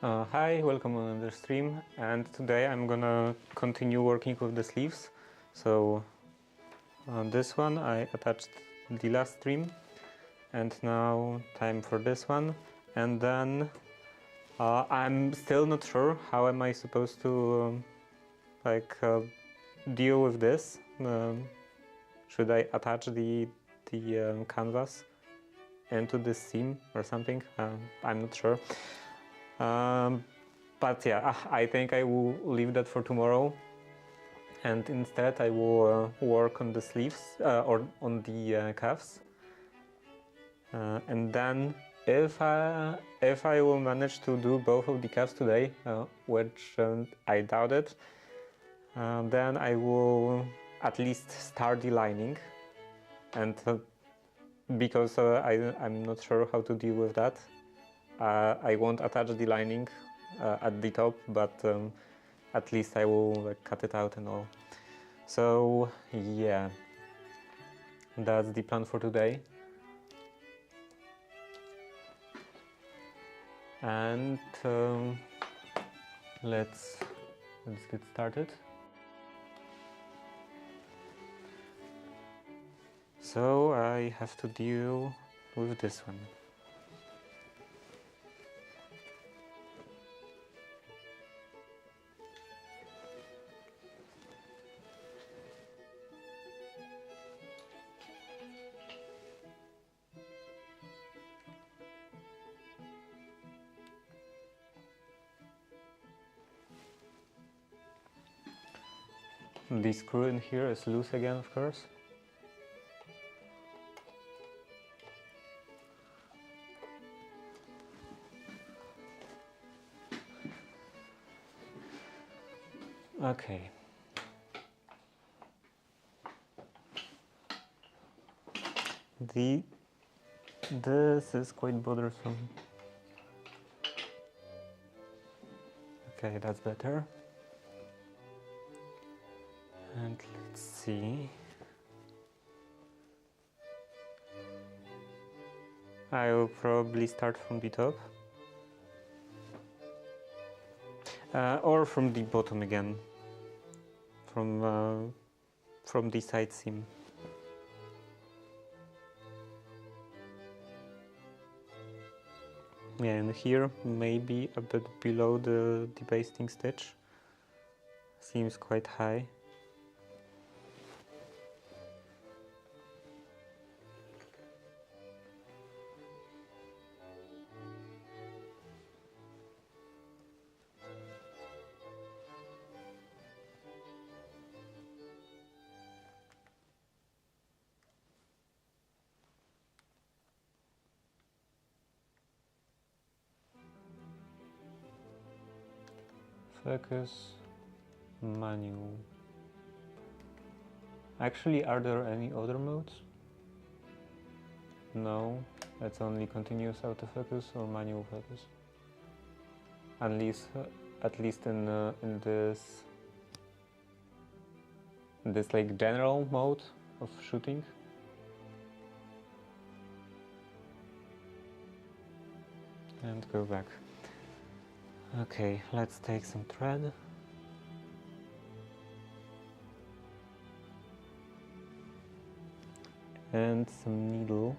Hi, welcome on another stream, and today I'm gonna continue working with the sleeves. So on this one I attached the last stream, and now time for this one. And then I'm still not sure how am I supposed to deal with this. Should I attach the canvas into this seam or something? I'm not sure. But yeah, I think I will leave that for tomorrow, and instead I will work on the sleeves or on the cuffs, and then if I will manage to do both of the cuffs today, which I doubt it, then I will at least start the lining, and because I'm not sure how to deal with that, I won't attach the lining at the top, but at least I will cut it out and all. So yeah, that's the plan for today. And let's get started. So I have to deal with this one. The screw in here is loose again, of course. Okay. This is quite bothersome. Okay, that's better. And let's see. I will probably start from the top. Or from the bottom again. From the side seam. Yeah, and here maybe a bit below the basting stitch. Seems quite high. Focus, manual. Actually, are there any other modes? No, it's only continuous autofocus or manual focus. At least in this like general mode of shooting. And go back. Okay, let's take some thread. And some needle.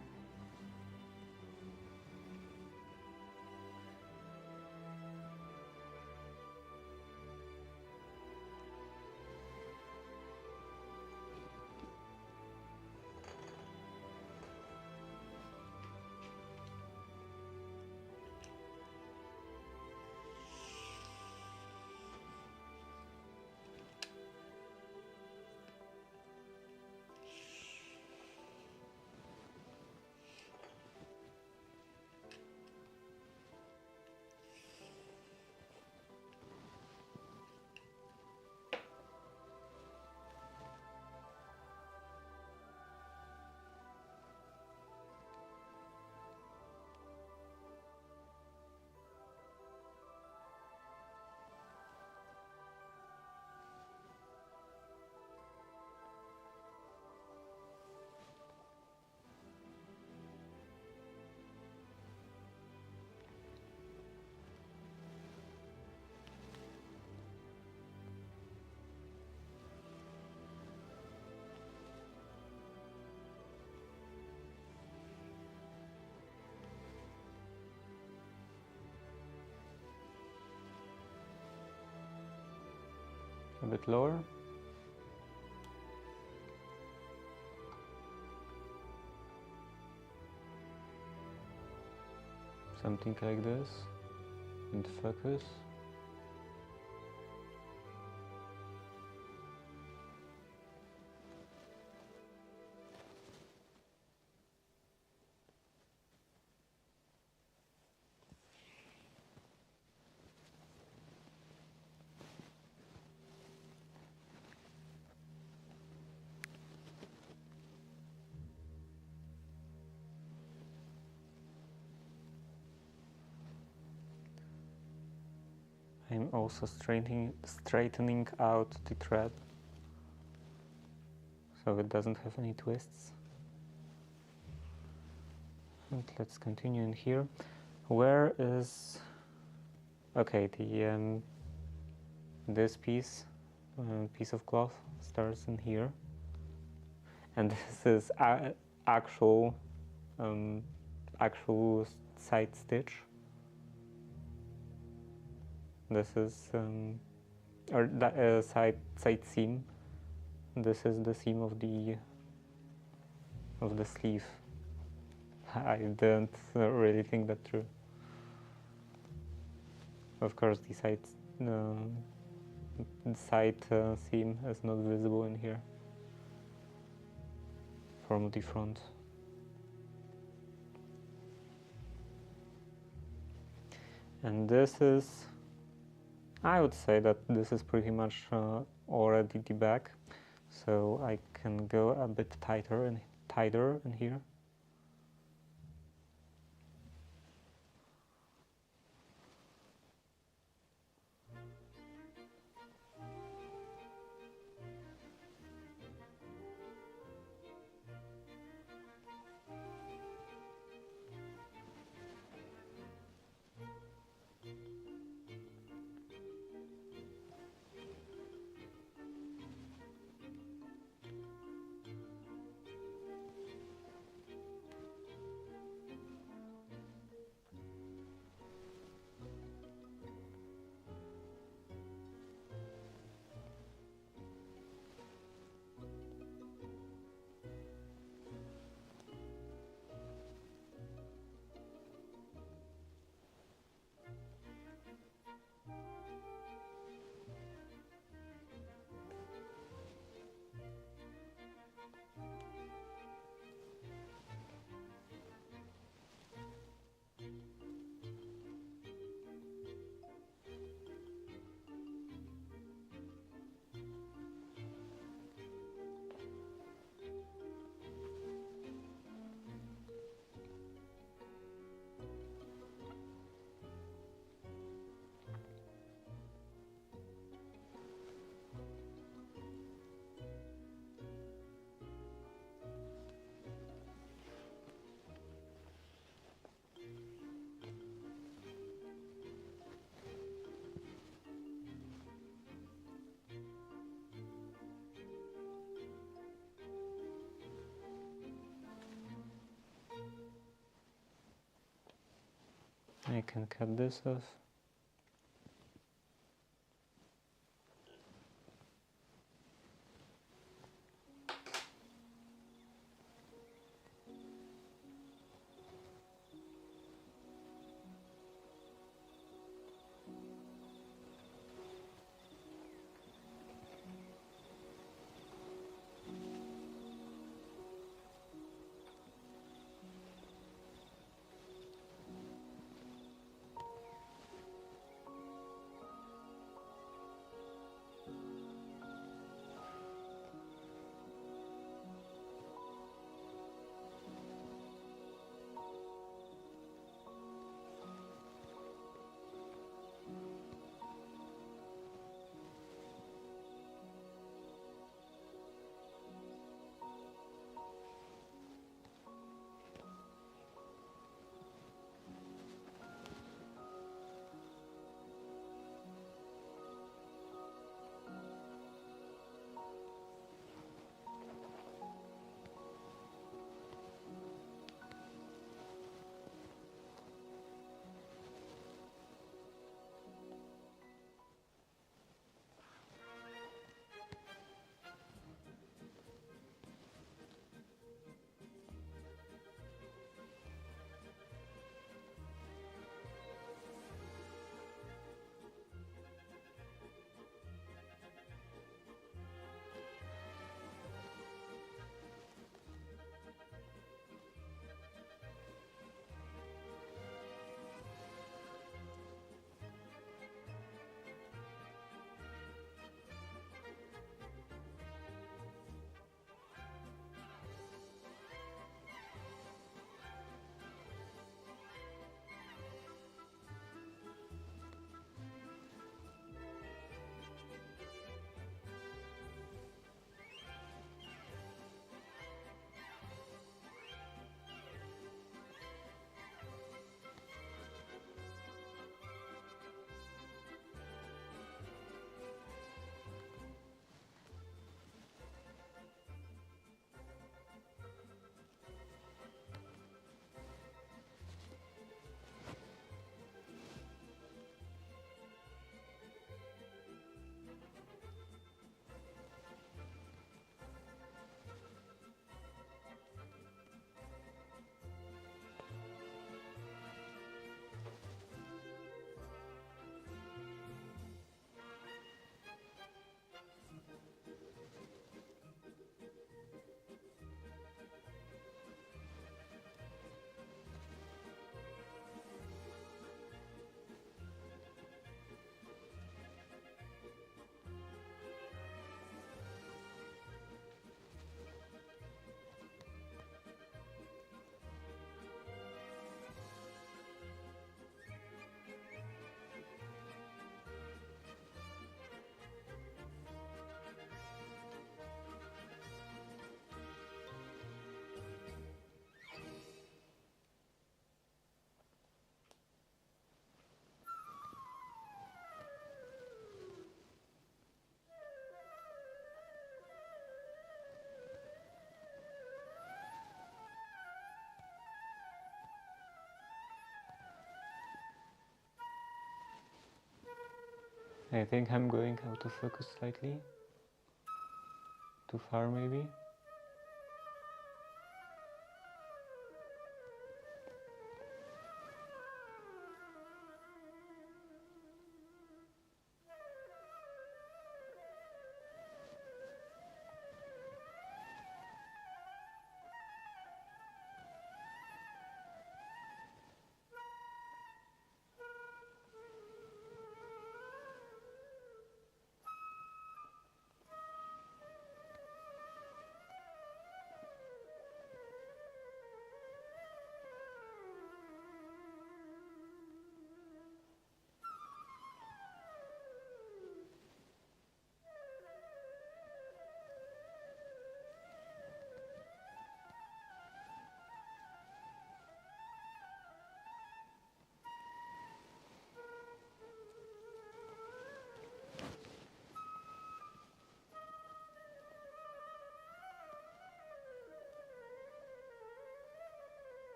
a bit lower. Something like this, and focus. I'm also straightening out the thread so it doesn't have any twists. And let's continue in here. Where is okay? The this piece of cloth starts in here, and this is actual actual side stitch. This is or side seam. This is the seam of the sleeve. I don't really think that true. Of course, the side seam is not visible in here from the front. And this is, I would say that this is pretty much already the back, so I can go a bit tighter in here. I can cut this off. I think I'm going out of focus slightly. Too far maybe.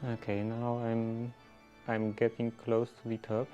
Okay, now I'm getting close to the top.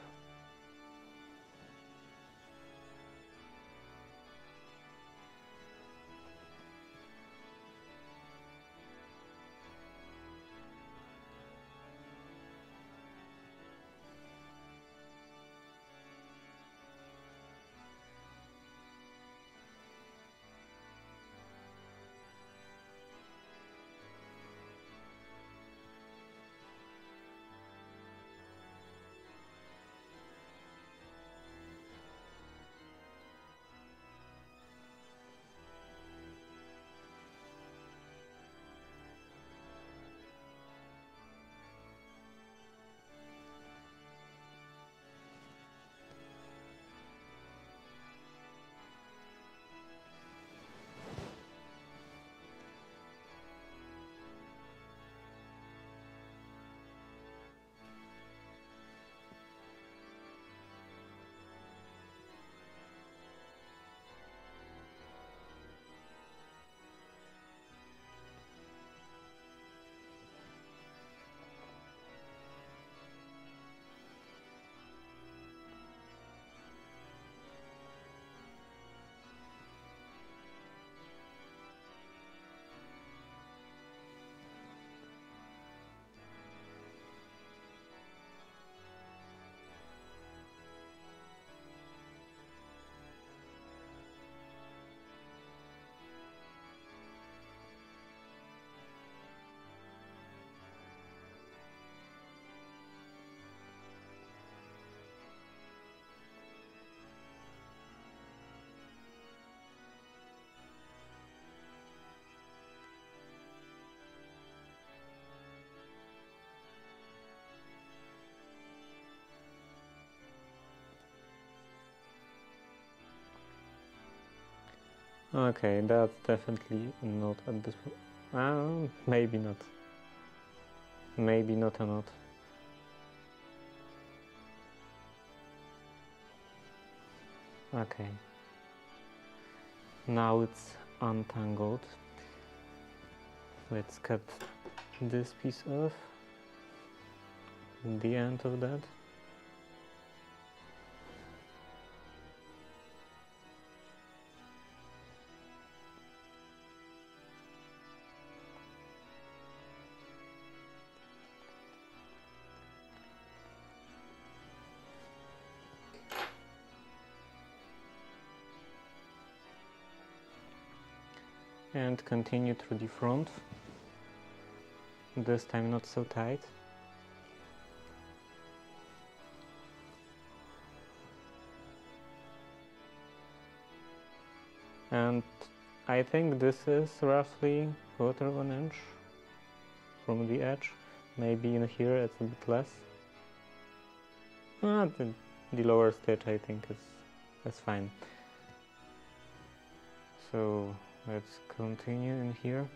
Okay, that's definitely not at this point. Maybe not. Maybe not a knot. Okay. Now it's untangled. Let's cut this piece off. The end of that. and continue through the front. This time not so tight. And I think this is roughly 1/4 of an inch from the edge. Maybe in here it's a bit less. The lower stitch I think is fine. So let's continue in here.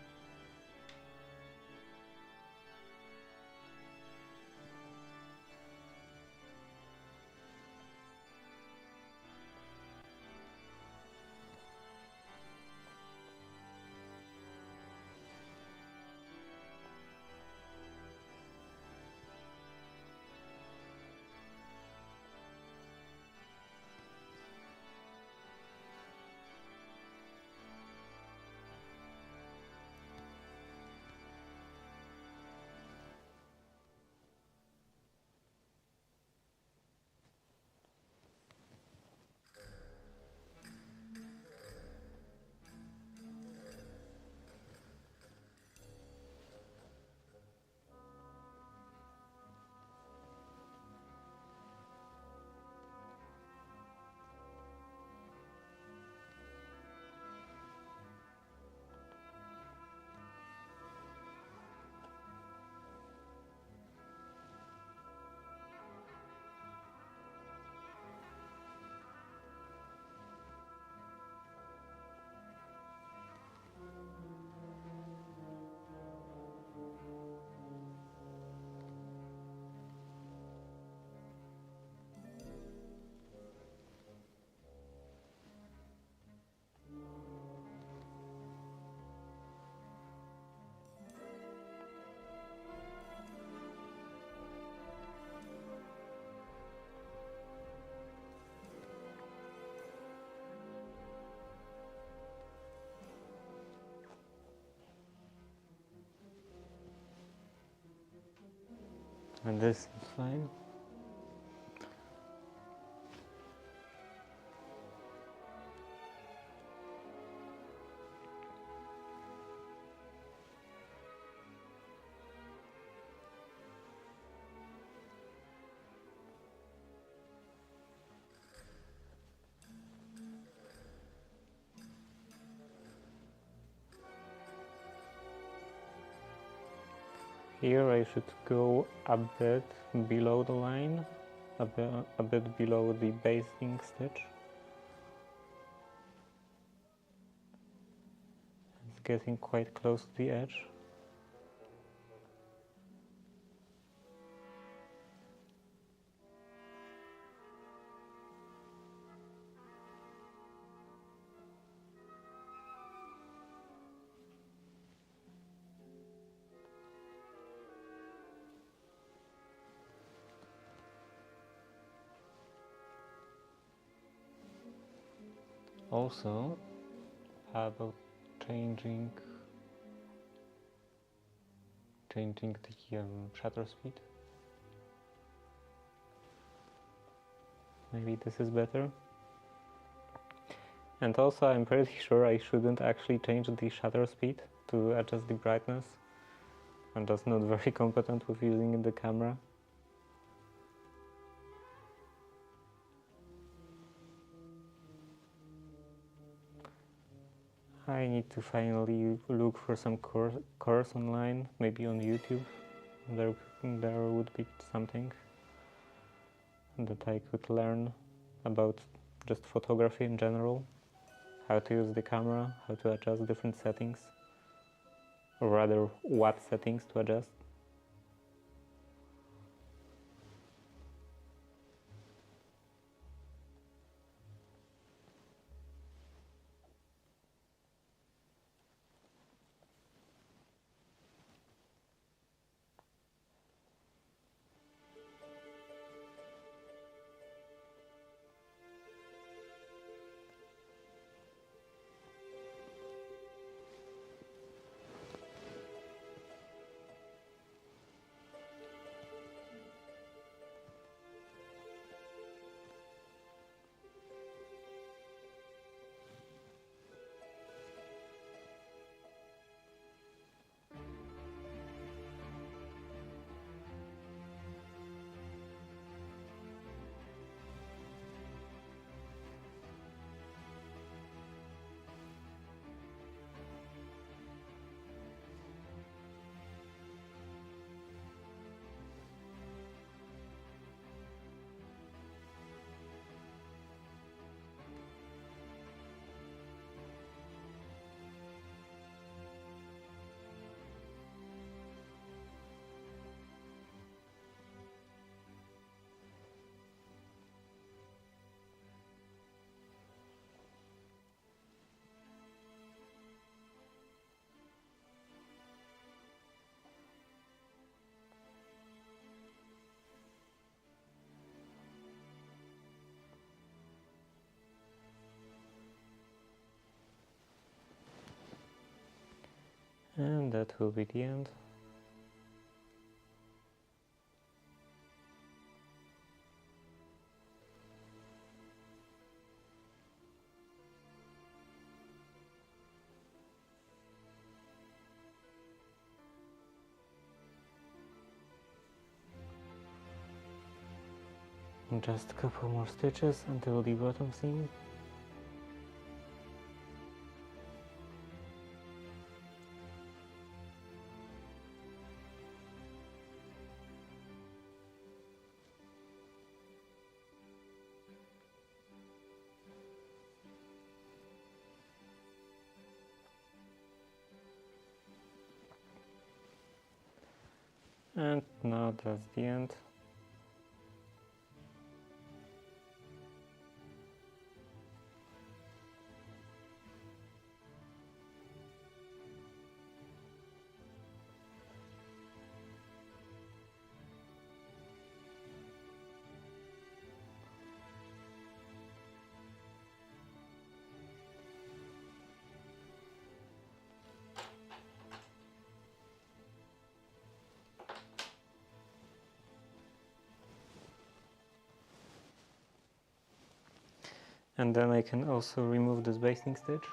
And this is fine. Here I should go a bit below the line, a bit below the basting stitch. It's getting quite close to the edge. Also, how about changing the shutter speed? Maybe this is better. And also I'm pretty sure I shouldn't actually change the shutter speed to adjust the brightness. I'm just not very competent with using the camera. I need to finally look for some course online, maybe on YouTube. There would be something that I could learn about just photography in general, how to use the camera, how to adjust different settings, or rather what settings to adjust. And that will be the end. Just a couple more stitches until the bottom seam. And now that's the end. And then I can also remove this basting stitch.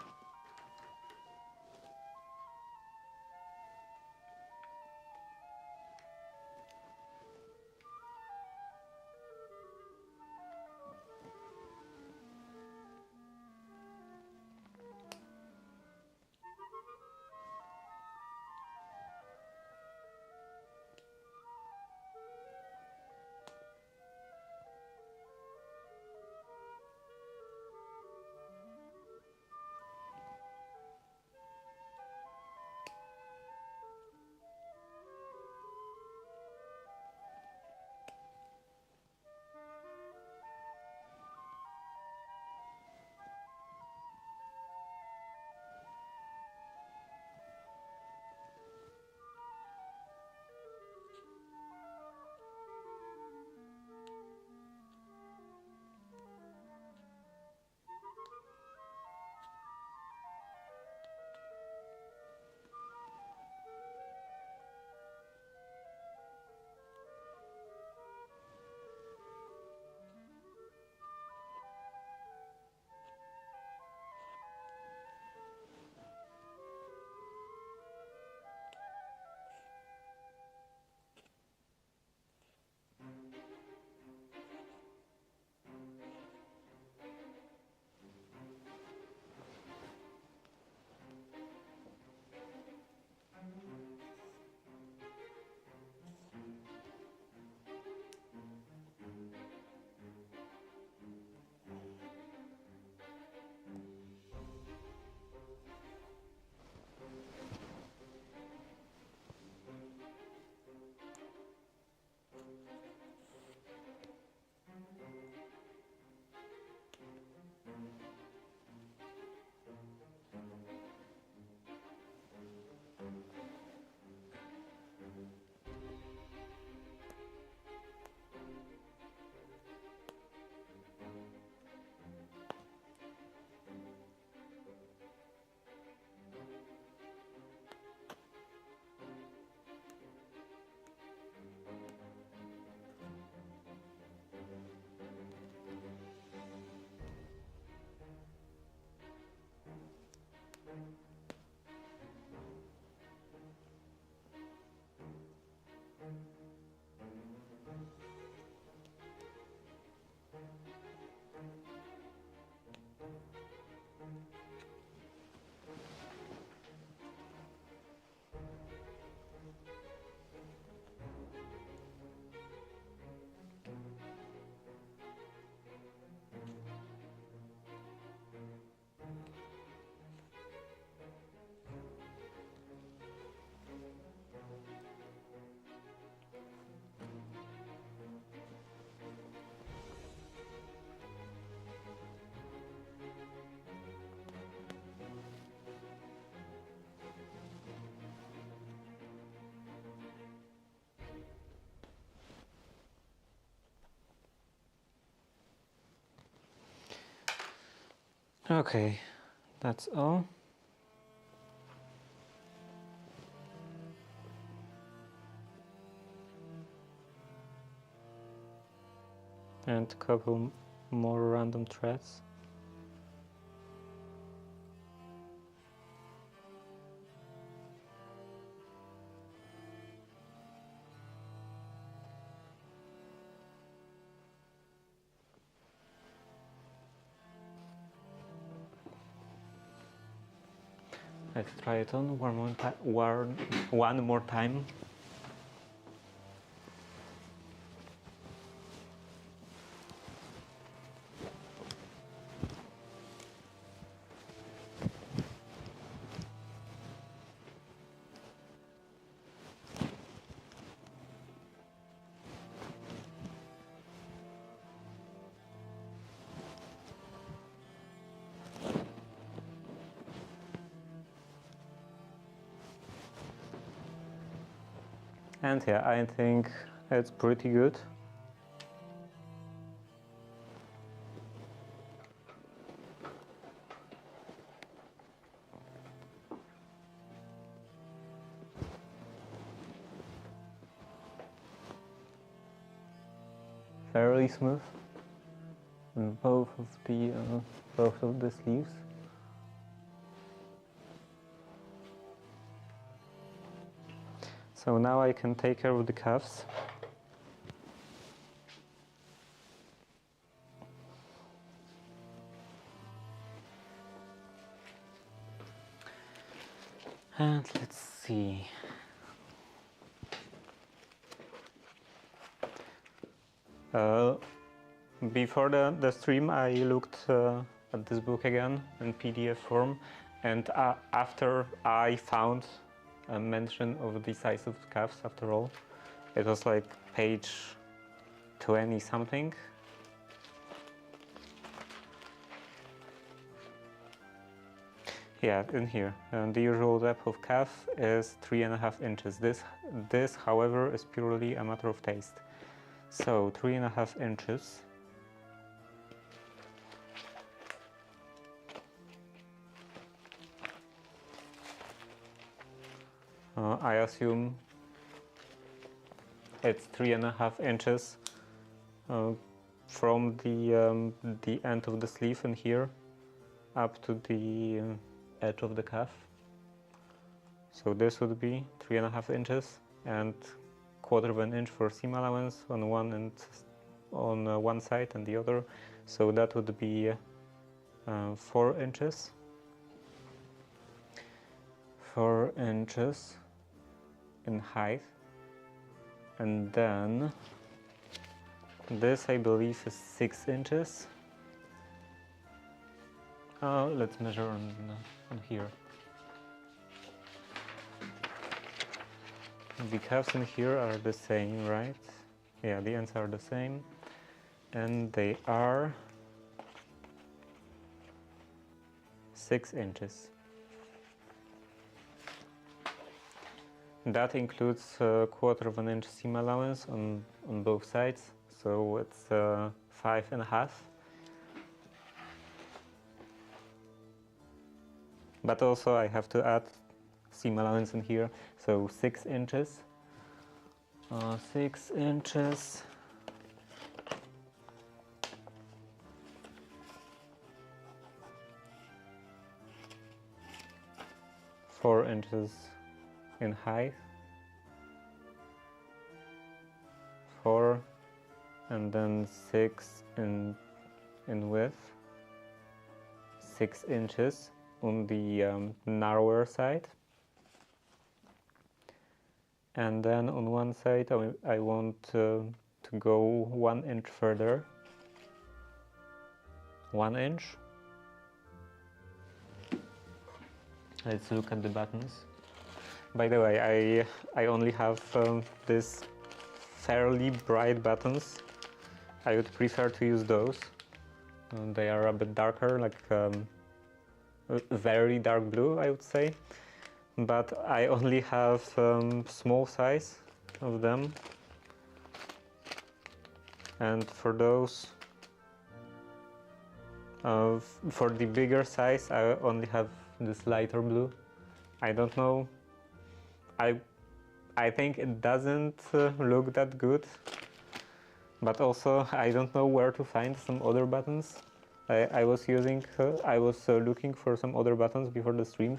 Okay, that's all. and a couple more random threads. Let's try it on one more time. And yeah, I think it's pretty good. Fairly smooth on both of the sleeves. So now I can take care of the cuffs. And let's see. Before the stream, I looked at this book again in PDF form, and after I found a mention of the size of the cuffs, after all, it was like page 20 something. Yeah, in here. And the usual depth of cuff is 3.5 inches. This, however, is purely a matter of taste. So 3.5 inches. I assume it's 3.5 inches from the end of the sleeve in here up to the edge of the cuff. So this would be 3.5 inches and 1/4 inch for seam allowance on one side and the other. So that would be 4 inches. 4 inches in height, and then this I believe is 6 inches. Let's measure on here. The cuffs in here are the same, right? Yeah, the ends are the same, and they are 6 inches. That includes 1/4 inch seam allowance on both sides, so it's 5.5. But also I have to add seam allowance in here, so 6 inches. 6 inches. Four inches in height, 4, and then 6 in width, 6 inches on the narrower side, and then on one side I want to go 1 inch further, 1 inch. Let's look at the buttons. By the way, I only have these fairly bright buttons. I would prefer to use those. They are a bit darker, like very dark blue, I would say. But I only have small size of them. And for those, for the bigger size, I only have this lighter blue. I don't know. I think it doesn't look that good, But also I don't know where to find some other buttons. I was looking for some other buttons before the stream,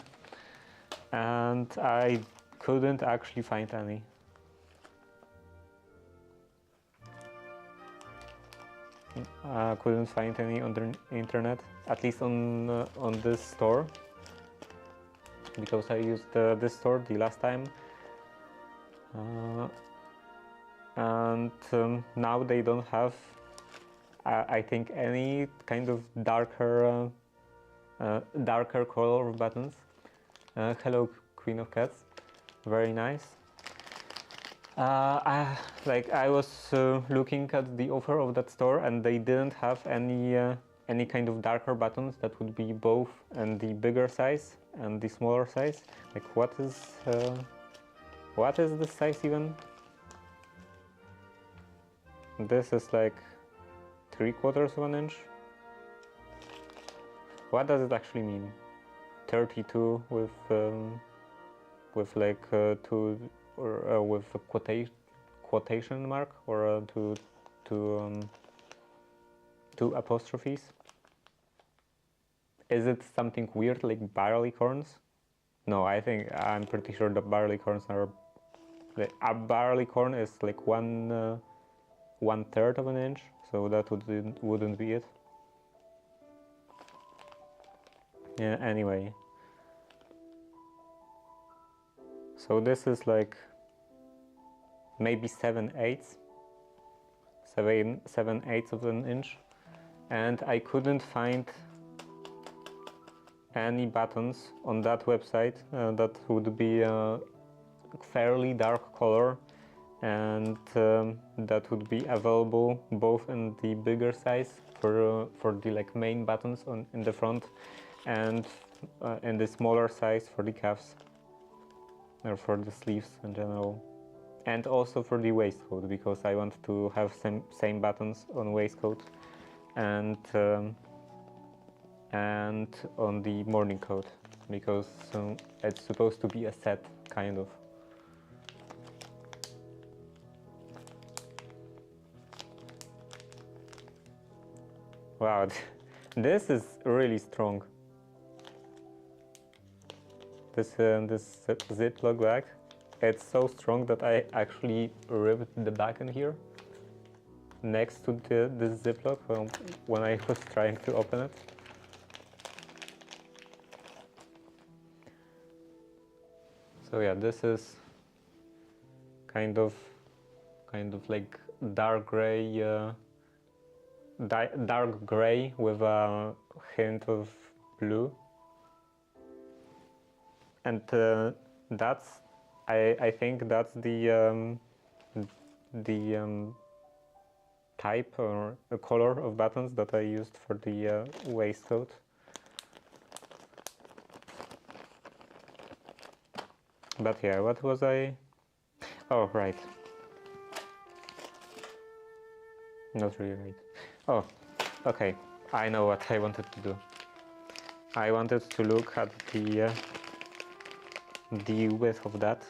and I couldn't actually find any. I couldn't find any on the internet, at least on this store, because I used this store the last time, and now they don't have, I think, any kind of darker color buttons. Hello, Queen of Cats, very nice. I was looking at the offer of that store, and they didn't have any kind of darker buttons that would be both in the bigger size and the smaller size. Like, what is this size even? This is like 3/4 of an inch. What does it actually mean? 32 with like two, or with a quotation mark, or two apostrophes. Is it something weird like barleycorns? No, I'm pretty sure the barleycorns are. A barleycorn is like 1/3 of an inch, so that wouldn't be it. Yeah. Anyway. So this is like maybe 7/8 of an inch, and I couldn't find any buttons on that website that would be a fairly dark color, and that would be available both in the bigger size for the like main buttons in the front, and in the smaller size for the cuffs, or for the sleeves in general, and also for the waistcoat, because I want to have same buttons on waistcoat and on the morning coat, because it's supposed to be a set, kind of. Wow, this is really strong. This Ziploc bag, it's so strong that I actually ripped the back in here next to this Ziploc when I was trying to open it. So yeah, this is kind of like dark gray with a hint of blue. And that's, I think that's the type or color of buttons that I used for the waistcoat. But yeah, what was I? Oh, right. Not really right. Oh, okay. I know what I wanted to do. I wanted to look at the width of that.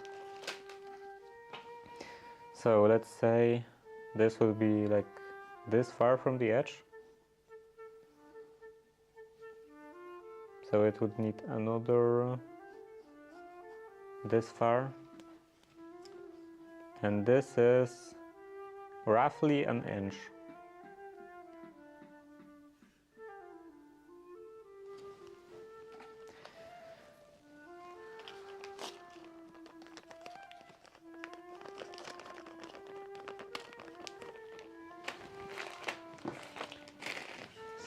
So let's say this will be like this far from the edge. So it would need another this far. And this is roughly an inch.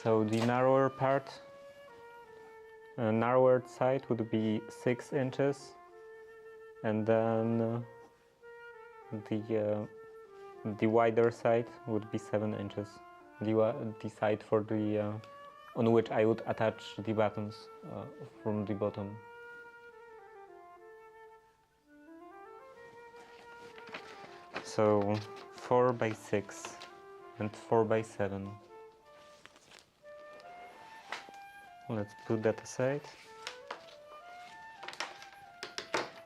So the narrower part, narrower side would be 6 inches, and then the wider side would be 7 inches. The side for the on which I would attach the buttons from the bottom. So 4x6 and 4x7. Let's put that aside.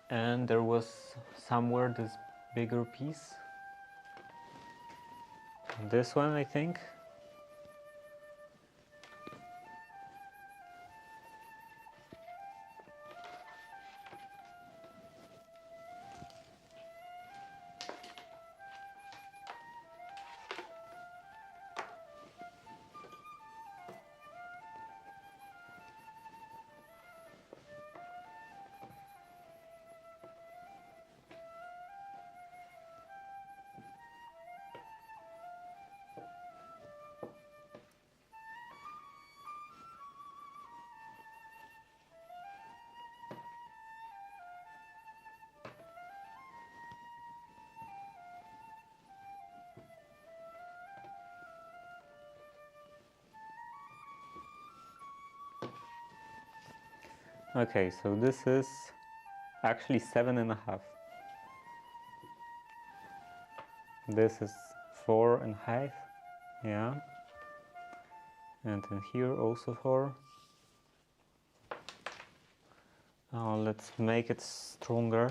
And there was somewhere this bigger piece. this one, I think. Okay, so this is actually 7.5. This is 4.5, yeah. And in here also 4. Now let's make it stronger.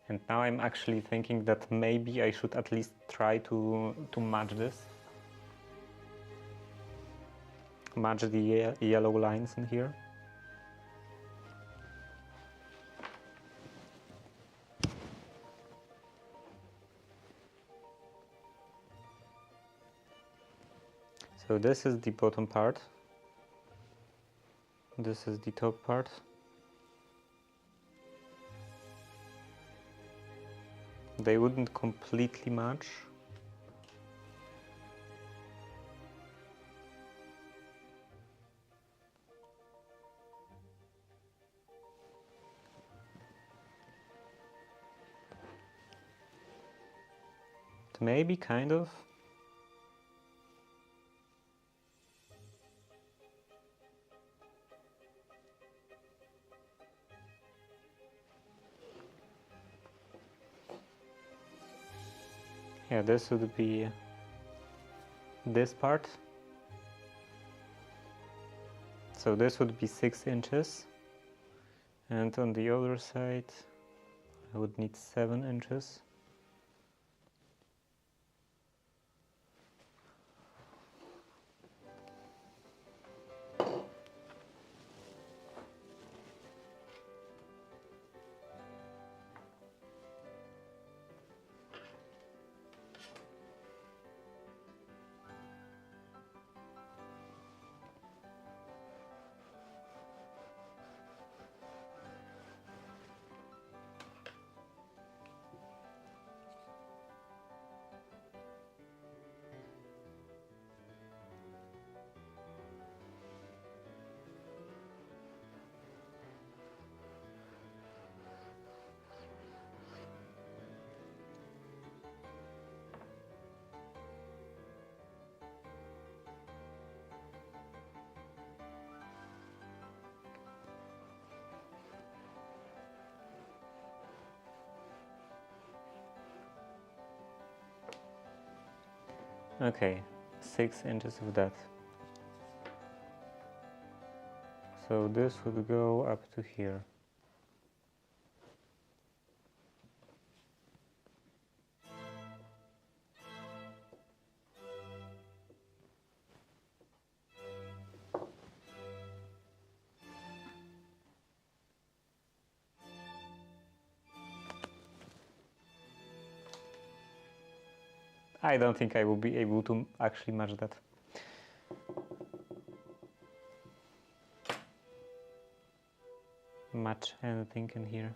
And now I'm actually thinking that maybe I should at least try to match this. Match the yellow lines in here. So this is the bottom part. This is the top part. They wouldn't completely match. Maybe, kind of. Yeah, this would be this part. So this would be 6 inches. And on the other side, I would need 7 inches. Okay, 6 inches of that. So this would go up to here. I don't think I will be able to actually match that. Match anything in here.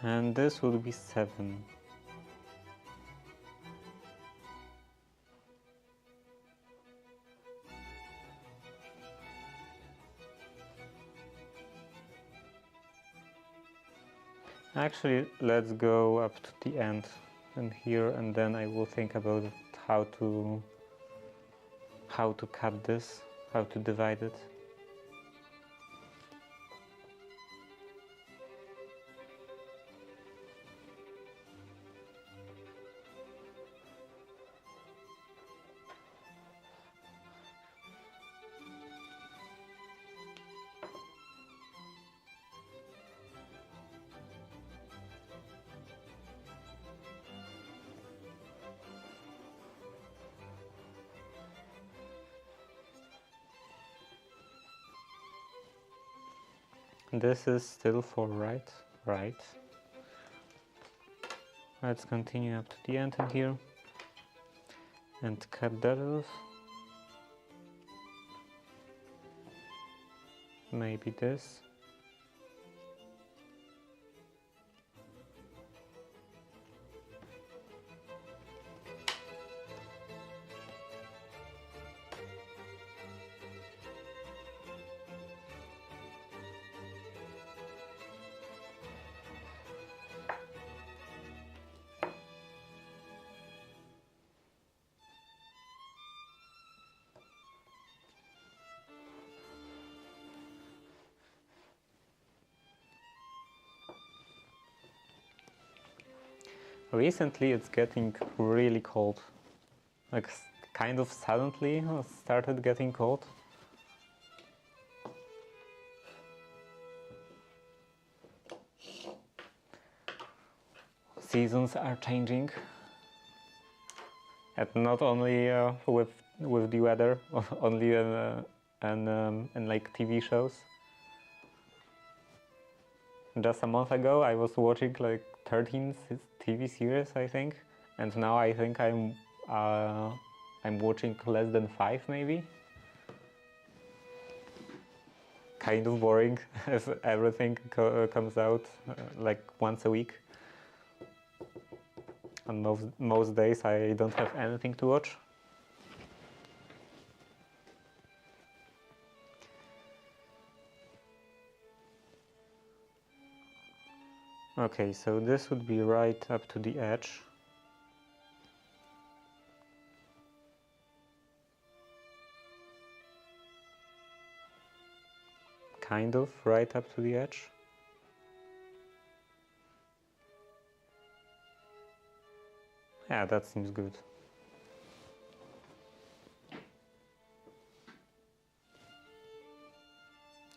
And this would be 7. Actually, let's go up to the end and here, and then I will think about how to cut this, how to divide it. This is still 4, right? Right. Let's continue up to the end in here and cut that off. Maybe this. Recently it's getting really cold, like kind of suddenly it started getting cold. Seasons are changing, and not only with the weather, only in like TV shows. Just a month ago I was watching like 13 TV series, I think, and now I think I'm watching less than 5 maybe. Kind of boring if everything comes out like once a week. And most days I don't have anything to watch. Okay, so this would be right up to the edge. Kind of right up to the edge. Yeah, that seems good.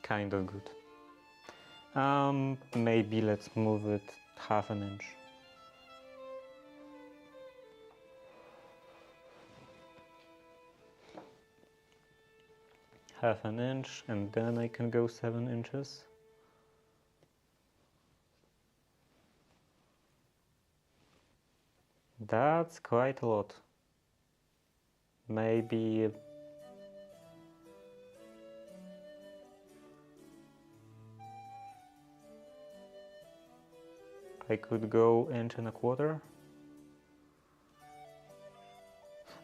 Kind of good. Maybe let's move it ½ inch. ½ inch, and then I can go 7 inches. That's quite a lot. Maybe I could go 1.25 inches,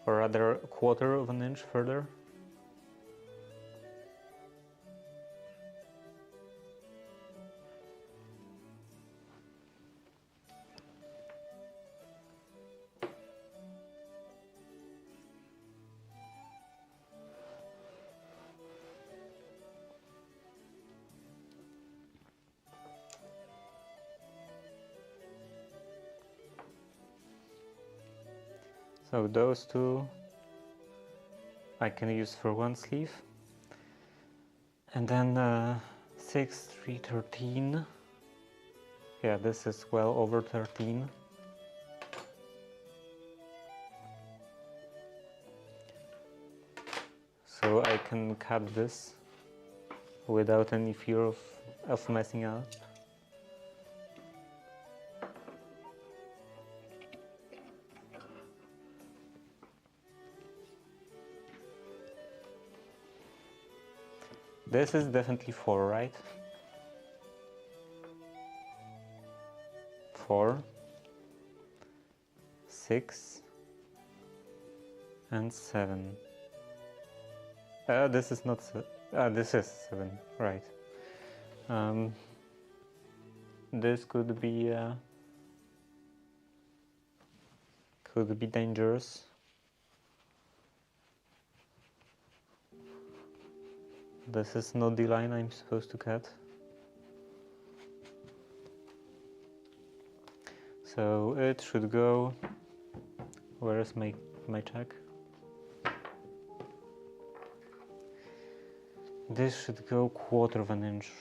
or rather 1/4 inch further. So those two I can use for one sleeve, and then 6, 3, 13. Yeah, this is well over 13. So I can cut this without any fear of messing up. This is definitely 4, right? 4, 6, and 7. This is not. This is 7, right? This could be dangerous. This is not the line I'm supposed to cut. So it should go. Where is my check? This should go 1/4 of an inch.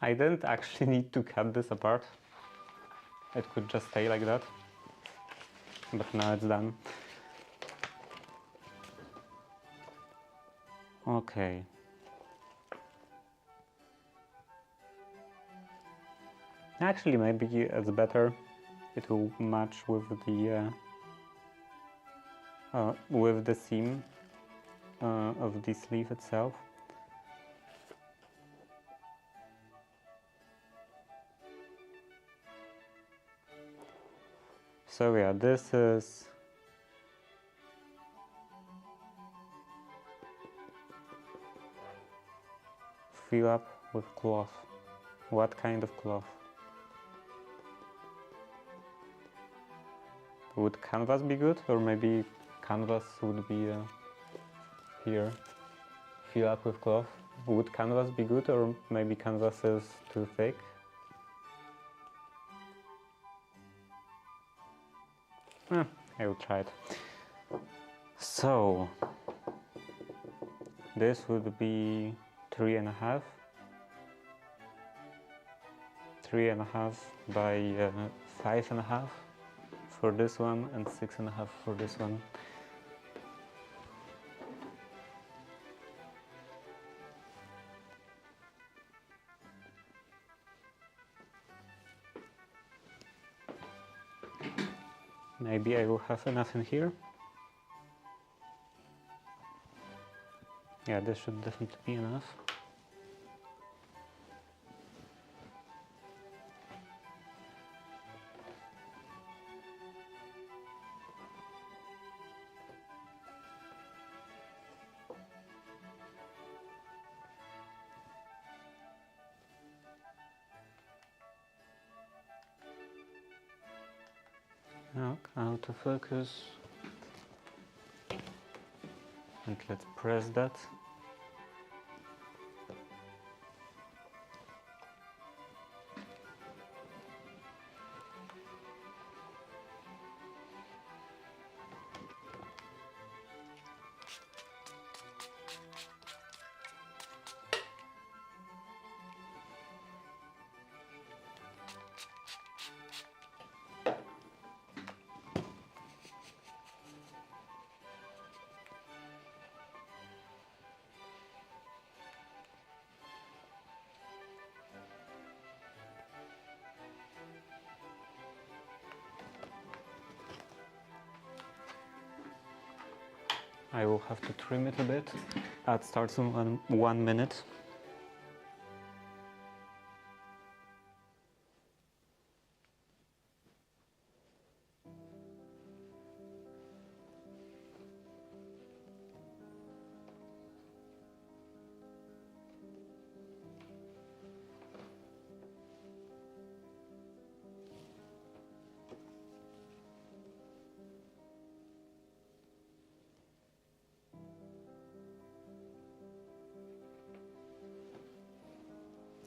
I didn't actually need to cut this apart. It could just stay like that. But now it's done. Okay. Actually, maybe it's better. It will match with the seam of the sleeve itself. So yeah, this is fill up with cloth. What kind of cloth? Would canvas be good, or maybe canvas would be here? Fill up with cloth. Would canvas be good, or maybe canvas is too thick? I will try it. So this would be 3.5 by 5.5 for this one, and 6.5 for this one. Maybe I will have enough in here. Yeah, this should definitely be enough. Autofocus. And let's press that. I will have to trim it a bit. That starts in 1 minute.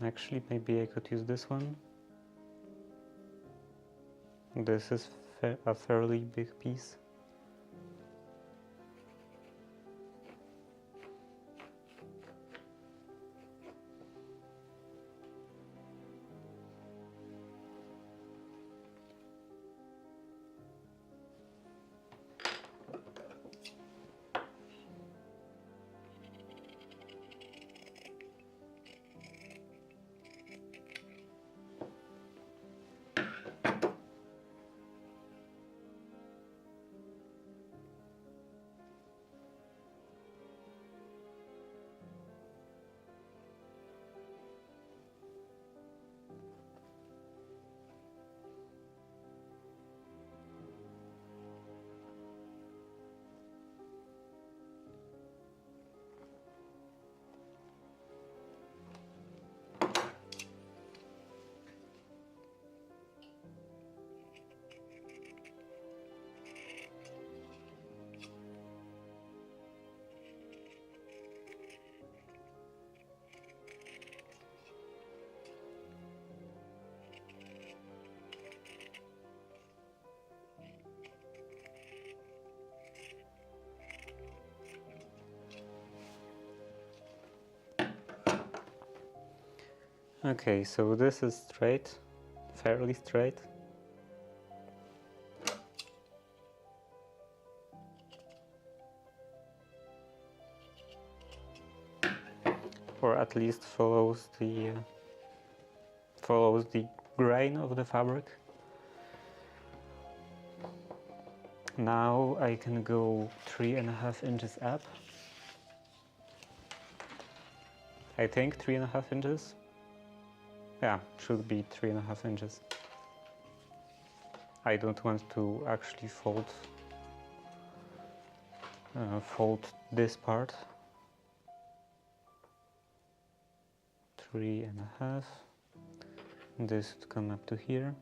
Actually, maybe I could use this one. This is a fairly big piece. Okay, so this is straight, fairly straight. Or at least follows the grain of the fabric. Now I can go 3.5 inches up. I think 3.5 inches. Yeah, should be 3.5 inches. I don't want to actually fold this part. 3.5. This would come up to here.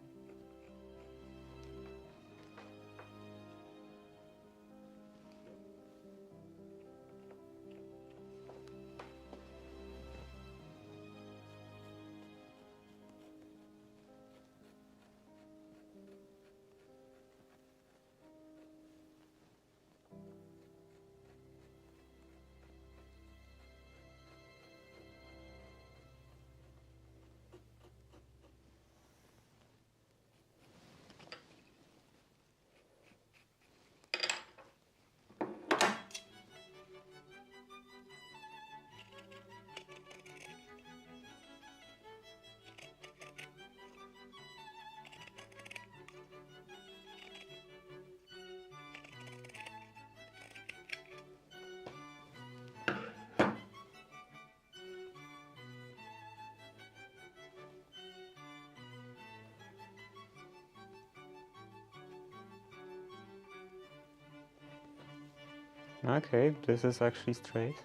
Okay, this is actually straight.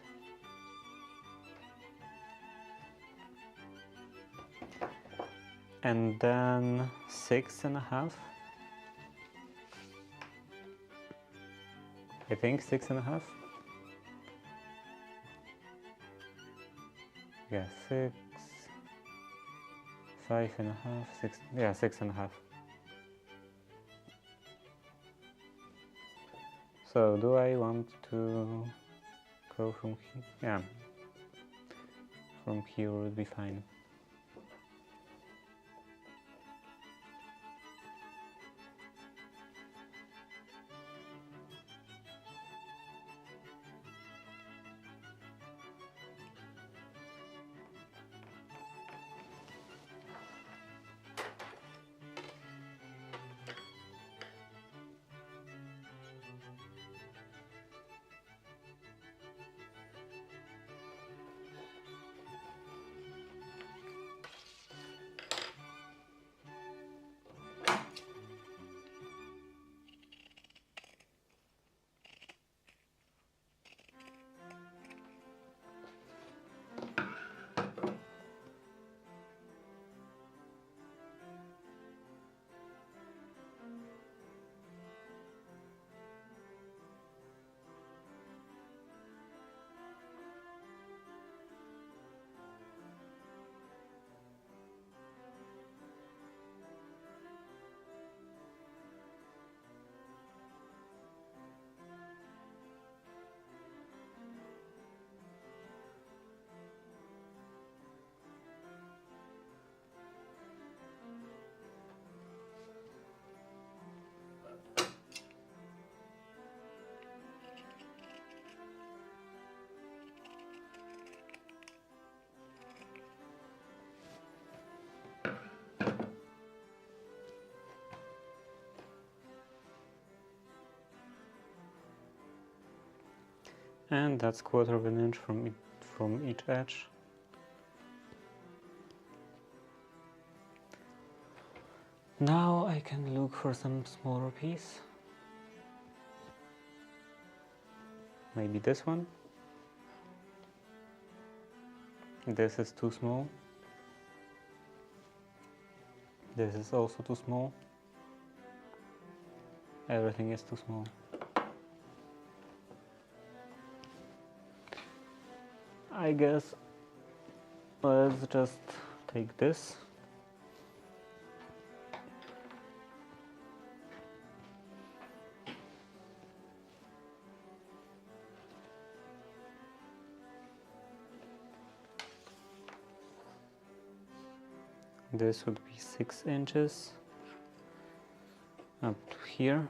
And then 6.5. I think 6.5. Yeah, 6, 5.5, 6. Yeah, 6.5. So do I want to go from here? Yeah, from here would be fine. And that's 1/4 inch from each edge. Now I can look for some smaller piece. Maybe this one. This is too small. This is also too small. Everything is too small. I guess let's just take this. This would be 6 inches up to here.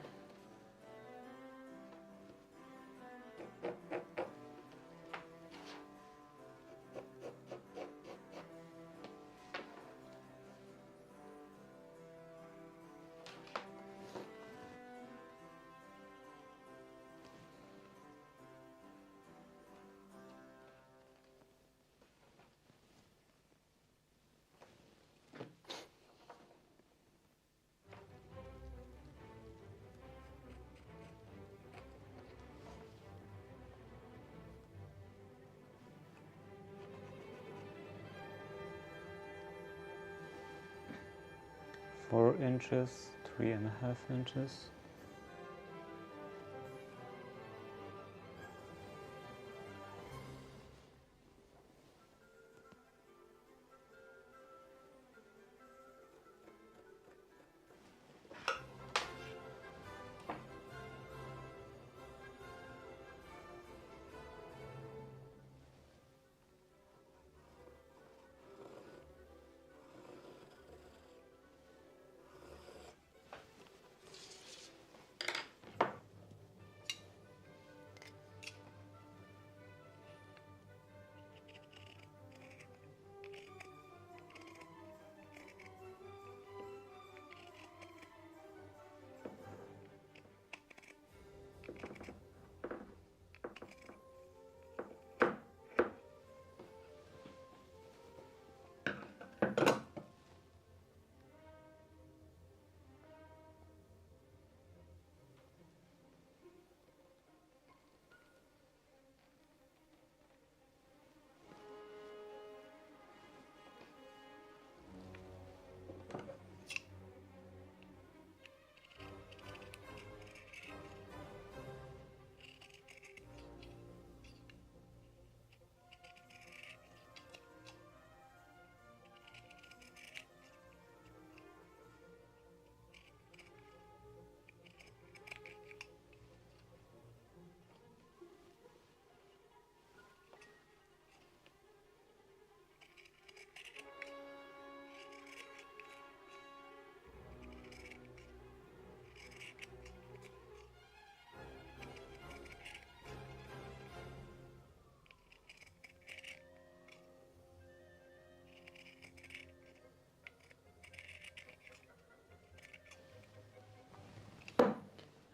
Four inches, 3.5 inches.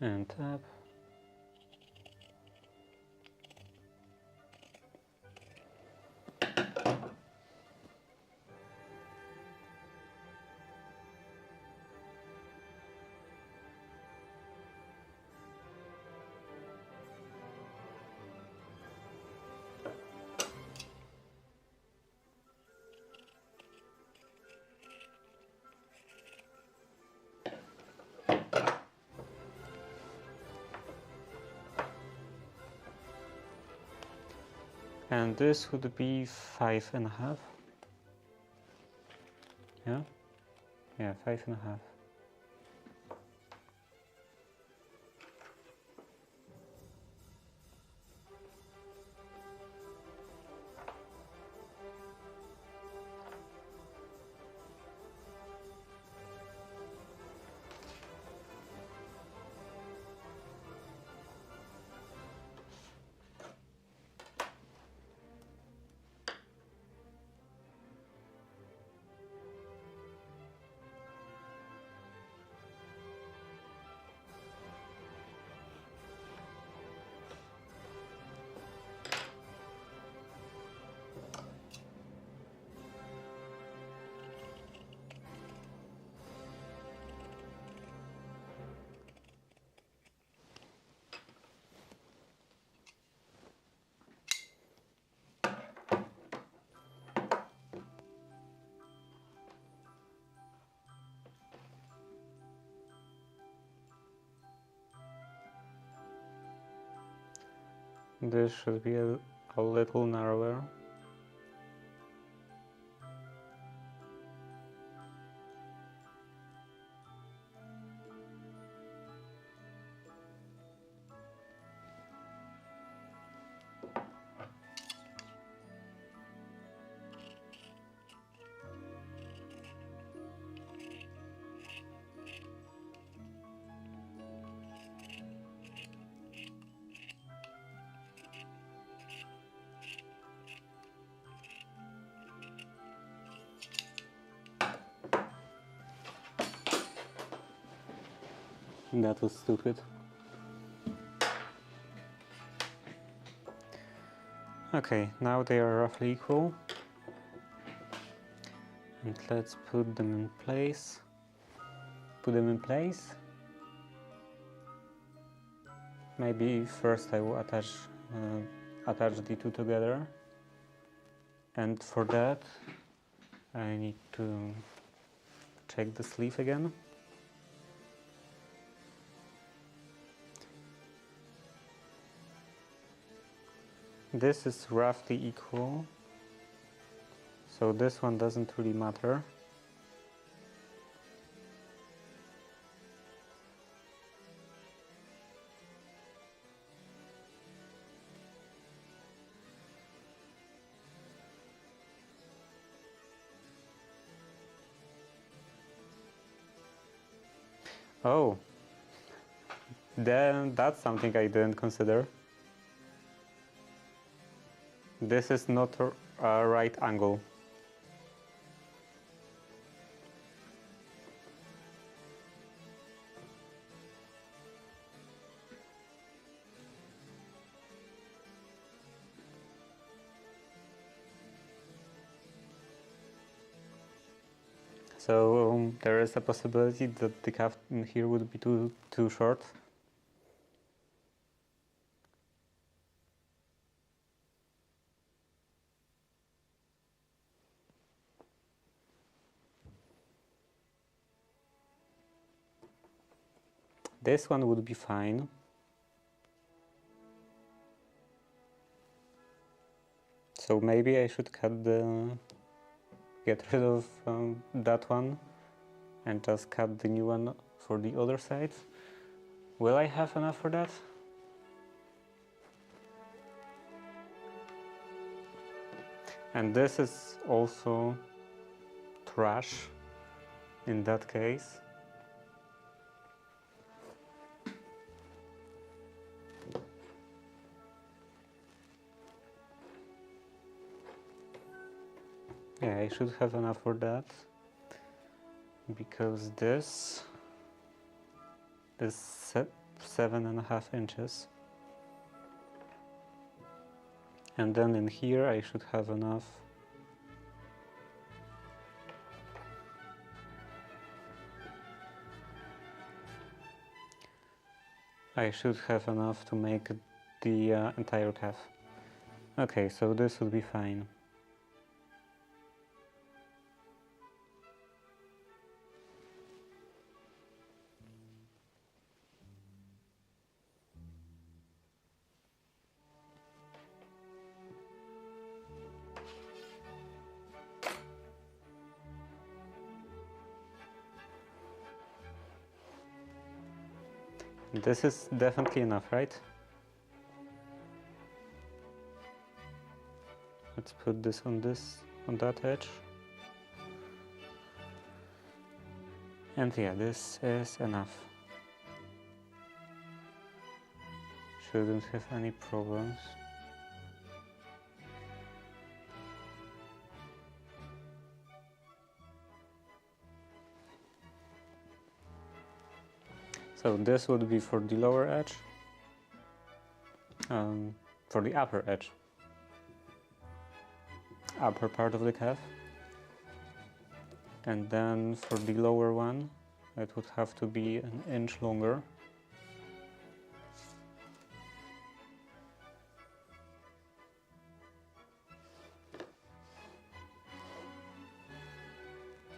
and tap. And this would be 5.5. Yeah? Yeah, 5.5. This should be a little narrower. That was stupid. Okay, now they are roughly equal. And let's put them in place. Put them in place. Maybe first I will attach the two together. And for that, I need to check the sleeve again. This is roughly equal, so this one doesn't really matter. Oh, then that's something I didn't consider. This is not a right angle. So there is a possibility that the cuff in here would be too short. This one would be fine. So maybe I should get rid of that one and just cut the new one for the other side. Will I have enough for that? And this is also trash in that case. Yeah, I should have enough for that, because this 7.5 inches. And then in here I should have enough to make the entire calf. Okay, so this would be fine. This is definitely enough, right? Let's put this on that edge. And yeah, this is enough. Shouldn't have any problems. So this would be for the lower edge, for the upper edge, upper part of the calf. And then for the lower one, it would have to be an inch longer.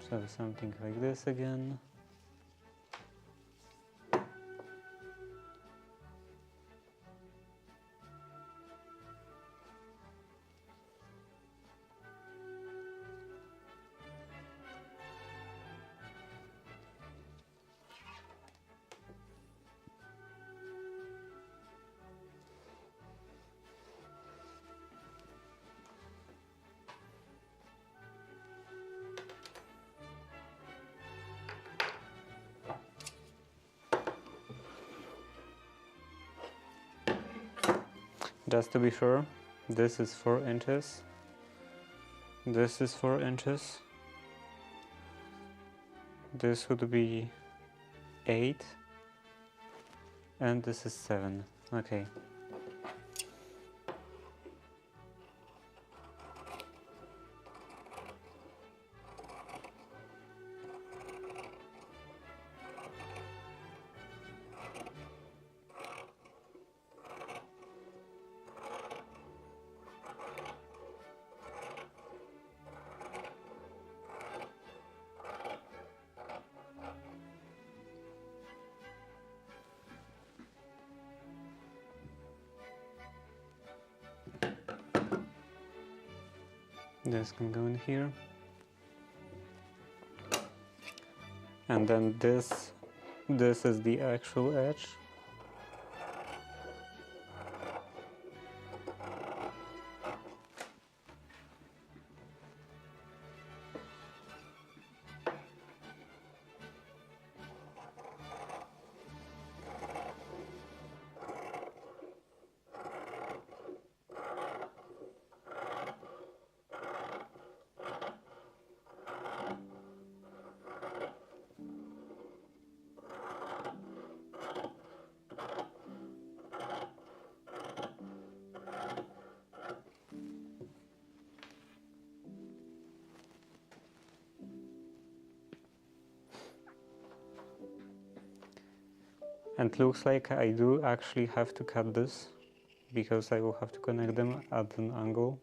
So something like this again. Just to be sure, this is 4 inches, this is 4 inches, this would be 8, and this is 7. Okay. This can go in here, and then this is the actual edge. And looks like I do actually have to cut this, because I will have to connect them at an angle.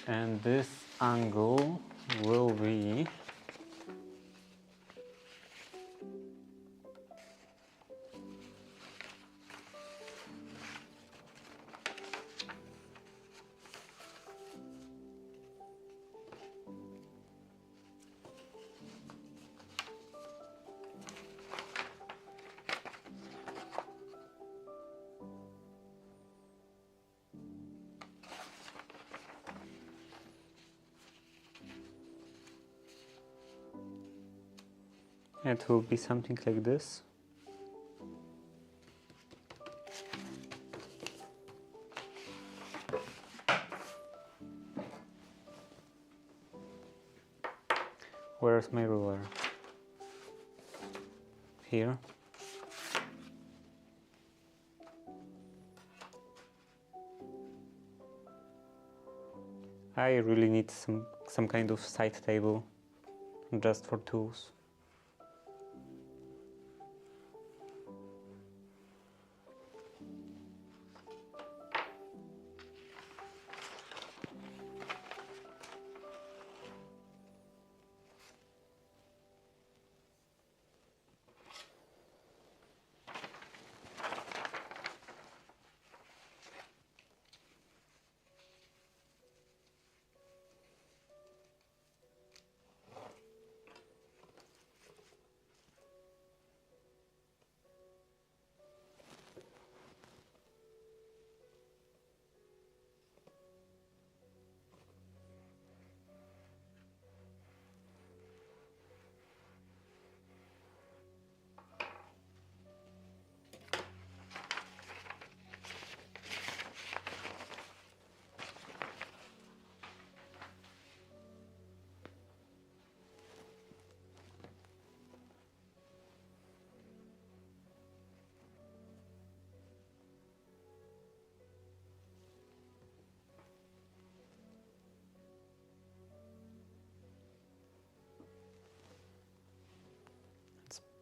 And this angle will be it will be something like this. Where's my ruler? Here. I really need some kind of side table just for tools.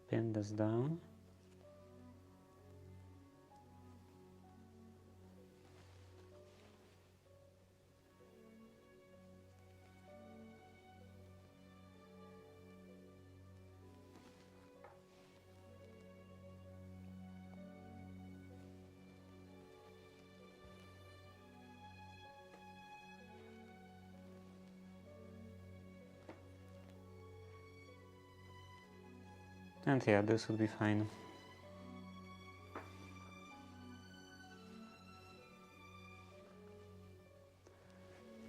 Pin this down. And yeah, this would be fine.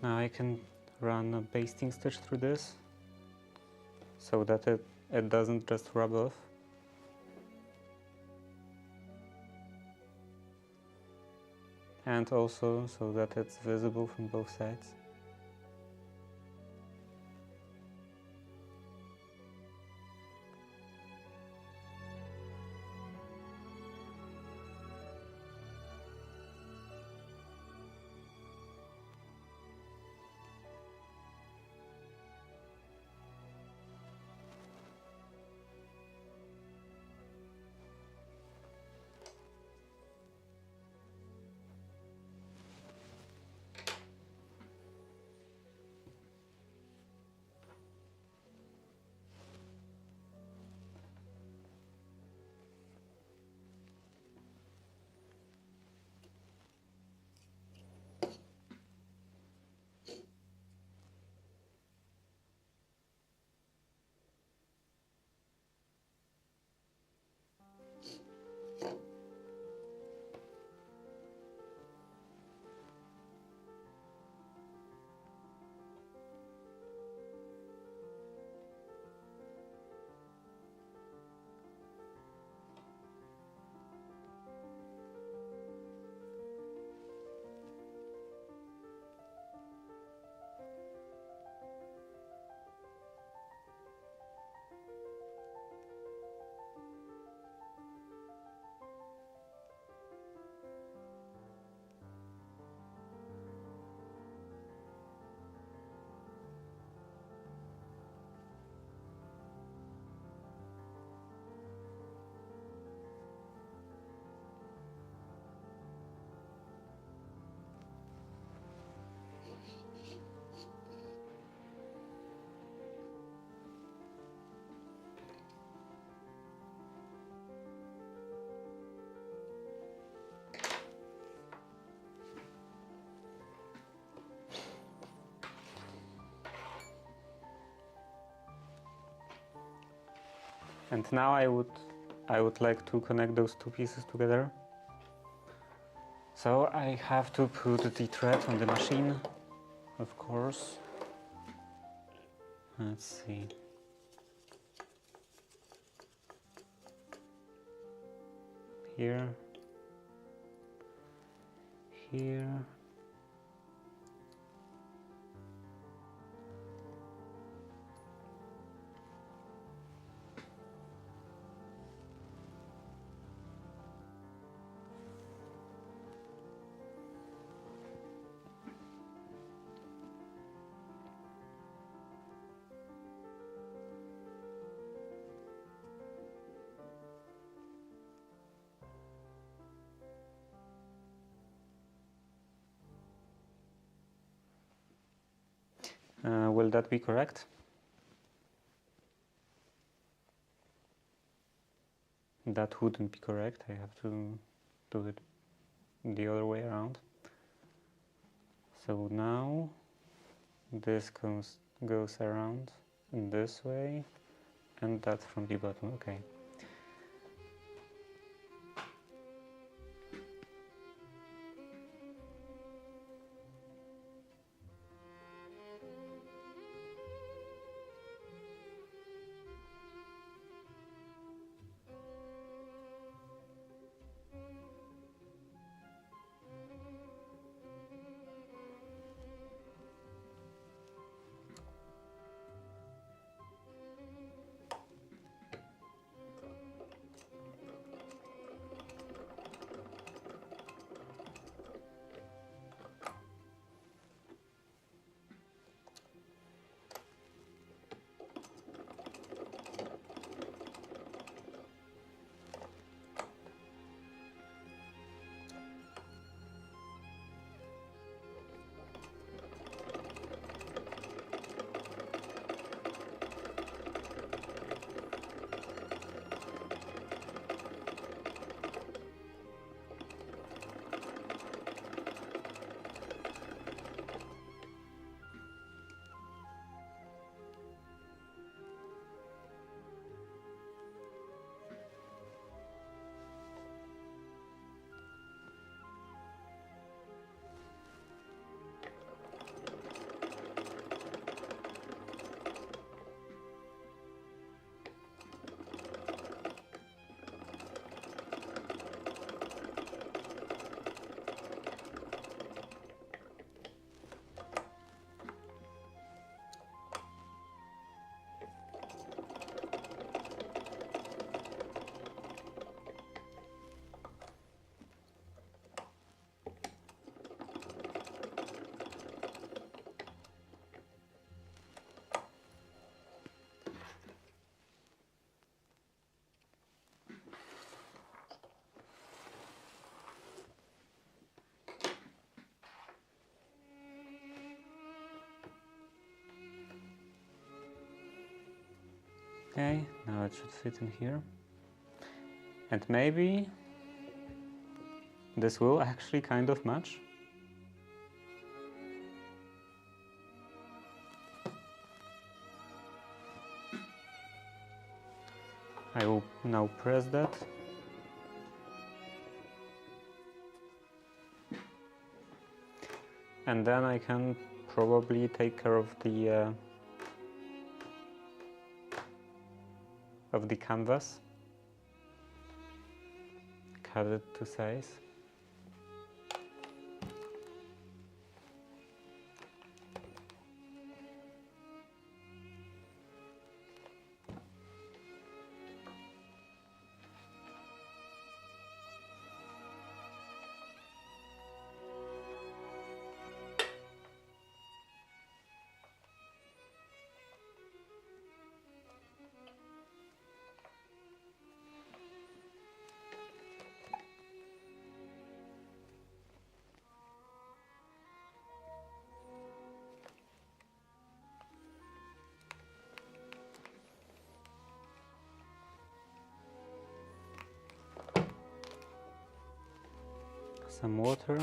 Now I can run a basting stitch through this so that it doesn't just rub off. And also so that it's visible from both sides. And now I would like to connect those two pieces together. So I have to put the thread on the machine, of course. Let's see. Here. Here. Will that be correct? That wouldn't be correct. I have to do it the other way around. So now this goes around in this way, and that from the bottom. Okay. Okay, now it should fit in here. And maybe this will actually kind of match. I will now press that. And then I can probably take care of the canvas. Cut it to size. Some water.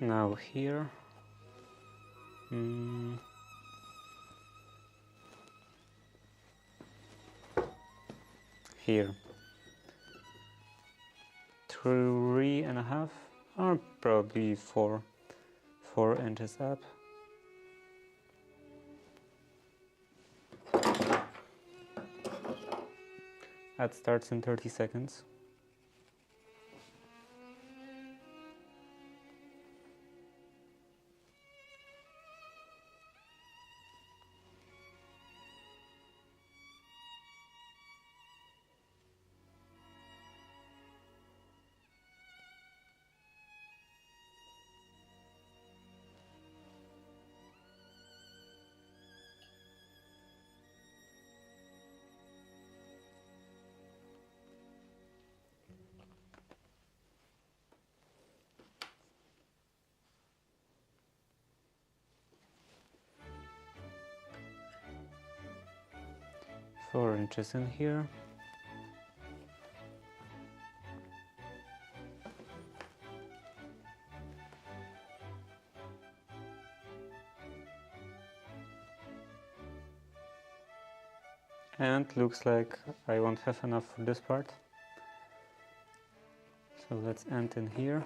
Now here, here, 3.5 or probably 4 inches up. Ad starts in 30 seconds. Four inches in here. And looks like I won't have enough for this part. So let's end in here.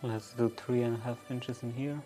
Let's do 3.5 inches in here.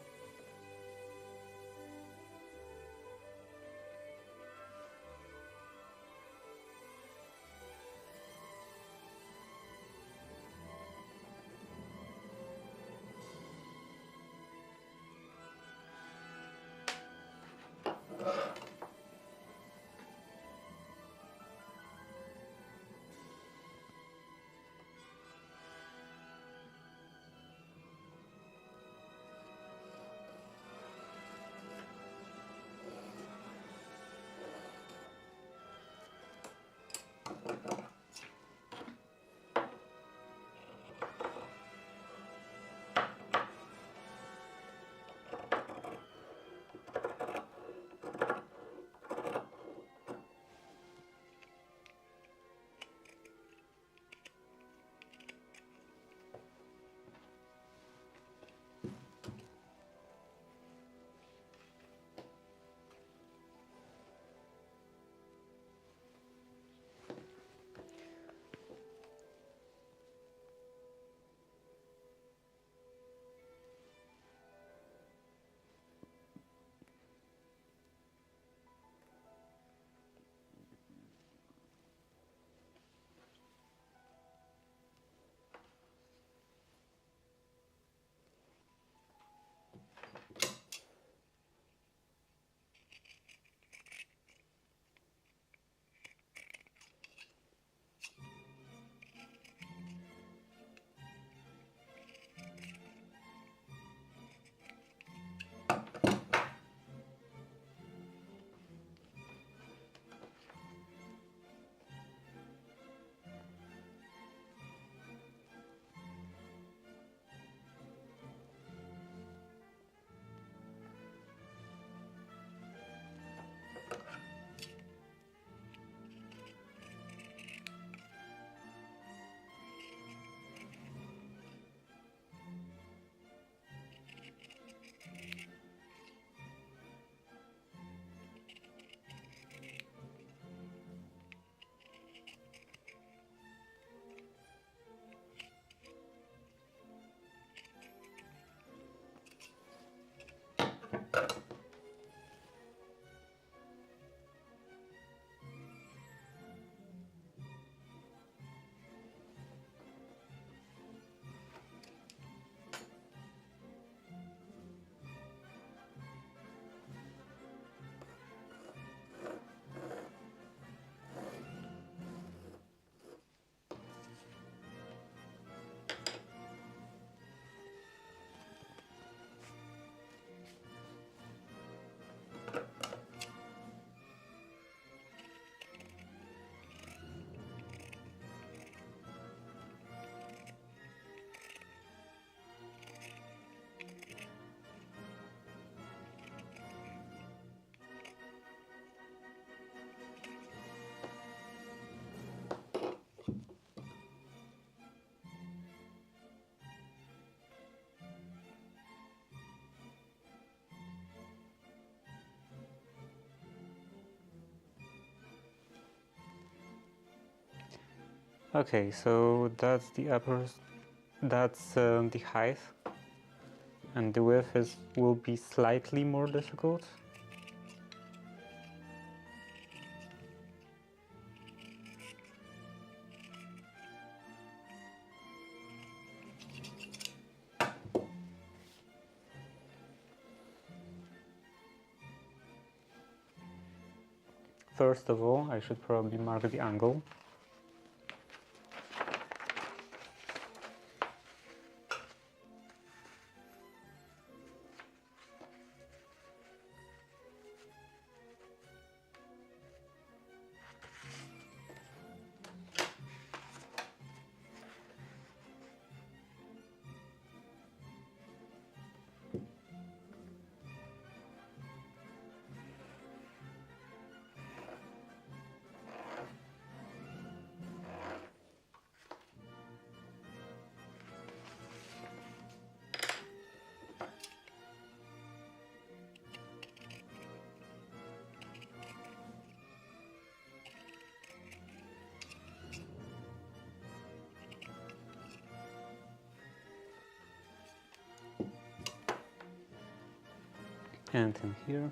Okay, so that's the the height, and the width will be slightly more difficult. First of all, I should probably mark the angle. And in here.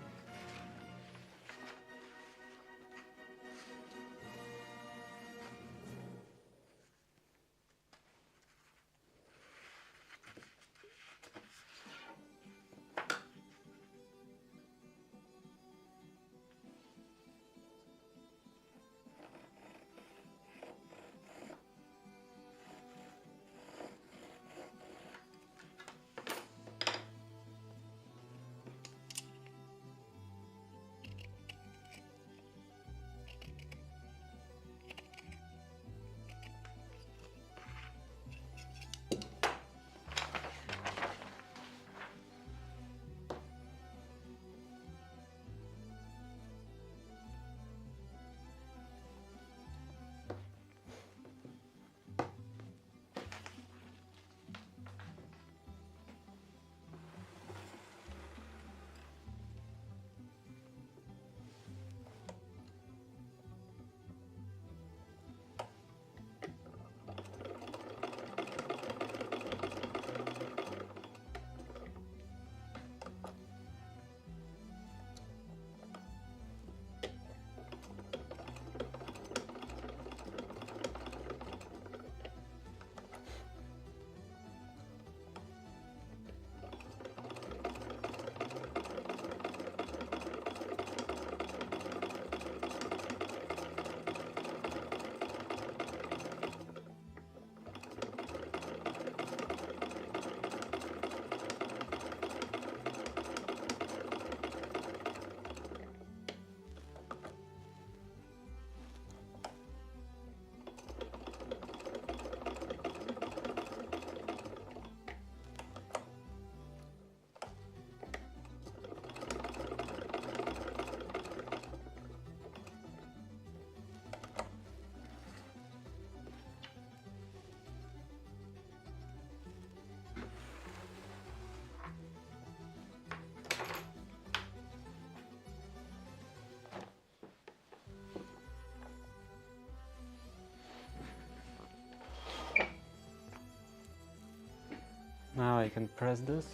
Now I can press this.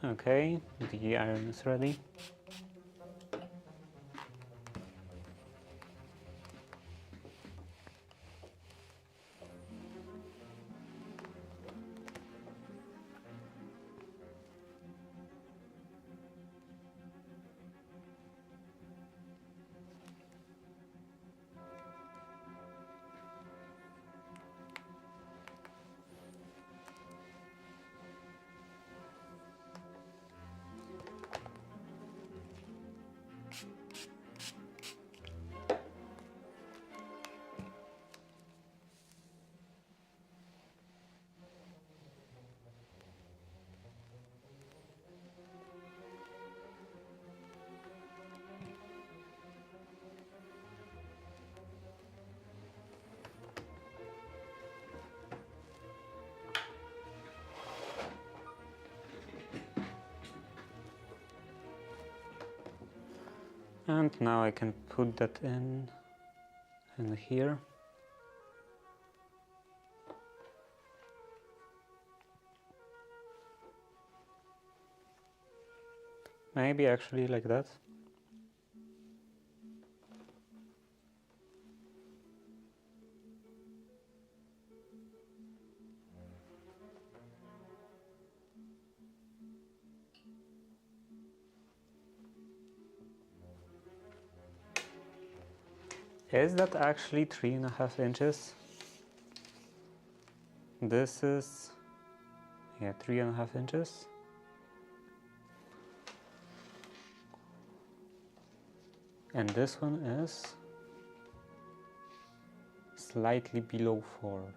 Okay, the iron is ready. And now I can put that in here. Maybe actually like that. Is that actually 3.5 inches? This is, yeah, 3.5 inches. And this one is slightly below 4.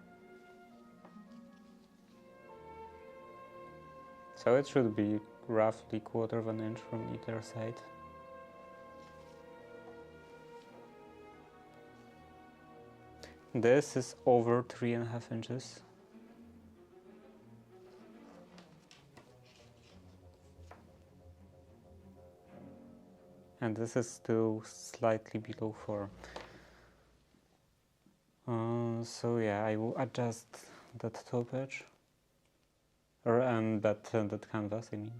So it should be roughly 1/4 inch from either side. This is over 3.5 inches. And this is still slightly below 4. So yeah, I will adjust that top edge, or that canvas, I mean,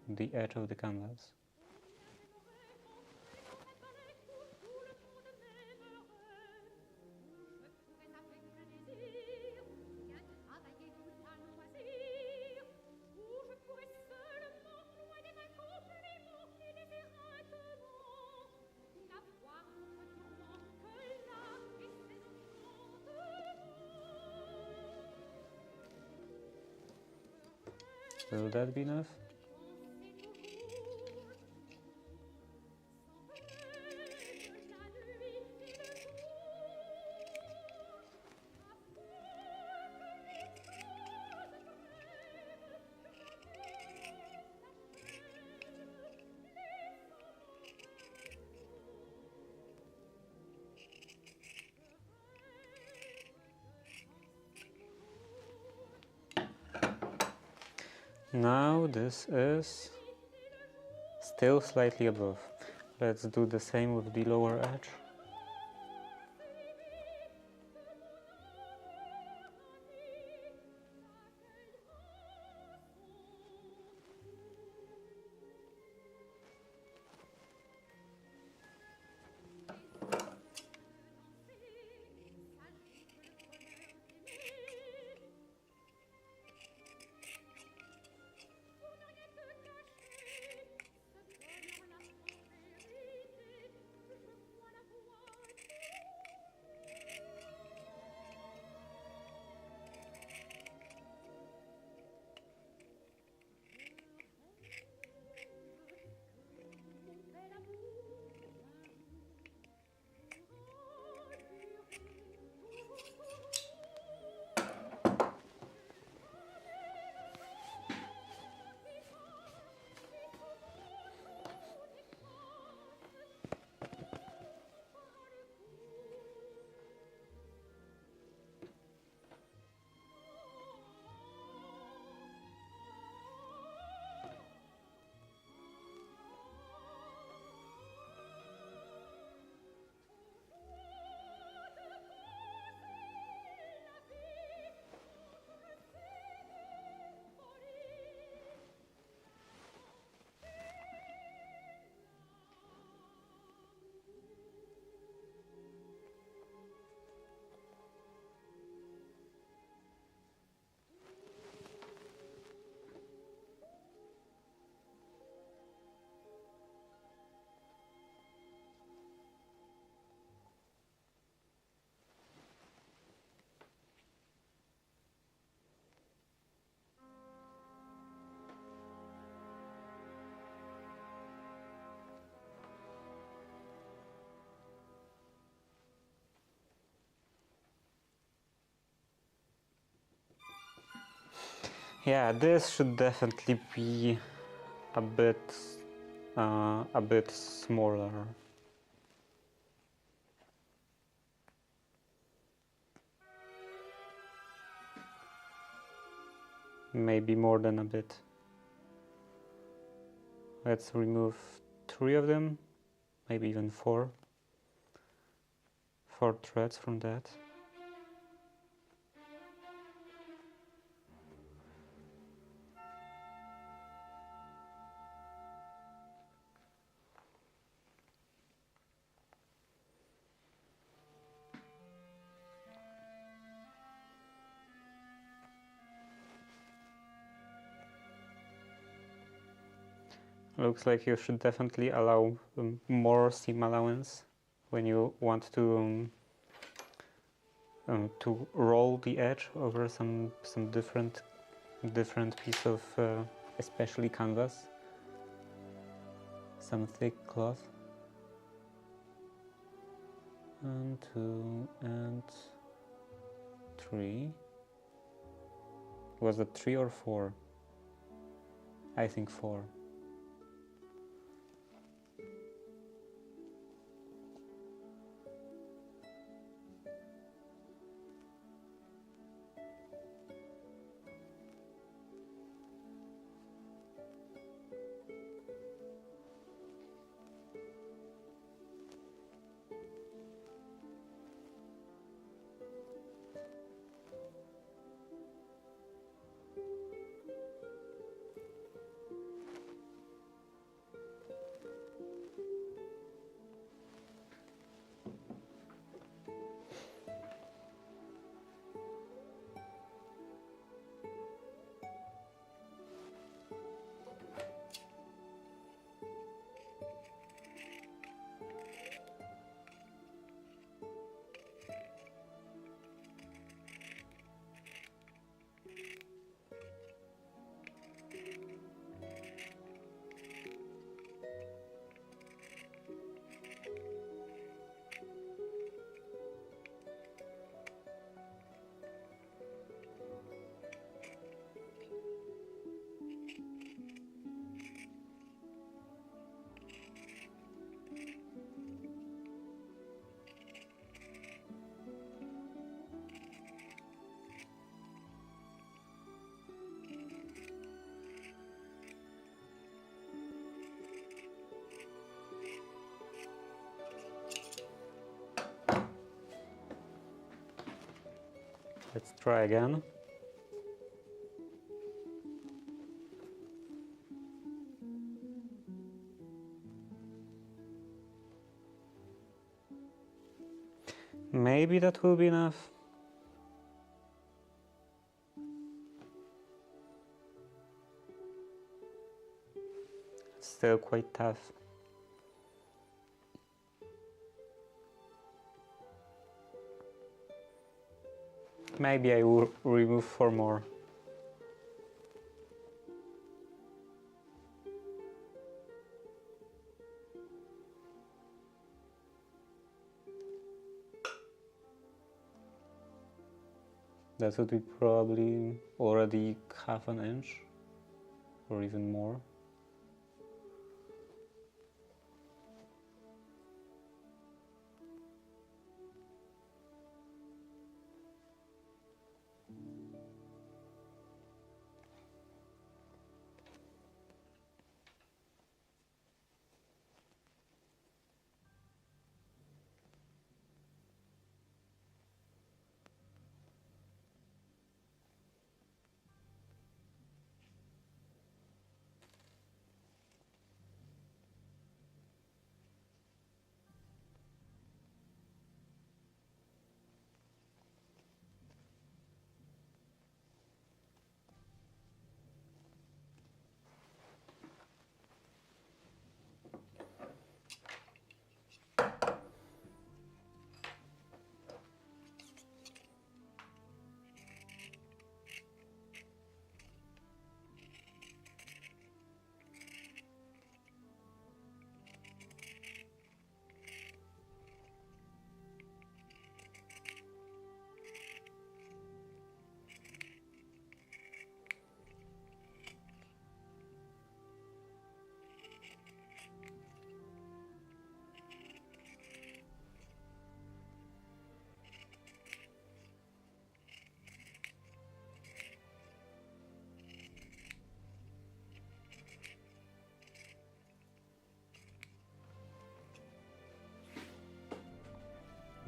the edge of the canvas. Will that be enough? Now this is still slightly above. Let's do the same with the lower edge. Yeah, this should definitely be a bit smaller. Maybe more than a bit. Let's remove 3 of them, maybe even 4. 4 threads from that. Looks like you should definitely allow more seam allowance when you want to roll the edge over some different piece of especially canvas, some thick cloth. And 2 and 3. Was it 3 or 4? I think 4. Let's try again. Maybe that will be enough. It's still quite tough. Maybe I will remove 4 more. That would be probably already half an inch or even more.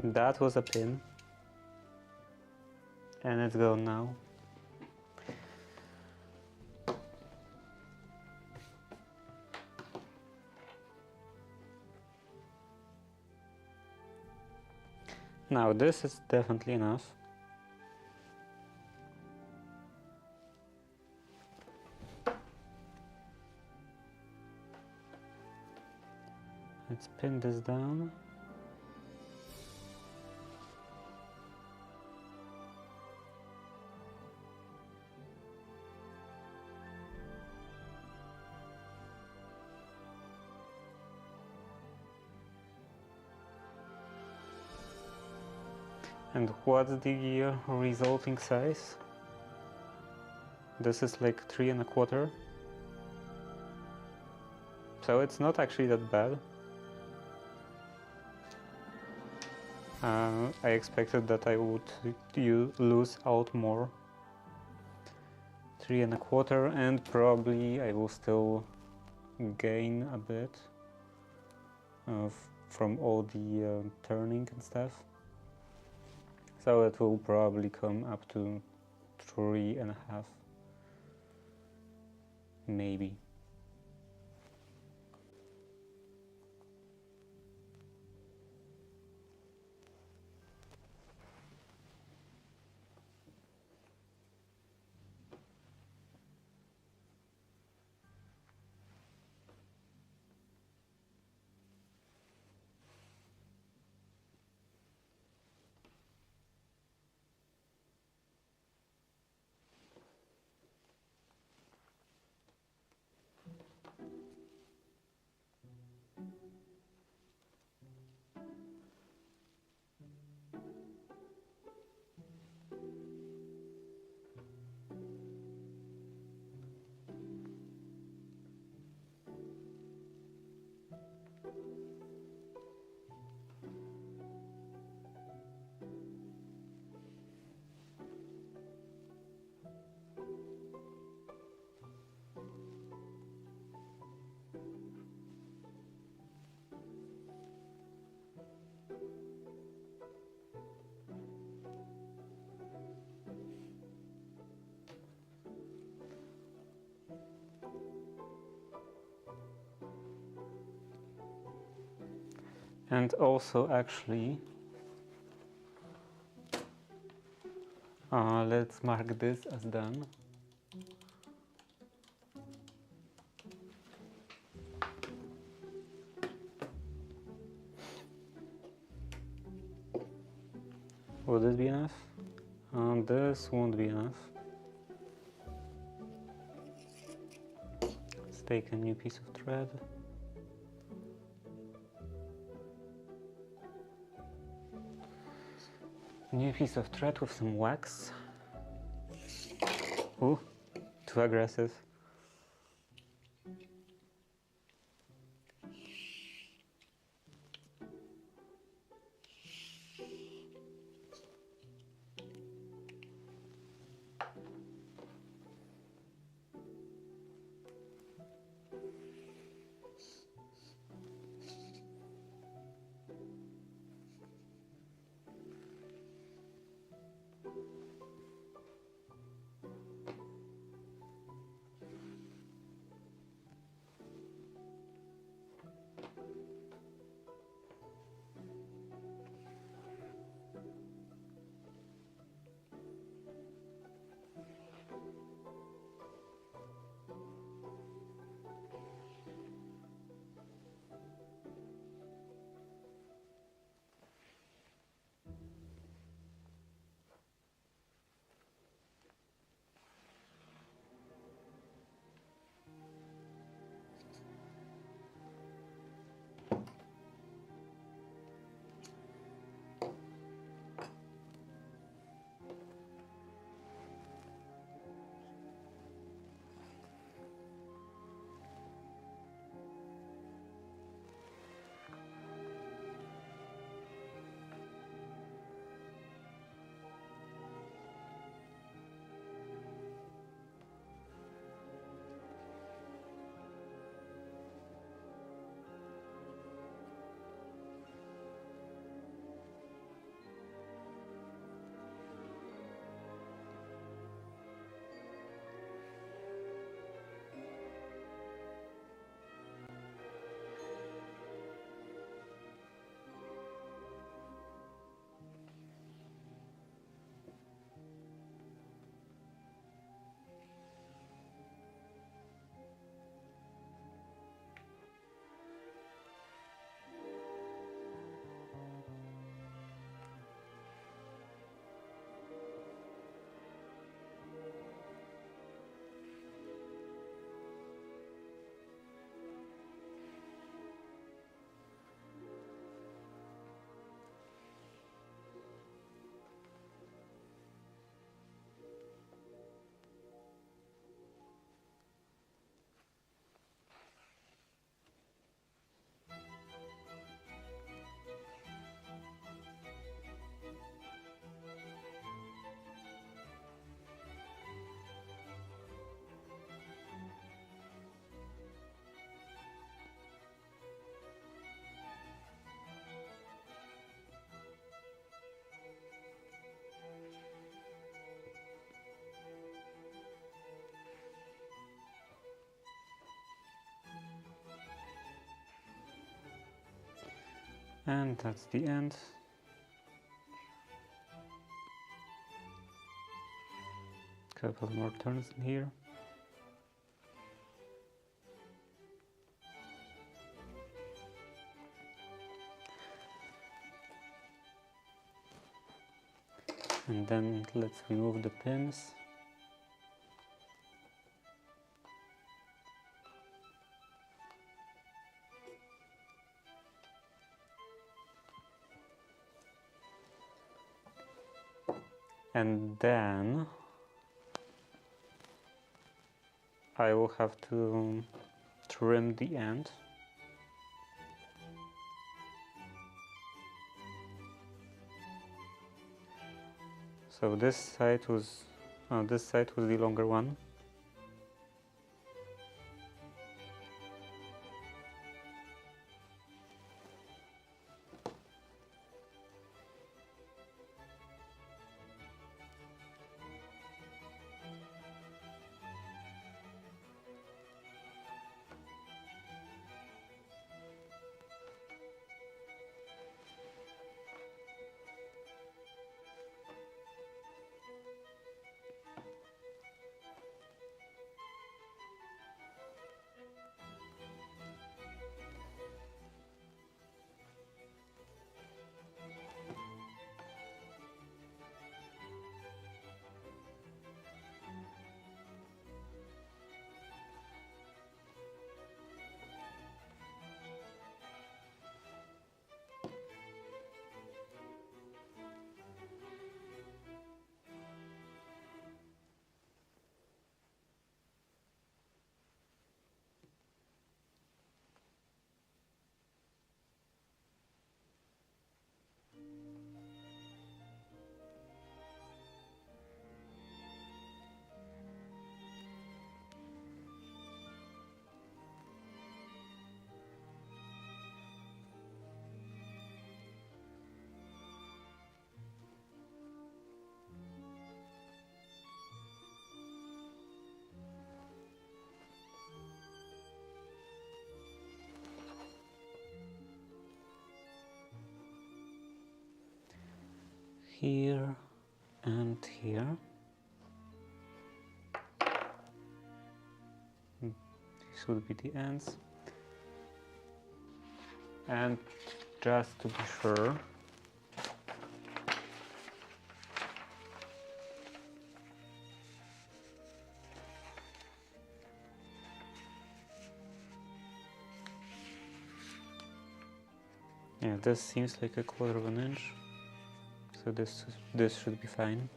That was a pin. And it's gone now. Now this is definitely enough. Let's pin this down. And what's the resulting size? This is like 3¼ so it's not actually that bad. I expected that I would lose out more. 3¼ and probably I will still gain a bit from all the turning and stuff. So it will probably come up to 3½, maybe. And also actually, let's mark this as done. Will this be enough? This won't be enough. Let's take a new piece of thread. New piece of thread with some wax. Ooh, too aggressive. And that's the end. Couple more turns in here. And then let's remove the pins. And then I will have to trim the end. So this side was the longer one. Here and here. These would be the ends. And just to be sure, yeah, this seems like a 1/4 of an inch. So this should be fine.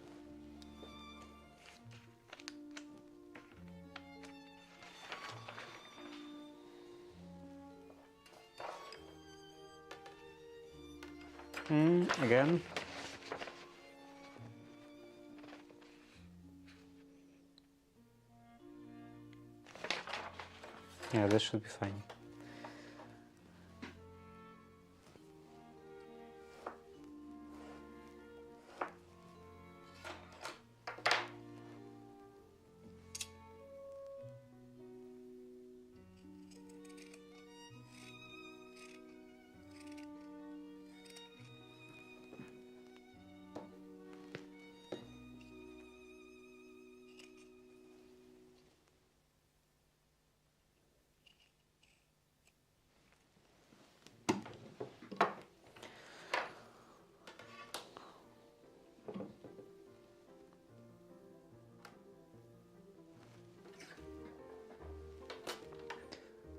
Again. Yeah, this should be fine.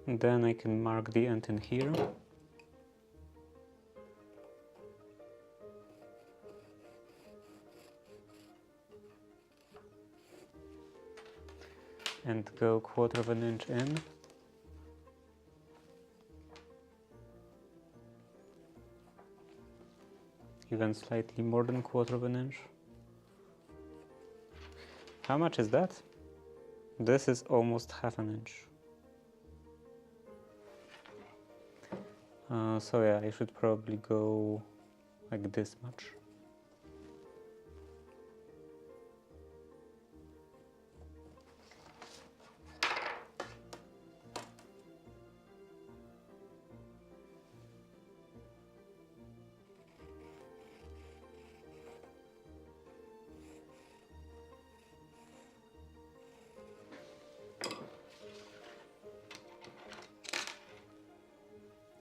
And then I can mark the end in here. And go 1/4 of an inch in. Even slightly more than 1/4 of an inch. How much is that? This is almost 1/2 an inch. So yeah, I should probably go like this much.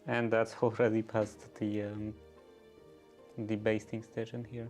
And that's already past the basting station here.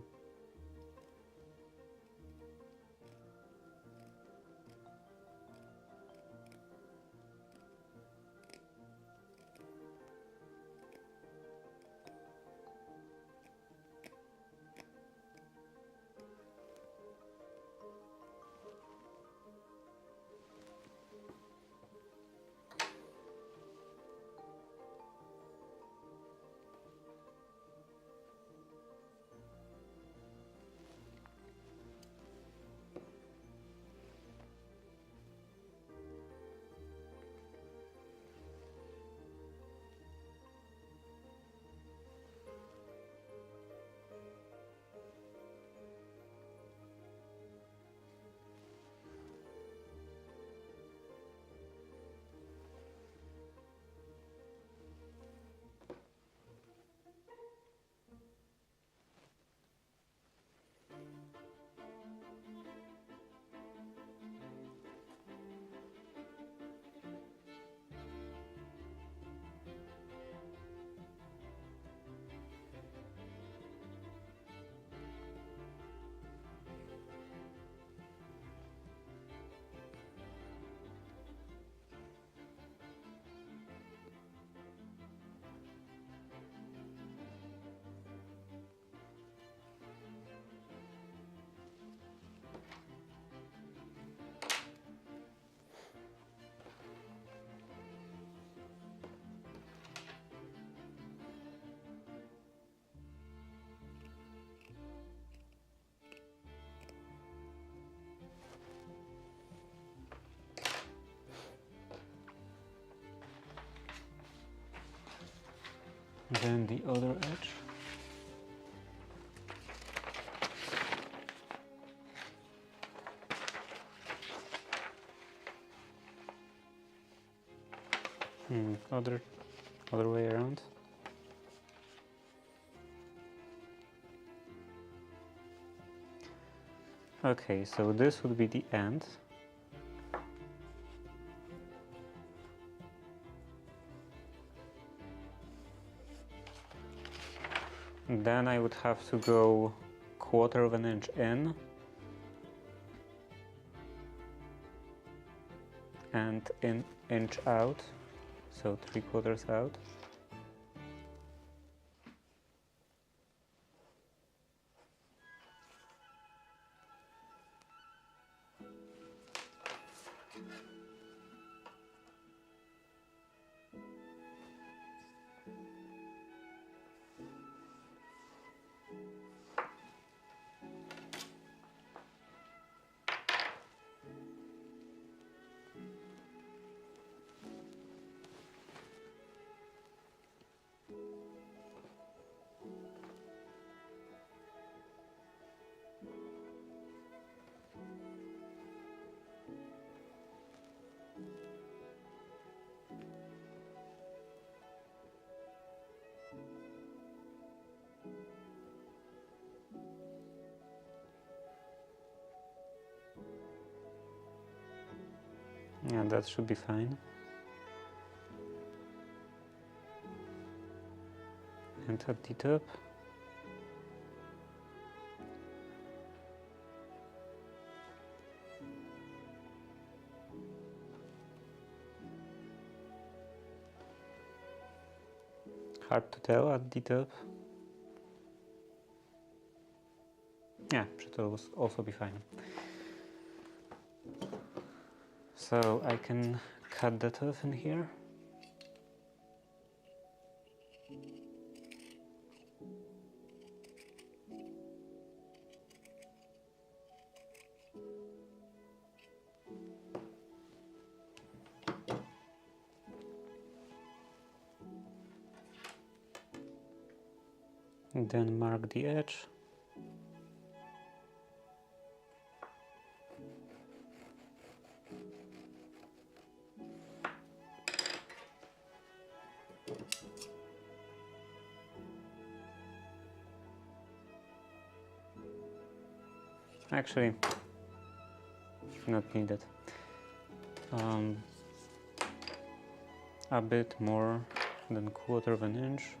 Then the other edge. Other way around. Okay, so this would be the end. Then I would have to go 1/4 of an inch in and an inch out, so 3/4 out. Yeah, that should be fine. And at the top. Hard to tell at the top. Yeah, should also be fine. So I can cut that off in here. And then mark the edge. Actually, not needed. A bit more then 1/4 of an inch.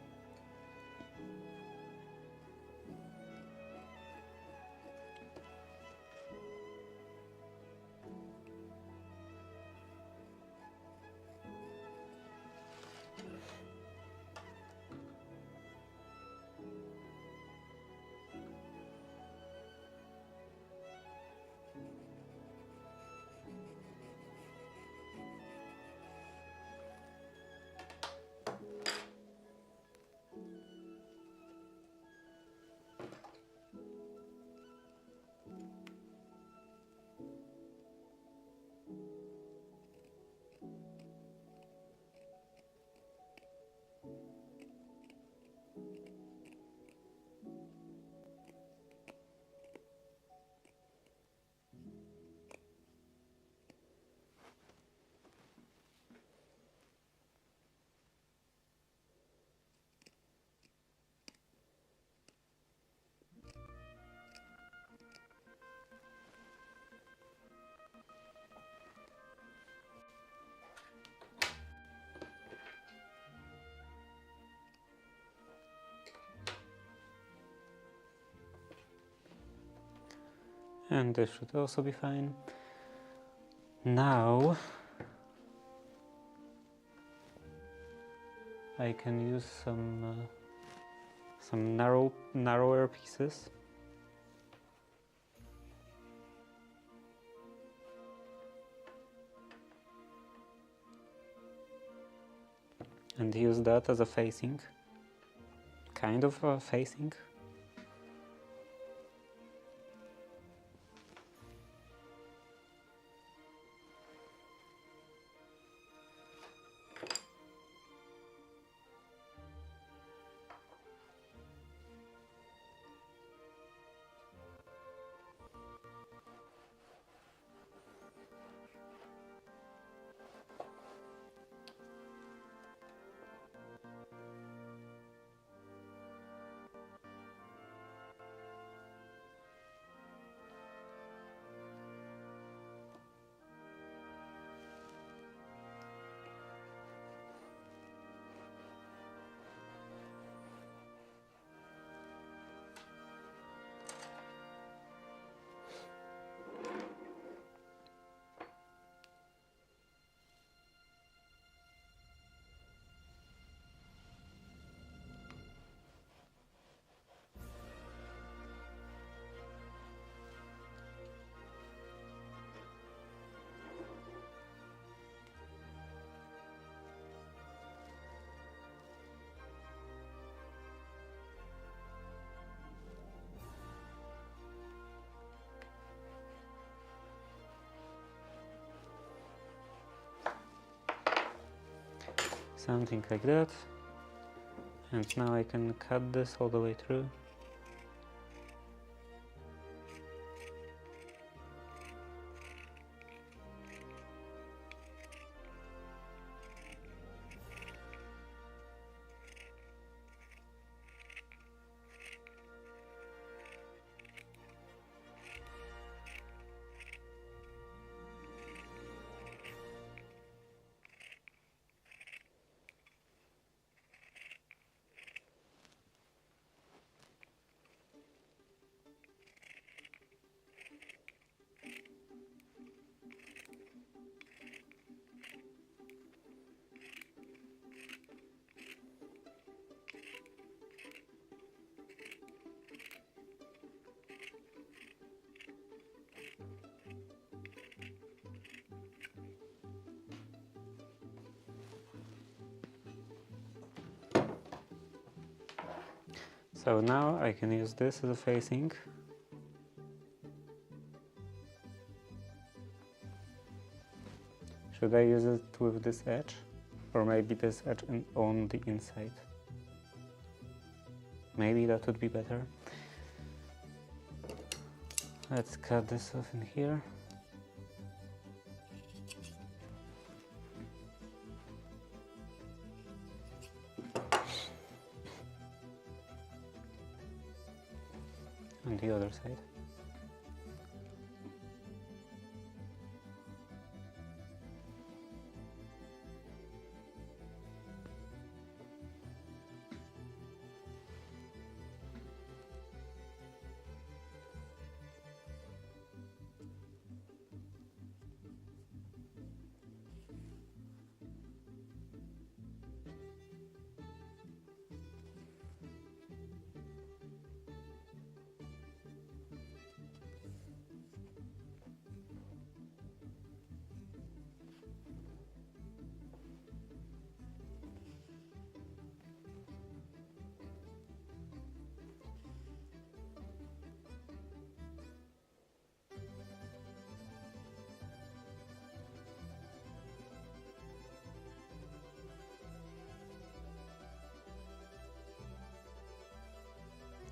And this should also be fine. Now I can use some narrower pieces. And use that as a facing, kind of a facing. Something like that. And now I can cut this all the way through. So now I can use this as a facing. Should I use it with this edge? Or maybe this edge on the inside? Maybe that would be better. Let's cut this off in here. On the other side.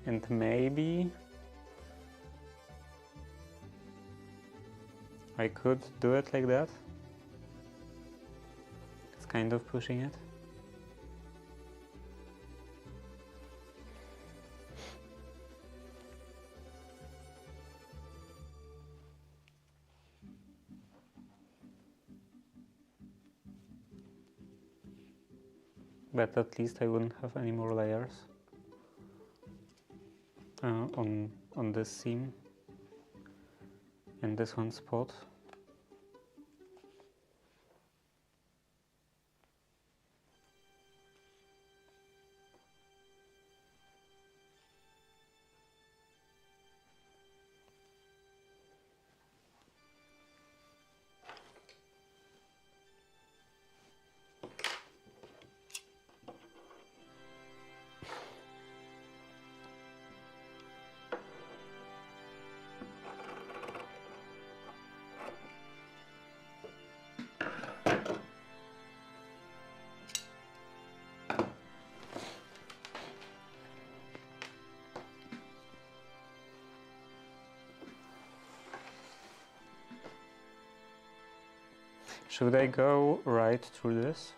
And maybe I could do it like that. It's kind of pushing it. But at least I wouldn't have any more layers on this seam in this one spot. Should I go right through this?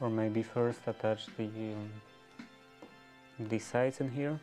Or maybe first attach the sides in here.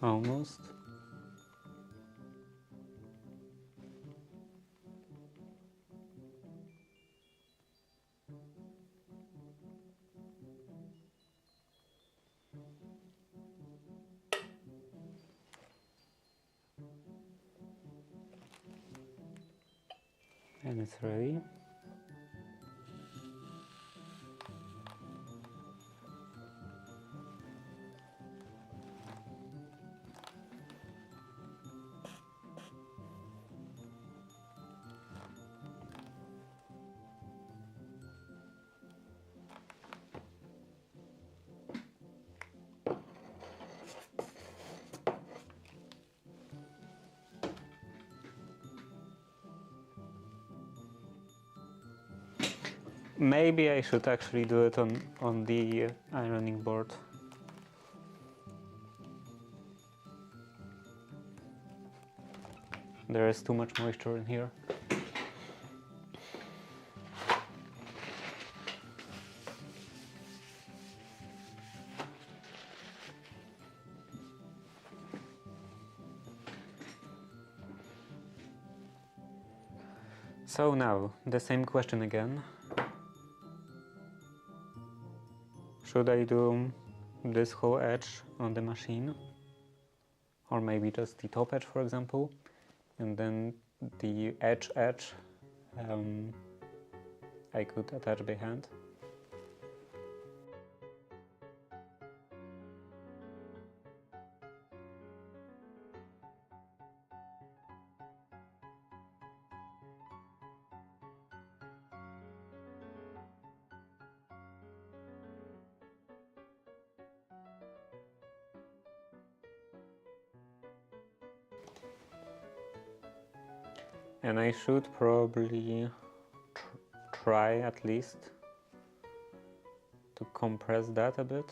Almost. And it's ready. maybe I should actually do it on the ironing board. There is too much moisture in here. So now, the same question again. Should I do this whole edge on the machine? Or maybe just the top edge, for example, and then the edge I could attach by hand. And I should probably try at least to compress that a bit.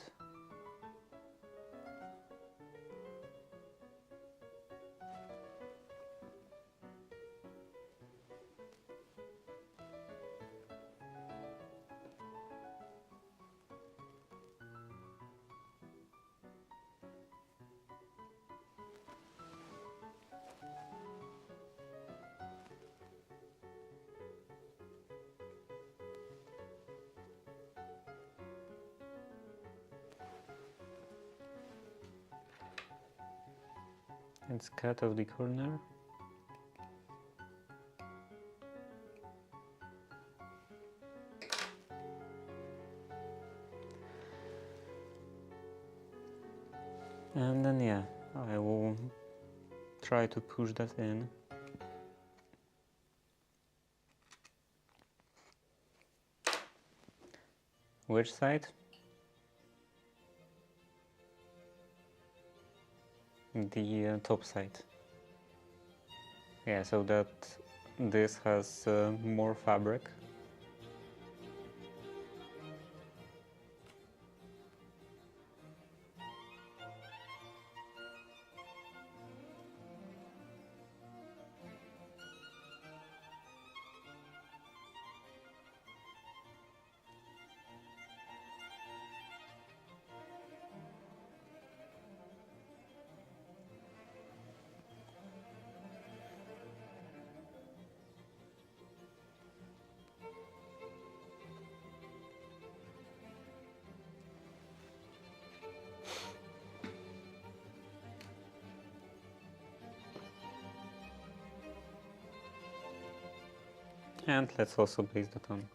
Let's cut off the corner. And then yeah, I will try to push that in. Which side? The top side. Yeah, so that this has more fabric. And let's also base that on.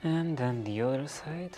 And then the other side.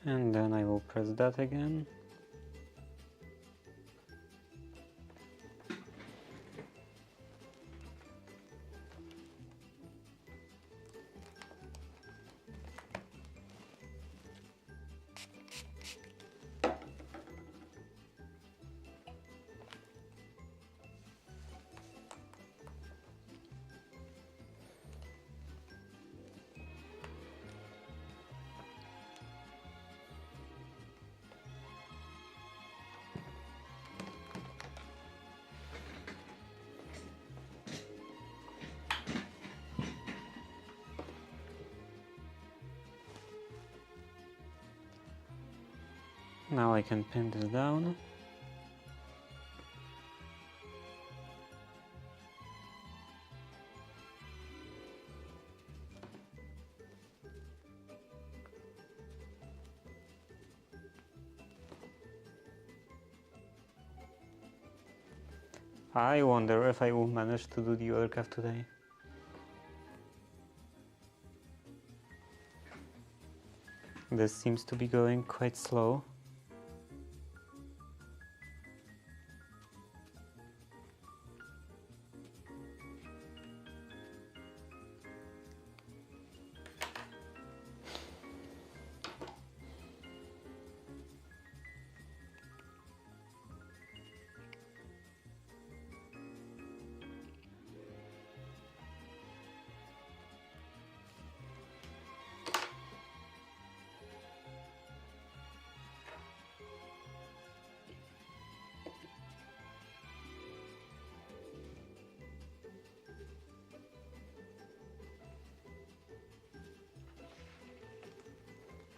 And then I will press that again. Now I can pin this down. I wonder if I will manage to do the other calf today. This seems to be going quite slow.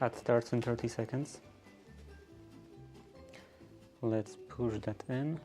That starts in 30 seconds. Let's push that in.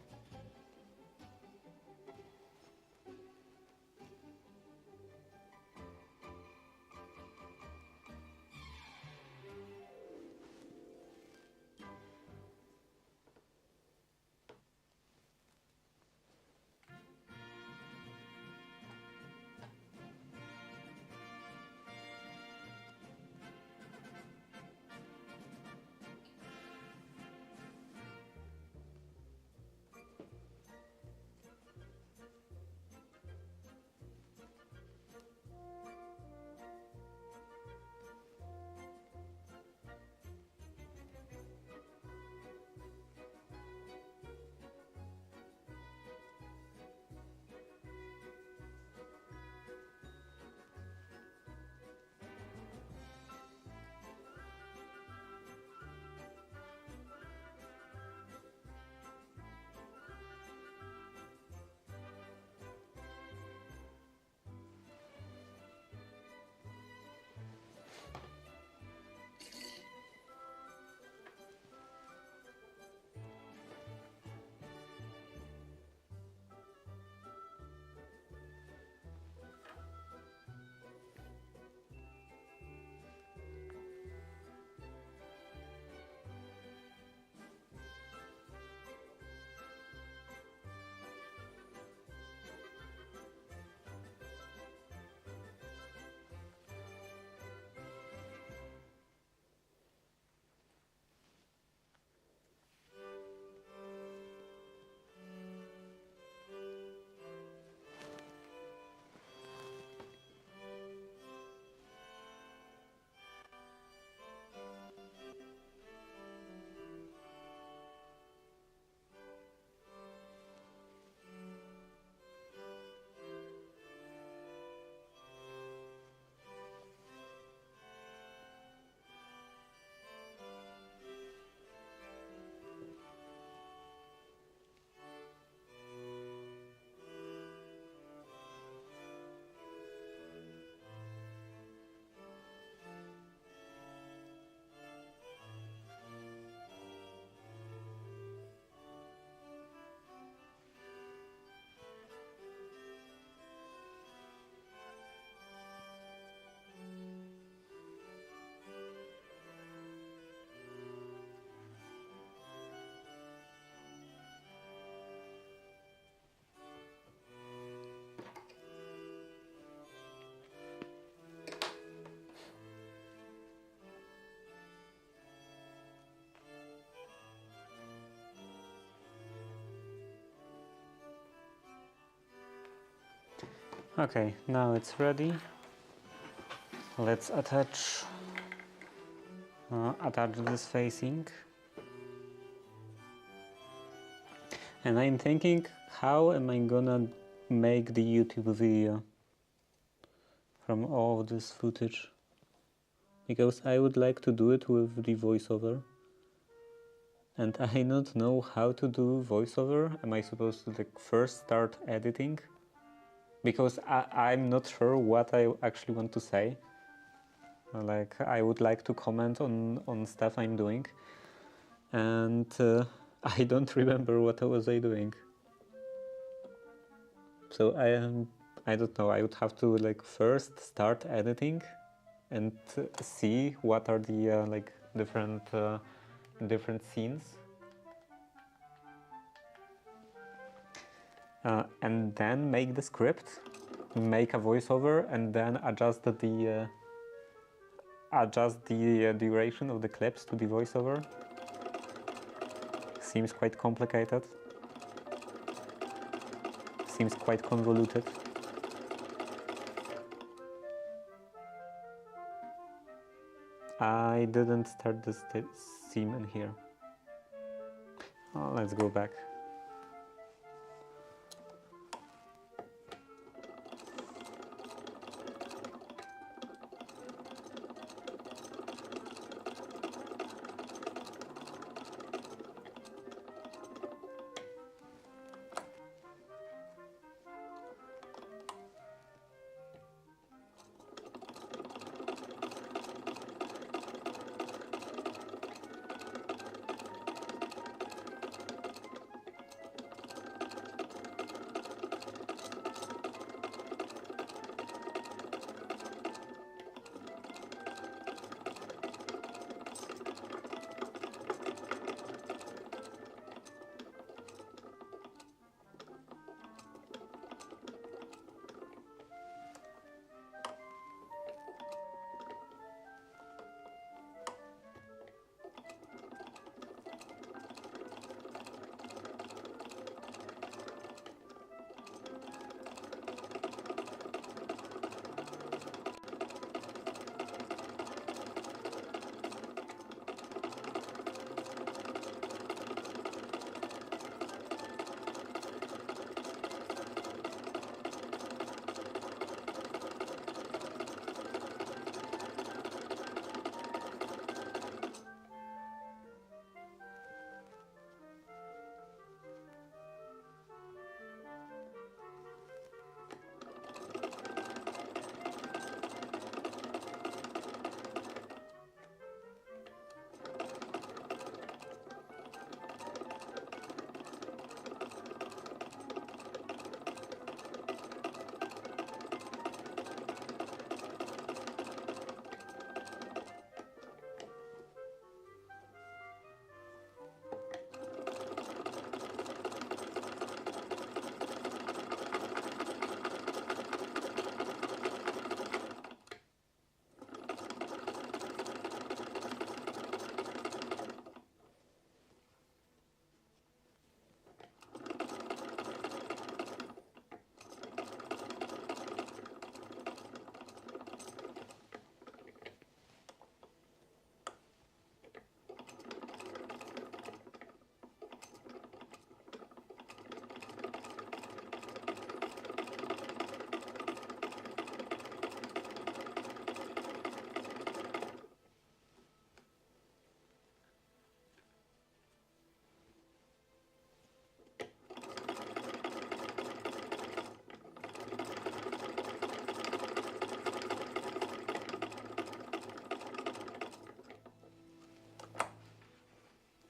Okay, now it's ready. Let's attach this facing. And I'm thinking, how am I gonna make the YouTube video from all this footage? Because I would like to do it with the voiceover. And I don't know how to do voiceover. Am I supposed to like first start editing? Because I'm not sure what I actually want to say. Like, I would like to comment on stuff I'm doing. And I don't remember what was I doing. So I don't know, I would have to like first start editing and see what are the like different scenes. And then make the script, make a voiceover, and then adjust the duration of the clips to the voiceover. Seems quite complicated. Seems quite convoluted. I didn't start this seam in here. Oh, let's go back.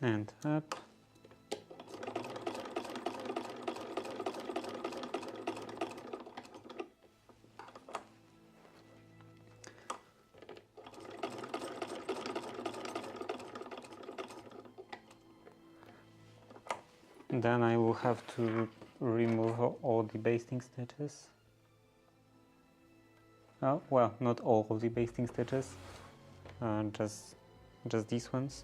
And up. Then I will have to remove all the basting stitches. Oh, well, not all of the basting stitches, just these ones.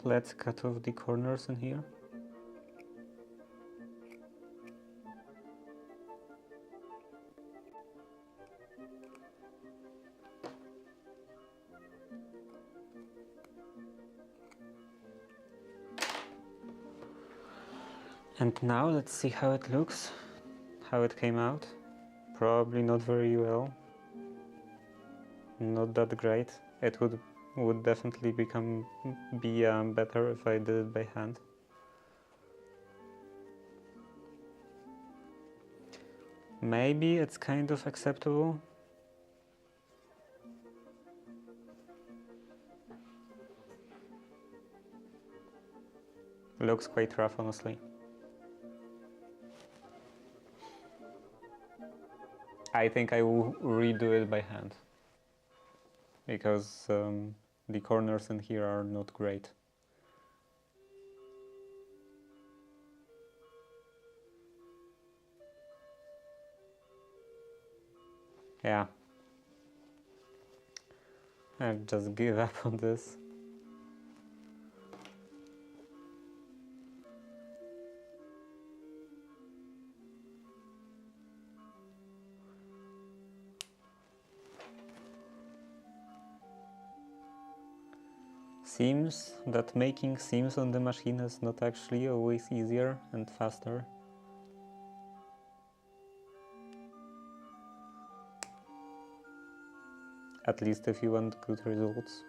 Let's cut off the corners in here. And now let's see how it looks, how it came out. Probably not very well. Not that great. It would definitely be better if I did it by hand. Maybe it's kind of acceptable. Looks quite rough, honestly. I think I will redo it by hand, because the corners in here are not great. Yeah, I'll just give up on this. Seems that making seams on the machine is not actually always easier and faster. At least if you want good results.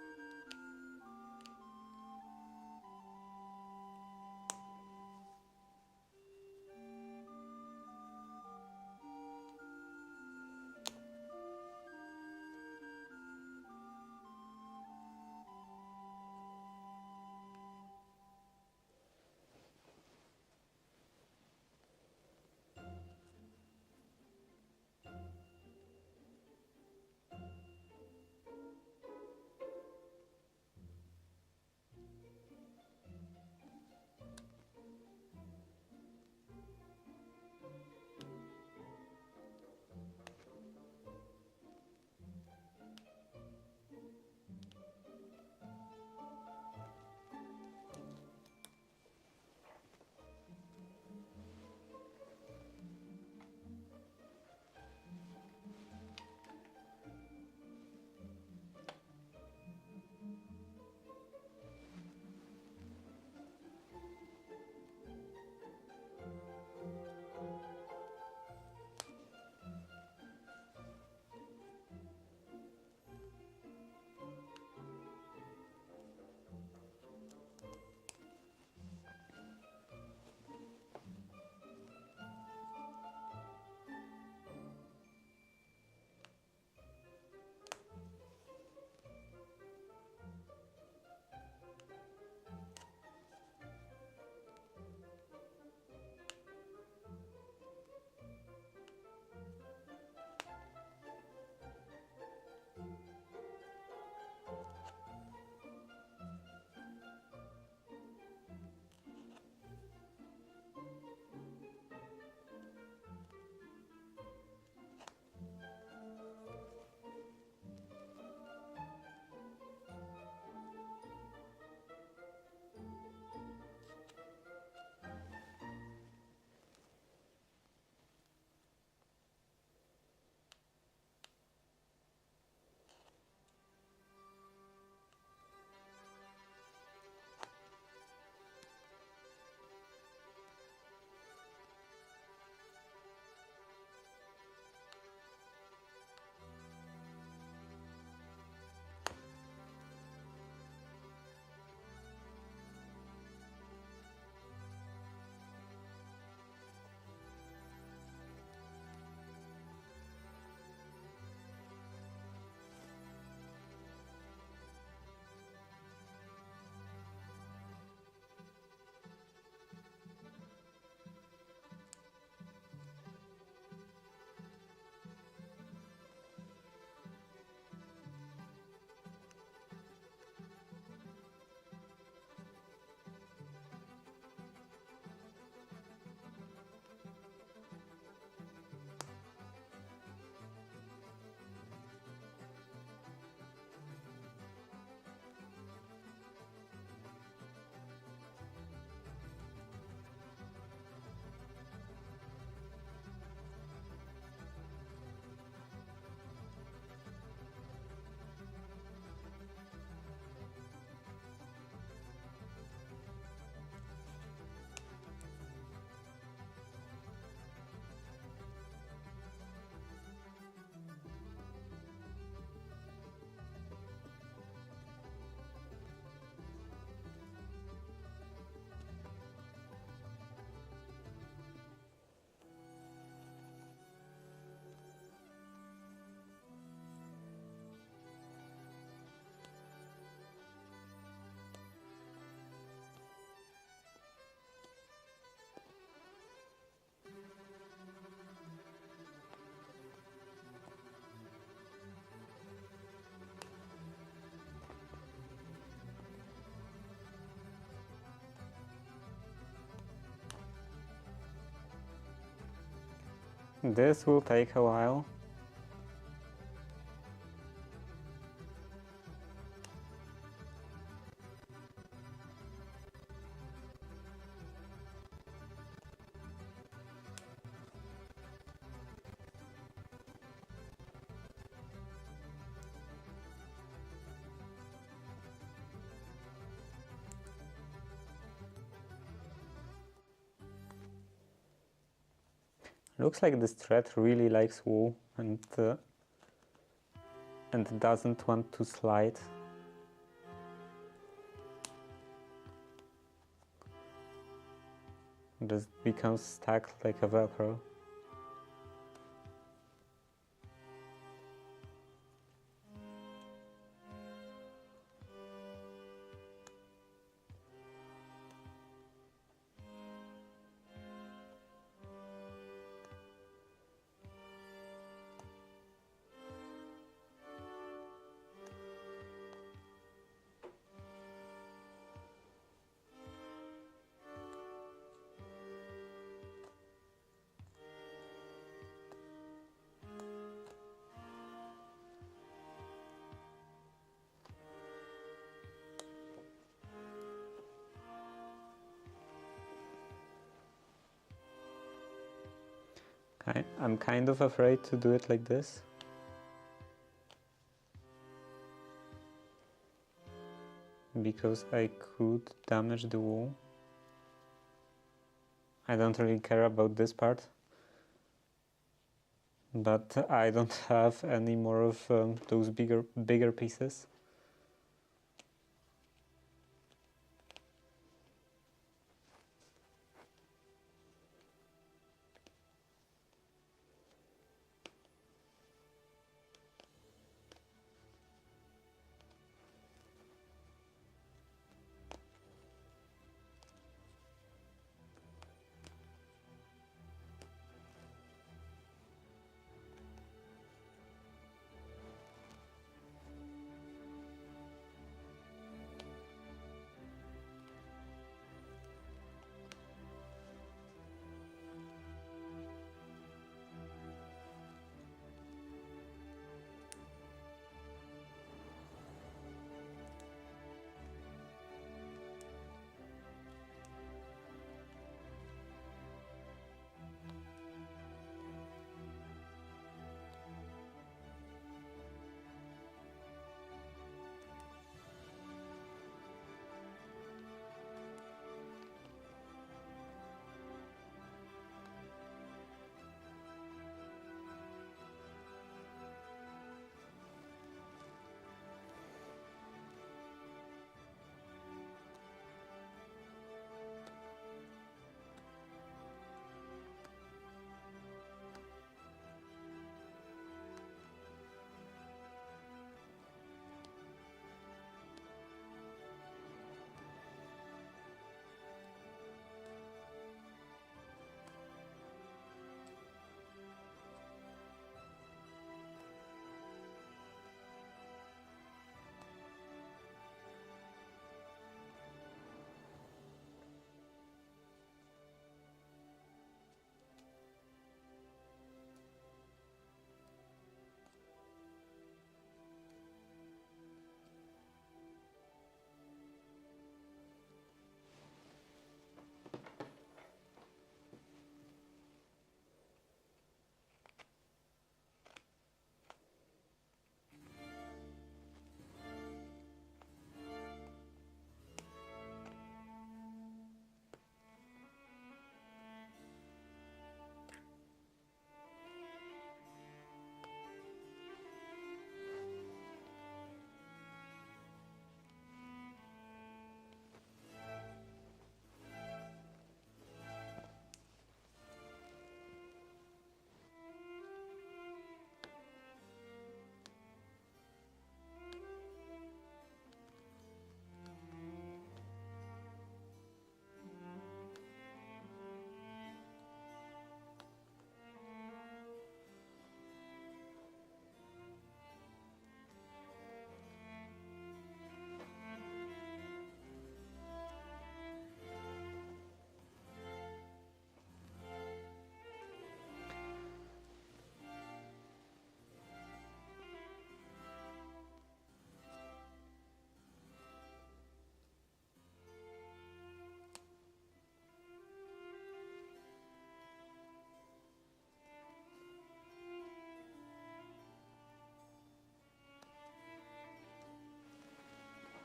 This will take a while. Looks like this thread really likes wool and doesn't want to slide. Just becomes stuck like a Velcro. I'm kind of afraid to do it like this. Because I could damage the wool. I don't really care about this part. But I don't have any more of those bigger pieces.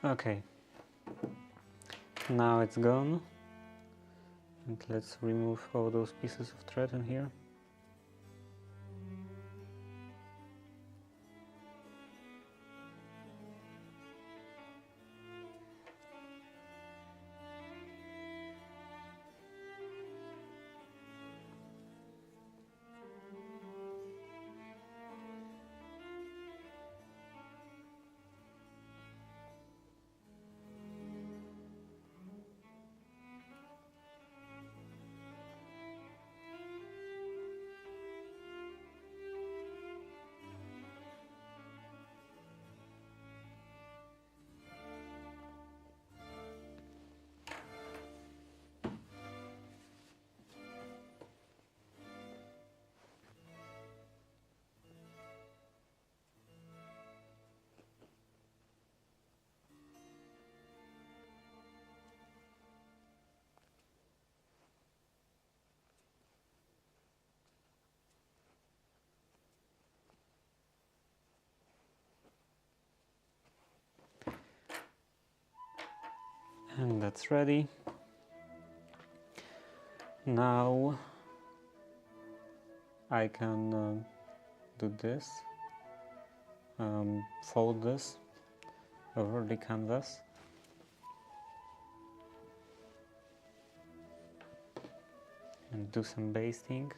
Okay, now it's gone, and let's remove all those pieces of thread in here. And that's ready. Now I can do this, fold this over the canvas. And do some basting.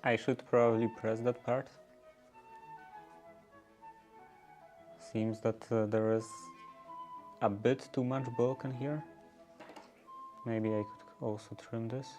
I should probably press that part. Seems that there is a bit too much bulk in here. Maybe I could also trim this.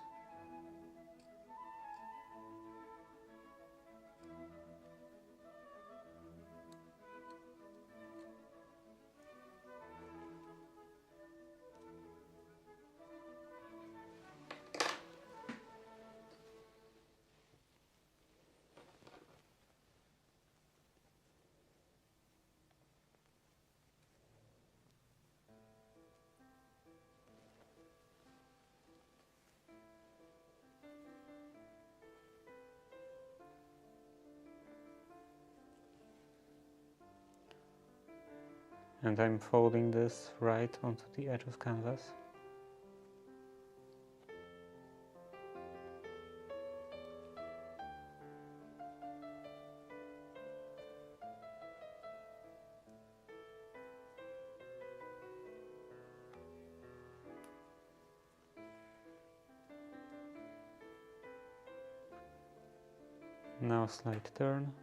And I'm folding this right onto the edge of canvas. Now slight turn.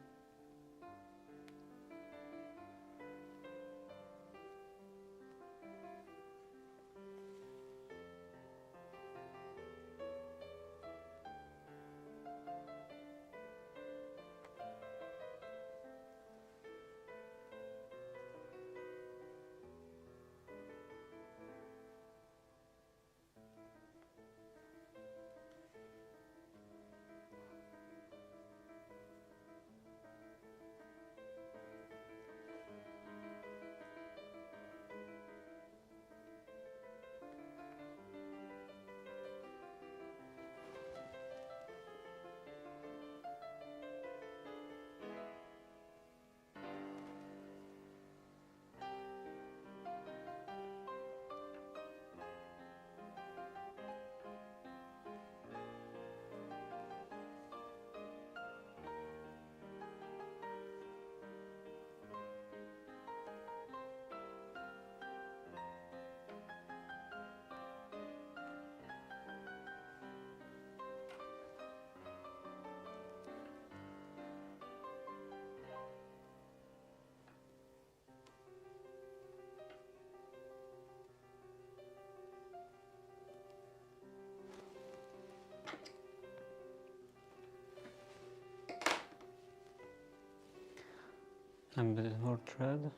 A bit more thread.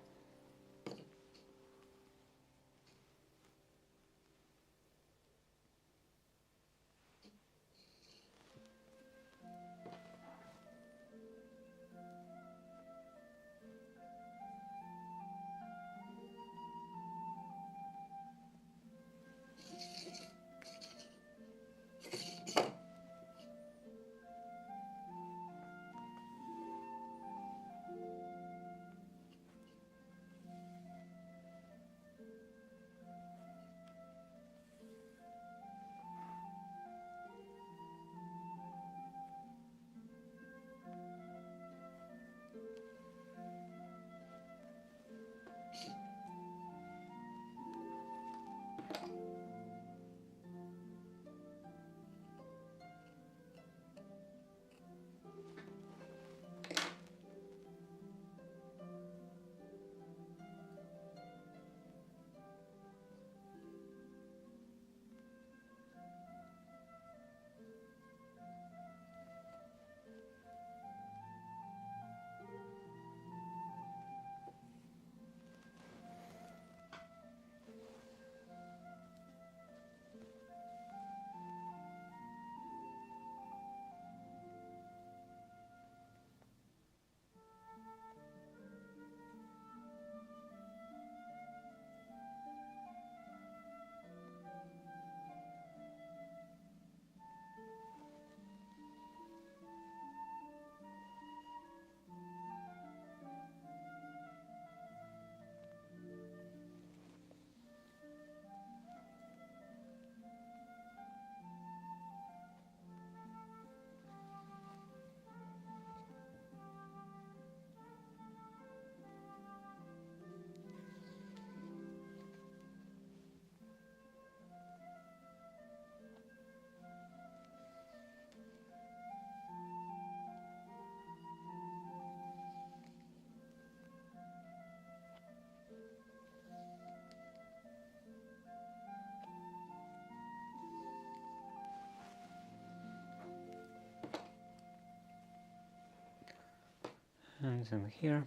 And then here,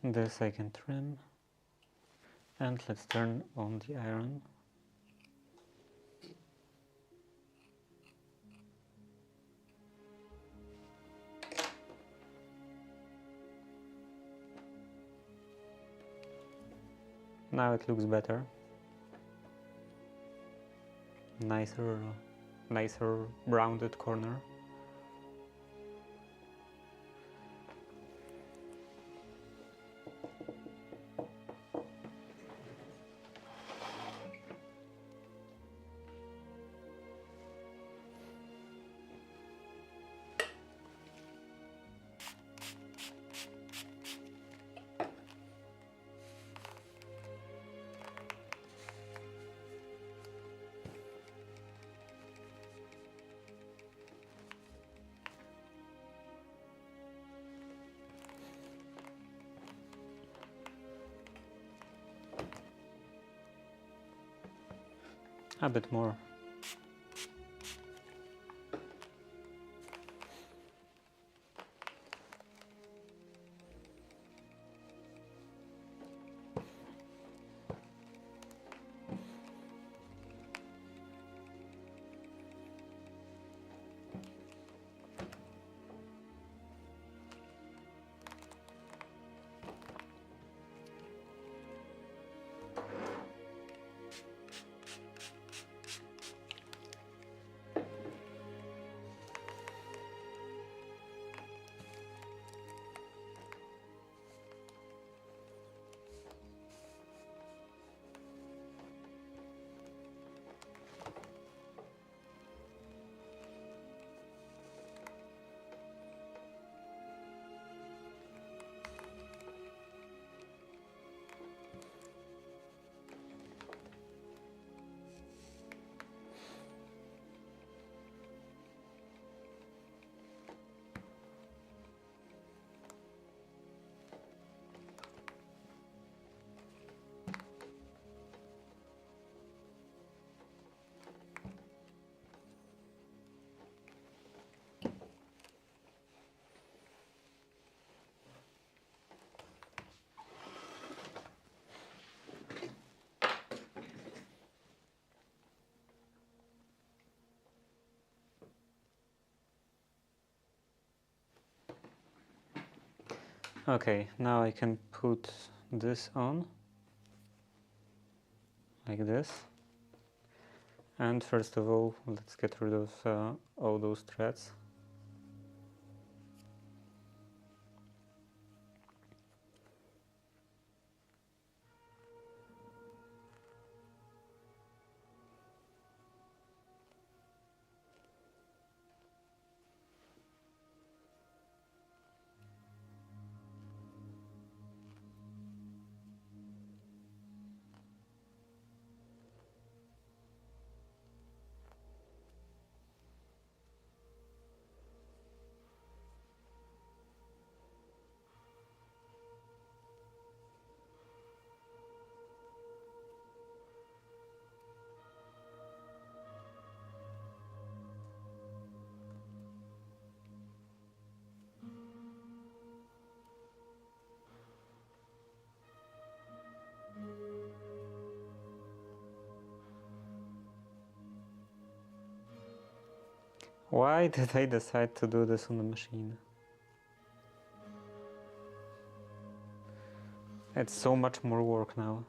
this I can trim, and let's turn on the iron. Now it looks better. Nicer rounded corner. A bit more. Okay, now I can put this on, like this. And first of all, let's get rid of all those threads. Why did I decide to do this on the machine? It's so much more work now.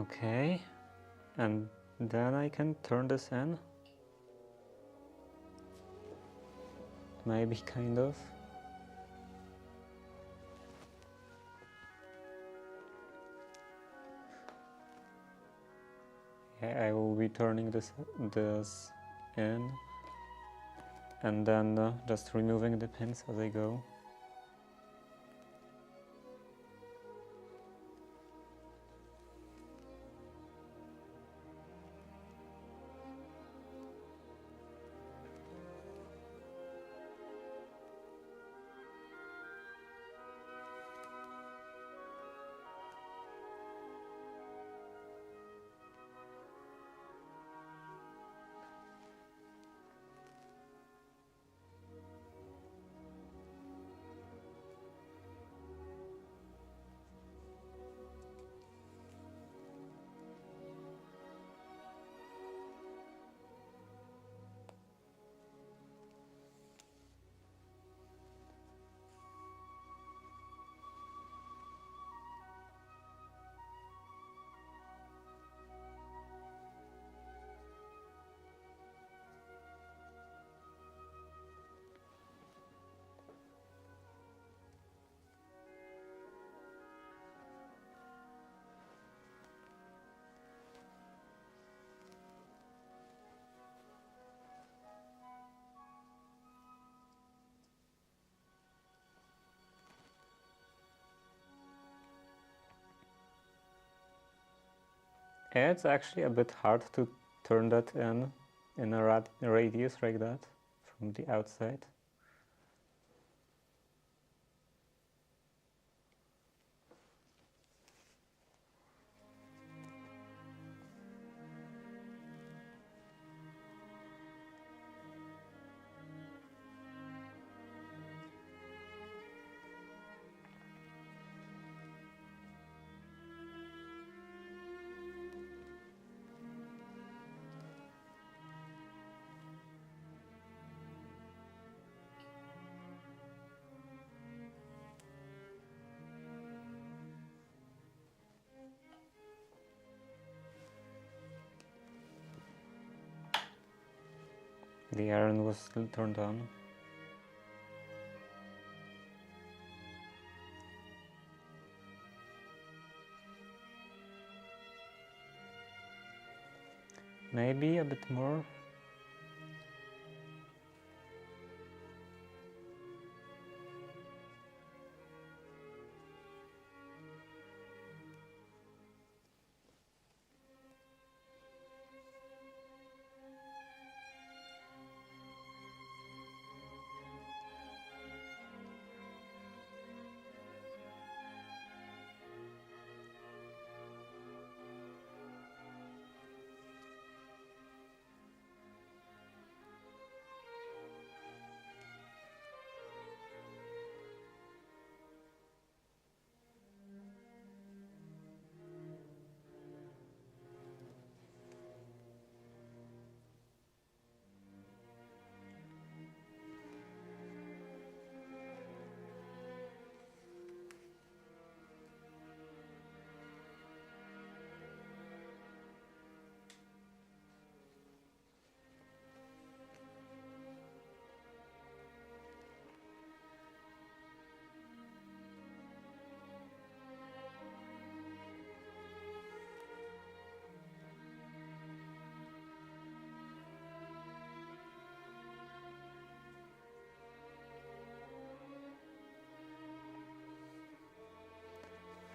Okay, and then I can turn this in. Maybe, kind of. Yeah, I will be turning this in, and then just removing the pins as I go. It's actually a bit hard to turn that in a radius like that from the outside. The iron was still turned on. Maybe a bit more.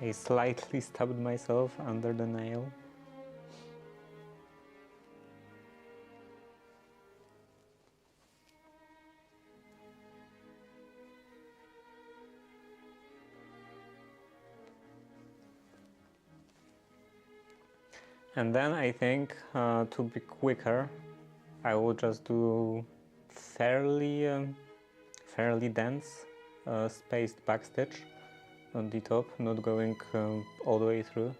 I slightly stabbed myself under the nail. And then I think to be quicker, I will just do fairly dense spaced backstitch on the top, not going all the way through,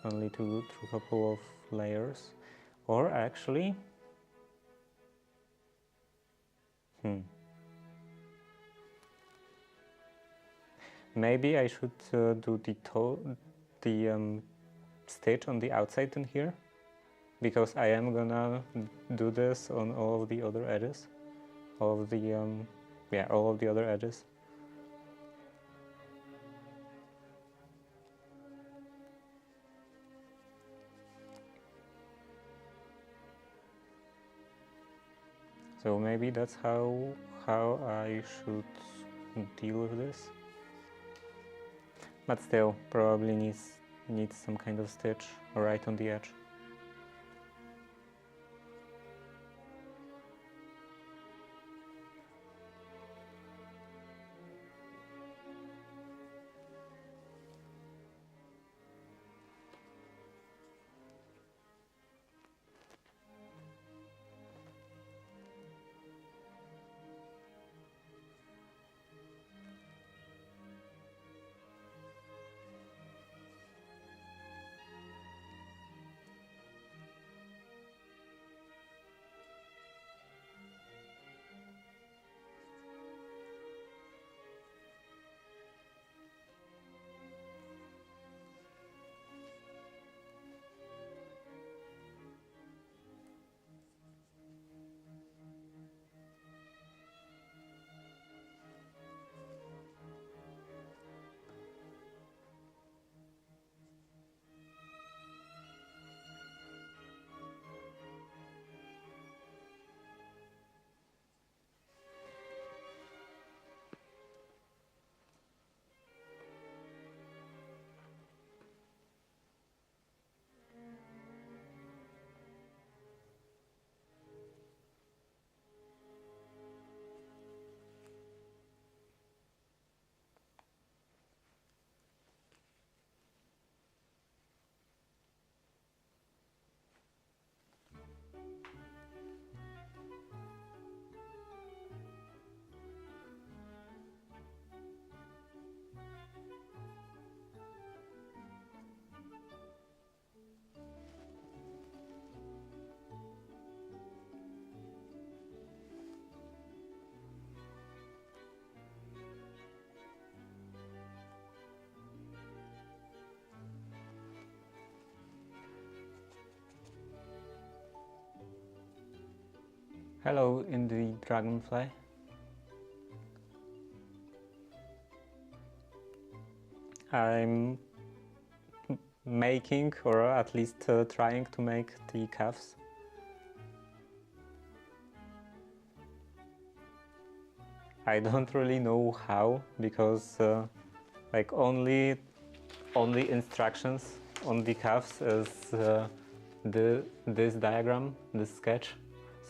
only to a couple of layers. Or actually, maybe I should do the stitch on the outside in here, because I am gonna do this on all of the other edges, all of the all of the other edges. So maybe that's how I should deal with this. But still, probably needs some kind of stitch right on the edge. Hello, in the dragonfly. I'm making, or at least trying to make, the calves. I don't really know how, because like only instructions on the calves is this diagram, this sketch.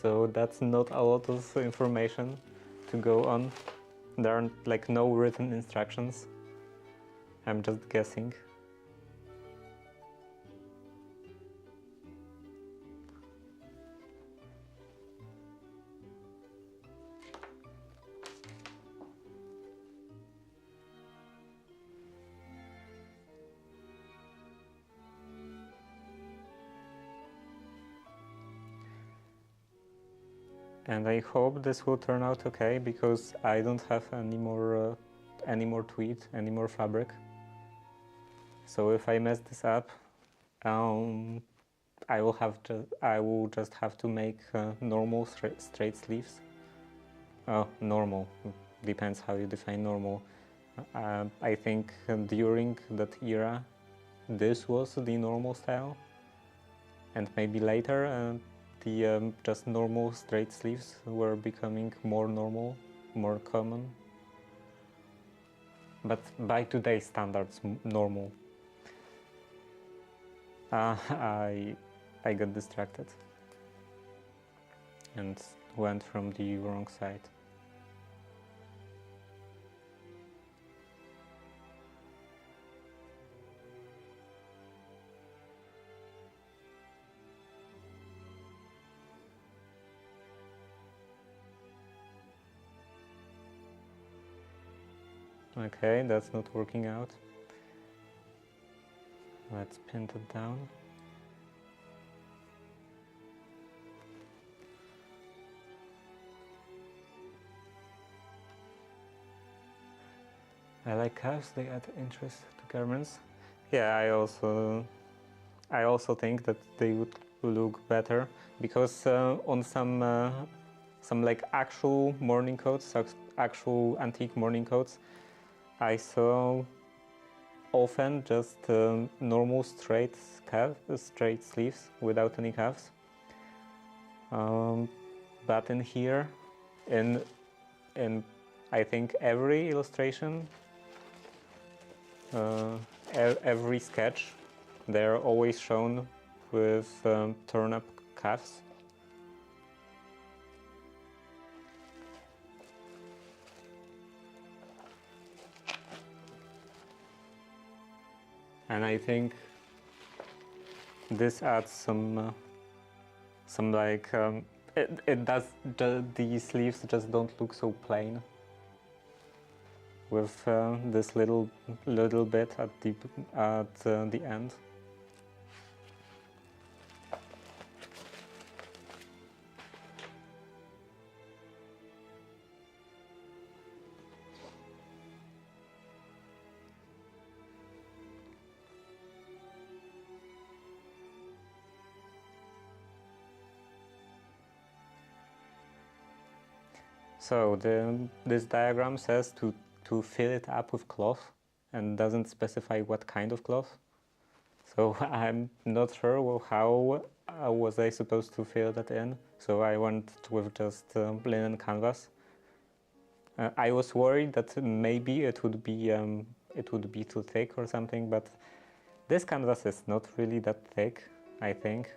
So that's not a lot of information to go on. There are like no written instructions. I'm just guessing. And I hope this will turn out okay, because I don't have any more tweed, any more fabric. So if I mess this up, I will just have to make normal straight sleeves. Oh, normal, depends how you define normal. I think during that era, this was the normal style, and maybe later the just normal straight sleeves were becoming more normal, more common. But by today's standards, normal. I got distracted and went from the wrong side. Okay, that's not working out. Let's pin it down. I like calves, they add interest to garments. Yeah, I also I also think that they would look better because on some like actual morning coats, actual antique morning coats, I saw often just normal straight sleeves without any cuffs. But in here, in I think every illustration, every sketch, they're always shown with turn-up cuffs. And I think this adds some like it does the sleeves just don't look so plain with this little bit at the end. So this diagram says to fill it up with cloth and doesn't specify what kind of cloth. So I'm not sure how was I supposed to fill that in. So I went with just linen canvas. I was worried that maybe it would be too thick or something, but this canvas is not really that thick, I think.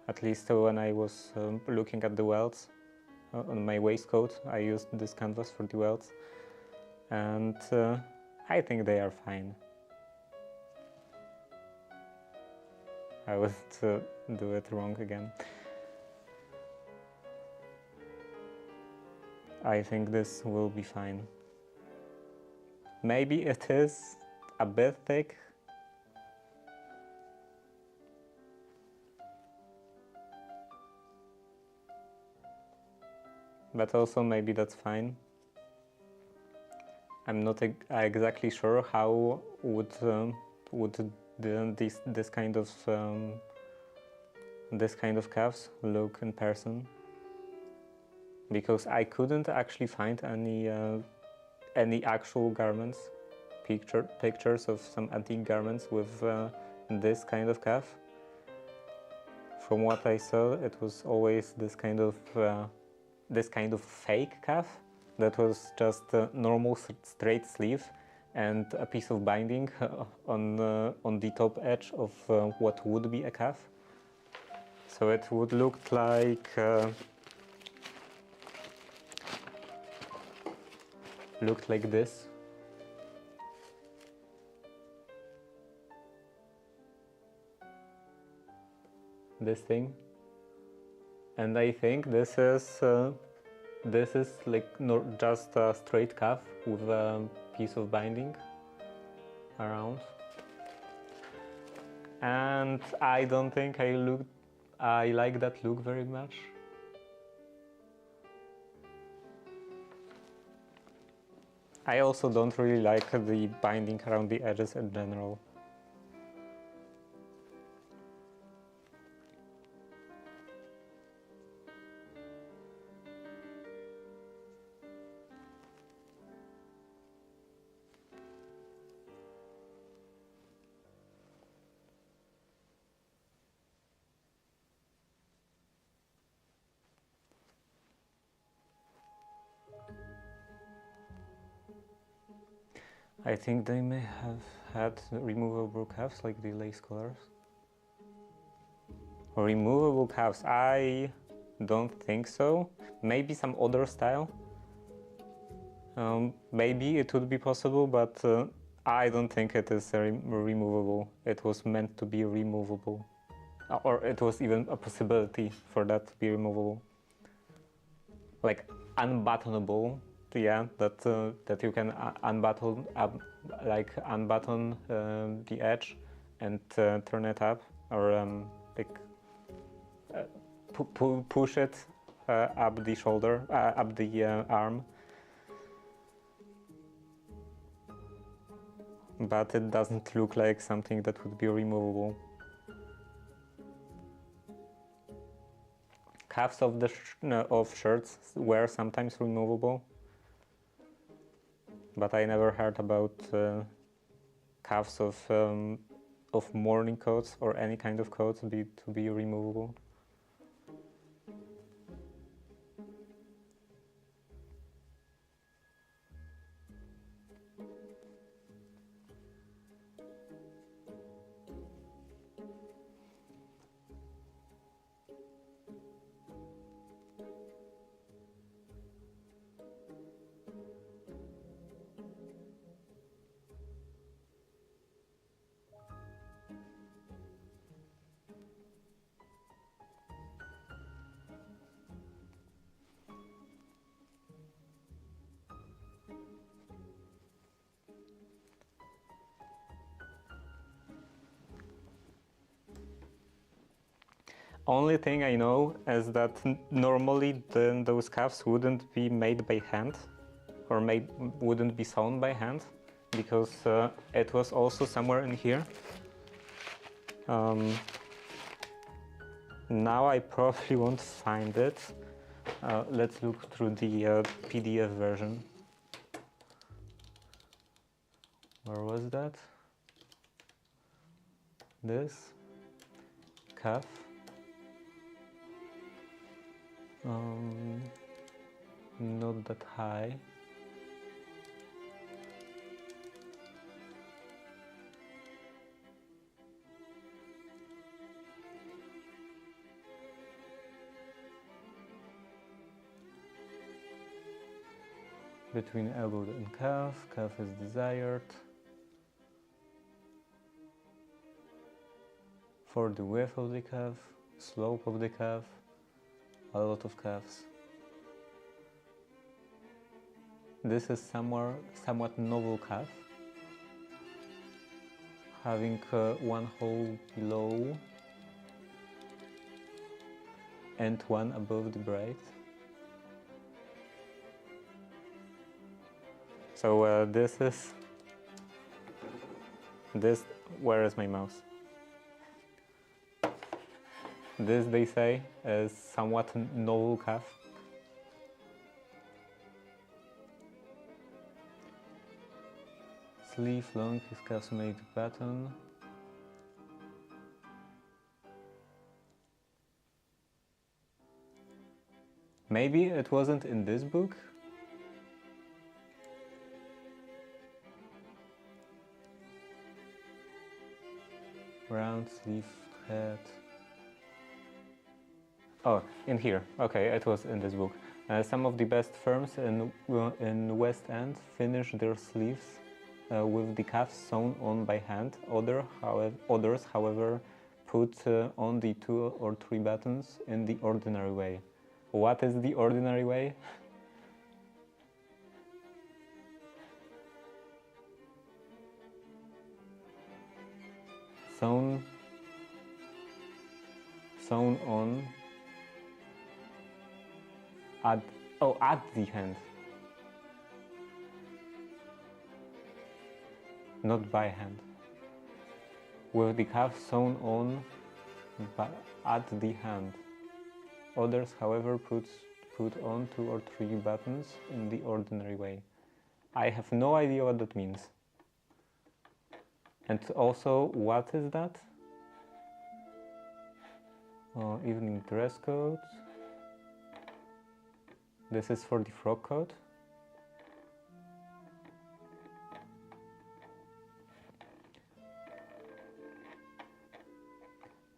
At least when I was looking at the welts. On my waistcoat, I used this canvas for the welts, and I think they are fine. I would do it wrong again. I think this will be fine. Maybe it is a bit thick. But also maybe that's fine. I'm not exactly sure how would this kind of cuffs look in person, because I couldn't actually find any actual garments, pictures of some antique garments with this kind of cuff. From what I saw, it was always this kind of fake cuff that was just a normal straight sleeve and a piece of binding on the top edge of what would be a cuff. So it would look like this. This thing. And I think this is like just a straight cuff with a piece of binding around. And I don't think I like that look very much. I also don't really like the binding around the edges in general. I think they may have had removable cuffs like the lace collars. Removable cuffs, I don't think so. Maybe some other style. Maybe it would be possible, but I don't think it is removable. It was meant to be removable. Or it was even a possibility for that to be removable. Like unbuttonable. Yeah, that you can unbutton the edge and turn it up, or push it up the shoulder, up the arm. But it doesn't look like something that would be removable. cuffs of the of shirts were sometimes removable, but I never heard about cuffs of morning coats or any kind of coat to be removable. Only thing I know is that normally those cuffs wouldn't be made by hand, or wouldn't be sewn by hand, because it was also somewhere in here. Now I probably won't find it. Let's look through the PDF version. Where was that? This cuff. Not that high. Between elbow and calf, calf is desired. For the width of the calf, slope of the calf, a lot of calves. This is somewhat novel calf, having one hole below and one above the braid. So where is my mouse? This, they say, is somewhat novel calf. Sleeve long, his calves made button. Maybe it wasn't in this book. Round sleeve head. Oh, in here. Okay, it was in this book. Some of the best firms in West End finish their sleeves with the cuffs sewn on by hand. Others, however, put on the 2 or 3 buttons in the ordinary way. What is the ordinary way? Sewn on at the hand, not by hand. With the cuff sewn on at the hand. Others, however, put on 2 or 3 buttons in the ordinary way. I have no idea what that means. And also, what is that? Evening dress code. This is for the frock coat.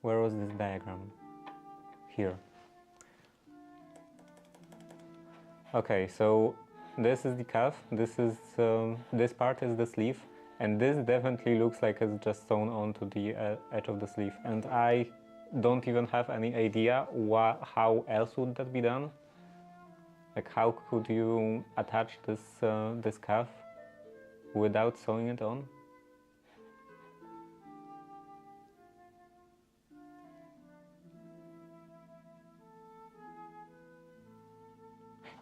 Where was this diagram? Here. Okay, so this is the cuff. This part is the sleeve, and this definitely looks like it's just sewn onto the edge of the sleeve. And I don't even have any idea how else would that be done. Like, how could you attach this cuff without sewing it on?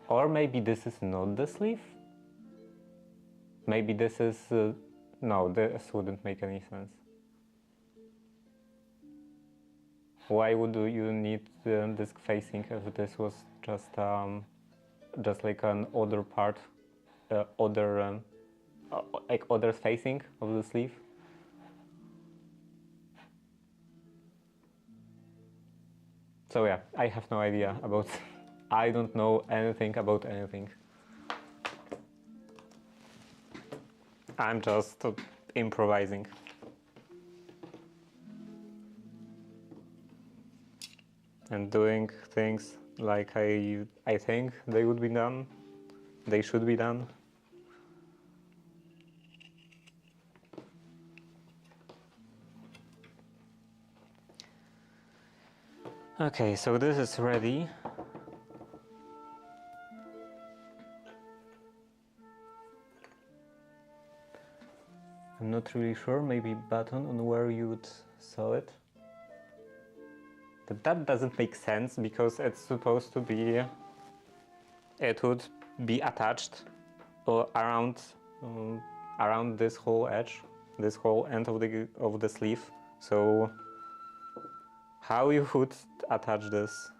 Or maybe this is not the sleeve? Maybe this is... no, this wouldn't make any sense. Why would you need disk facing if this was just like an other part, like other facing of the sleeve? So yeah, I have no idea about. I don't know anything about anything. I'm just improvising. And doing things like I think they would be done. They should be done. Okay, so this is ready. I'm not really sure, maybe button on where you would saw it. But that doesn't make sense because it's supposed to be, it would be attached around this whole edge, this whole end of the sleeve. So how you would attach this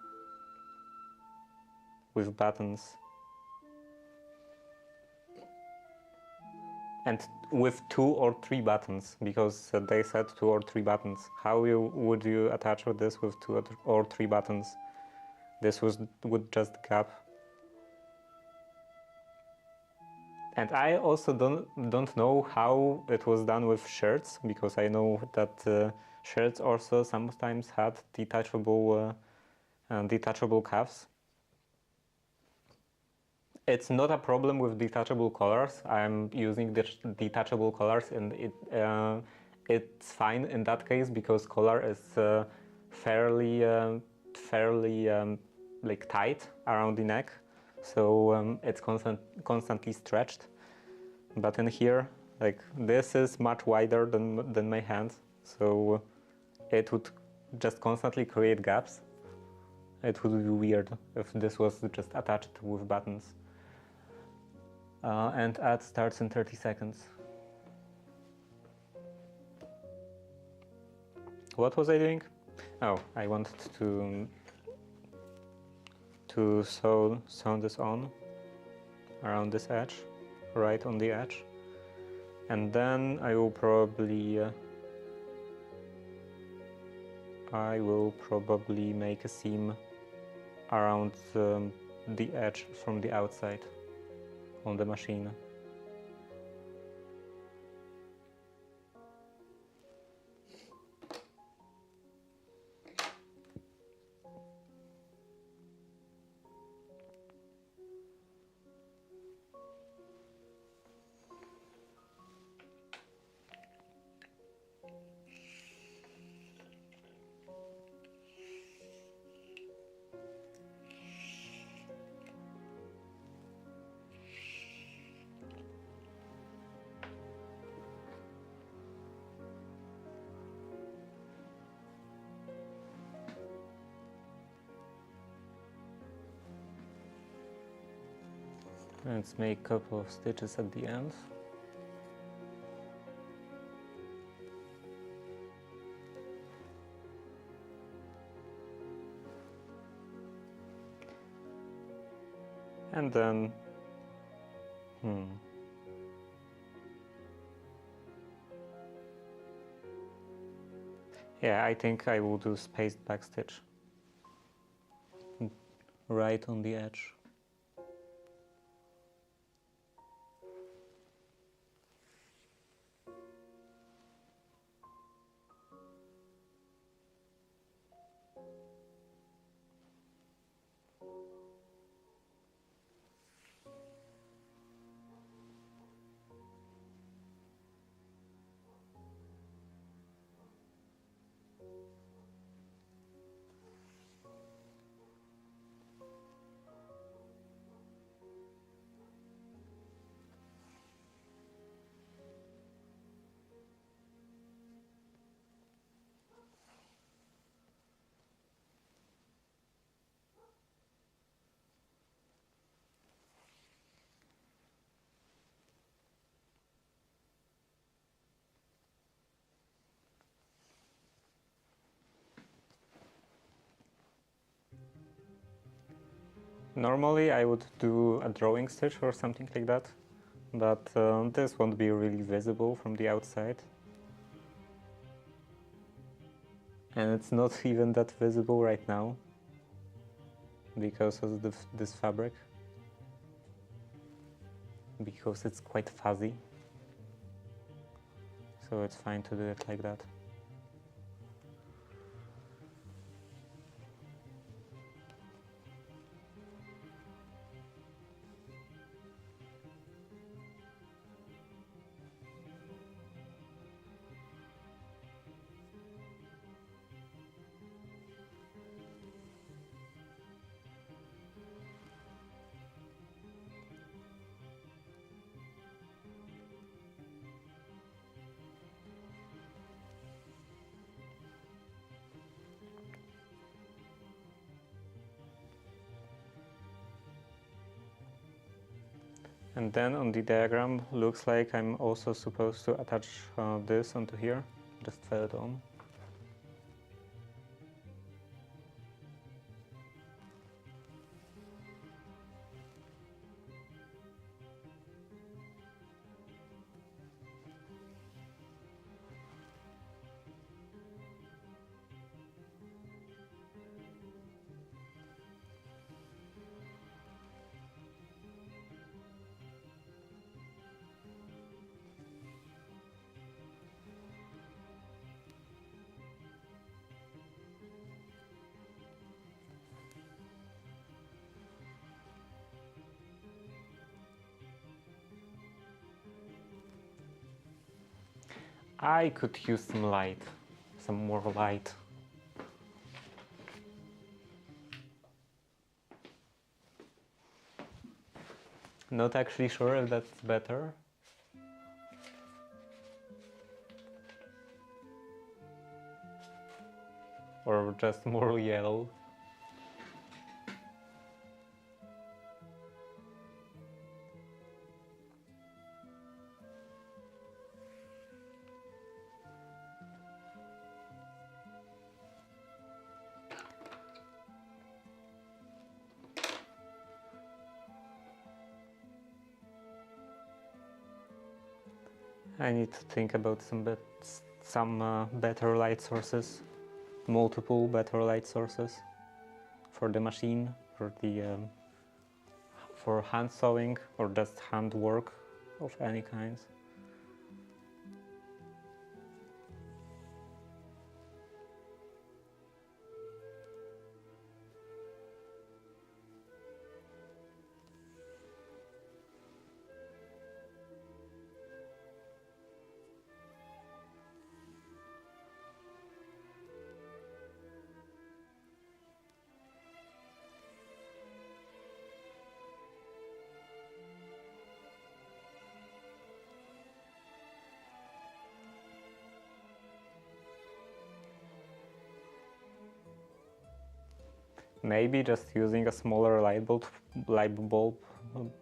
with buttons? And with 2 or 3 buttons, because they said 2 or 3 buttons. How would you attach with this with 2 or 3 buttons? This would just gap. And I also don't know how it was done with shirts, because I know that shirts also sometimes had detachable cuffs. It's not a problem with detachable collars. I'm using the detachable collars, and it's fine in that case because collar is fairly like tight around the neck, so it's constantly stretched. But in here, like this is much wider than my hand, so it would just constantly create gaps. It would be weird if this was just attached with buttons. And ad starts in 30 seconds. What was I doing? Oh, I wanted to sew this on around this edge, right on the edge, and then I will probably make a seam around the edge from the outside on the machine. Let's make a couple of stitches at the end. And then, yeah, I think I will do spaced backstitch right on the edge. Normally I would do a drawing stitch or something like that, but this won't be really visible from the outside. And it's not even that visible right now because of this fabric, because it's quite fuzzy. So it's fine to do it like that. And then on the diagram, looks like I'm also supposed to attach this onto here, just fill it on. I could use some light, some more light. Not actually sure if that's better. Or just more yellow. I need to think about some better light sources, multiple better light sources for the machine, for the for hand sewing or just hand work of any kind. Maybe just using a smaller light bulb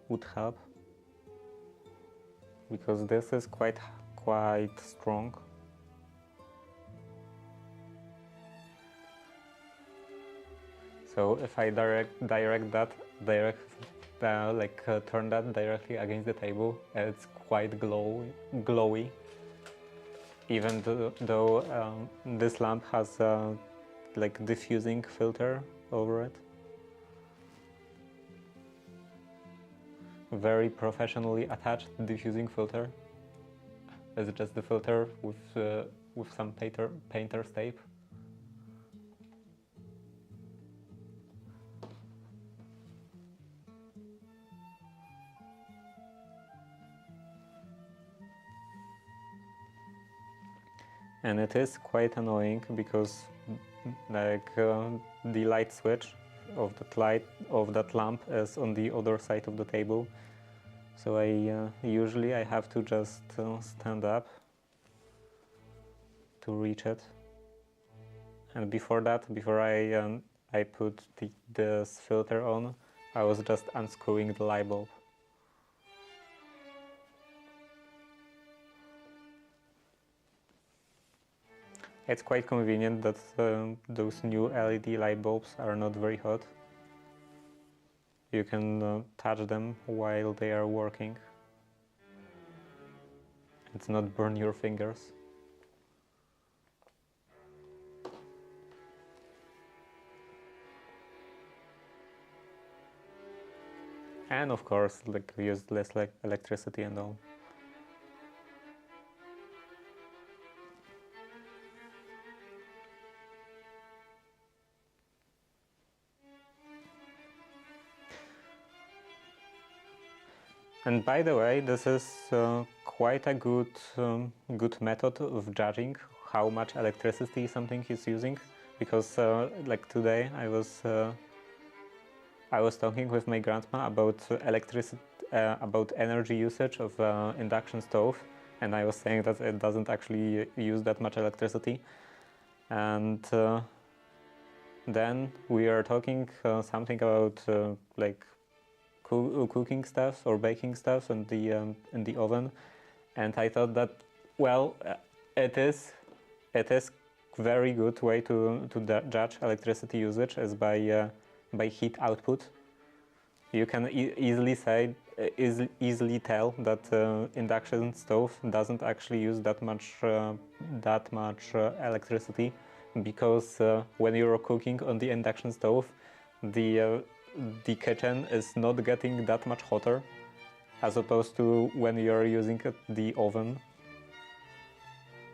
would help, because this is quite strong. So if I turn that directly against the table, it's quite glowy. Even though this lamp has a diffusing filter over it. Very professionally attached diffusing filter. It's just the filter with some painter's tape. And it is quite annoying because the light switch of that lamp is on the other side of the table. So usually I have to just stand up to reach it. And before I put this filter on, I was just unscrewing the light bulb. It's quite convenient that those new LED light bulbs are not very hot. You can touch them while they are working. It's not burn your fingers. And of course, like use less like electricity and all. And by the way, this is quite a good method of judging how much electricity something is using, because like today I was talking with my grandma about about energy usage of induction stove, and I was saying that it doesn't actually use that much electricity, and then we are talking something about like cooking stuff or baking stuff in the oven, and I thought that, well, it is very good way to judge electricity usage is by heat output. You can easily say easily tell that induction stove doesn't actually use that much electricity, because when you're cooking on the induction stove, the kitchen is not getting that much hotter as opposed to when you're using the oven.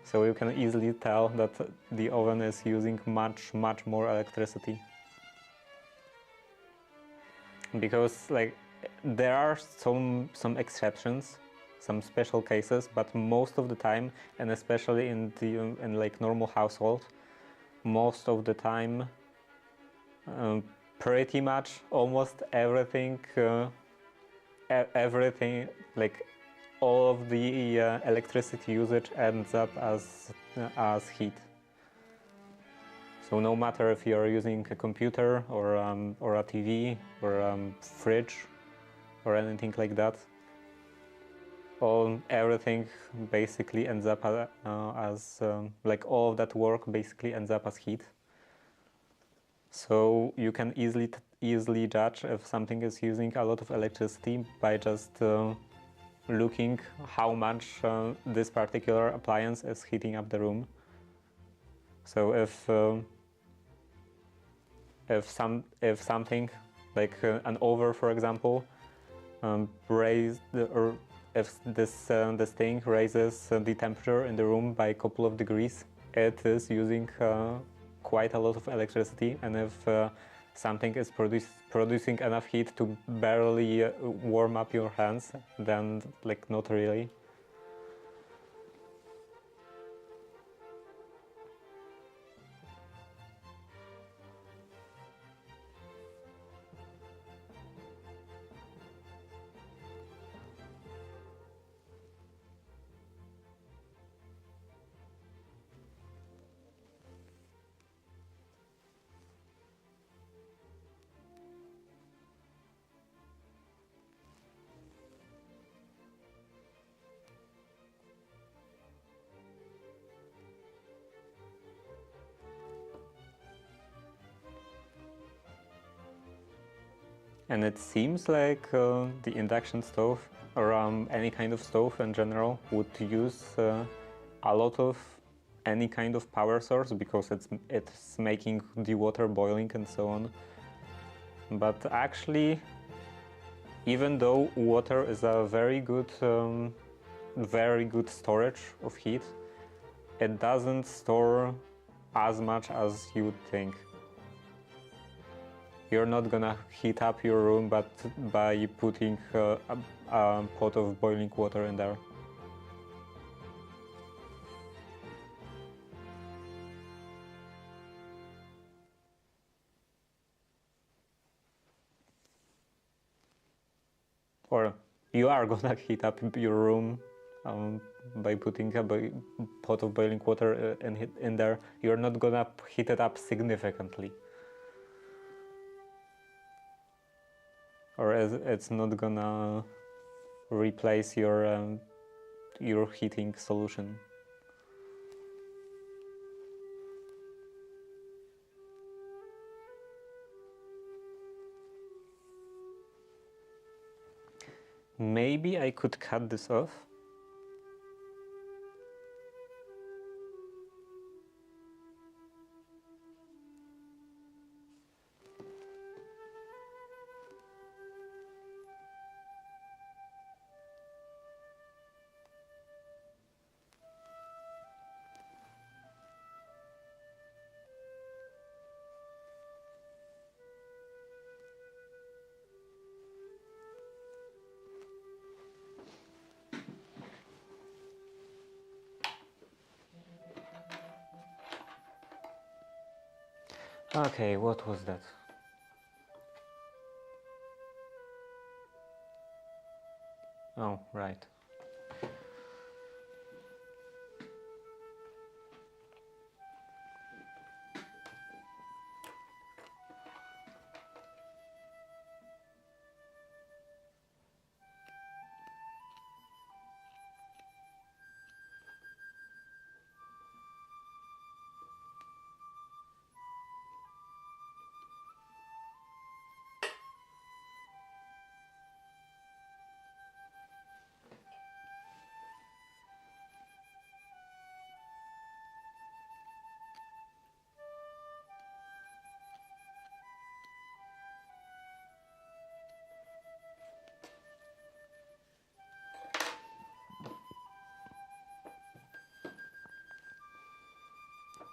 So you can easily tell that the oven is using much more electricity. Because like there are some exceptions, some special cases, but most of the time, and especially in like normal household, most of the time pretty much almost everything everything, like all of the electricity usage ends up as heat. So no matter if you're using a computer or a TV or fridge or anything like that, everything basically ends up as like all of that work basically ends up as heat. So you can easily judge if something is using a lot of electricity by just looking how much this particular appliance is heating up the room. So if something like an oven, for example, raised, or if this thing raises the temperature in the room by a couple of degrees, it is using quite a lot of electricity. And if something is producing enough heat to barely warm up your hands, then like not really. And it seems like the induction stove, or any kind of stove in general, would use a lot of any kind of power source, because it's making the water boiling and so on. But actually, even though water is a very good storage of heat, it doesn't store as much as you would think. You're not gonna heat up your room but by putting a pot of boiling water in there. Or you are gonna heat up your room by putting a pot of boiling water in there. You're not gonna heat it up significantly. Or it's not gonna replace your heating solution. Maybe I could cut this off. Okay, what was that? Oh, right.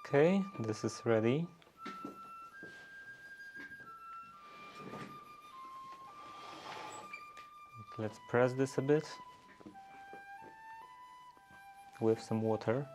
Okay, this is ready. Let's press this a bit with some water.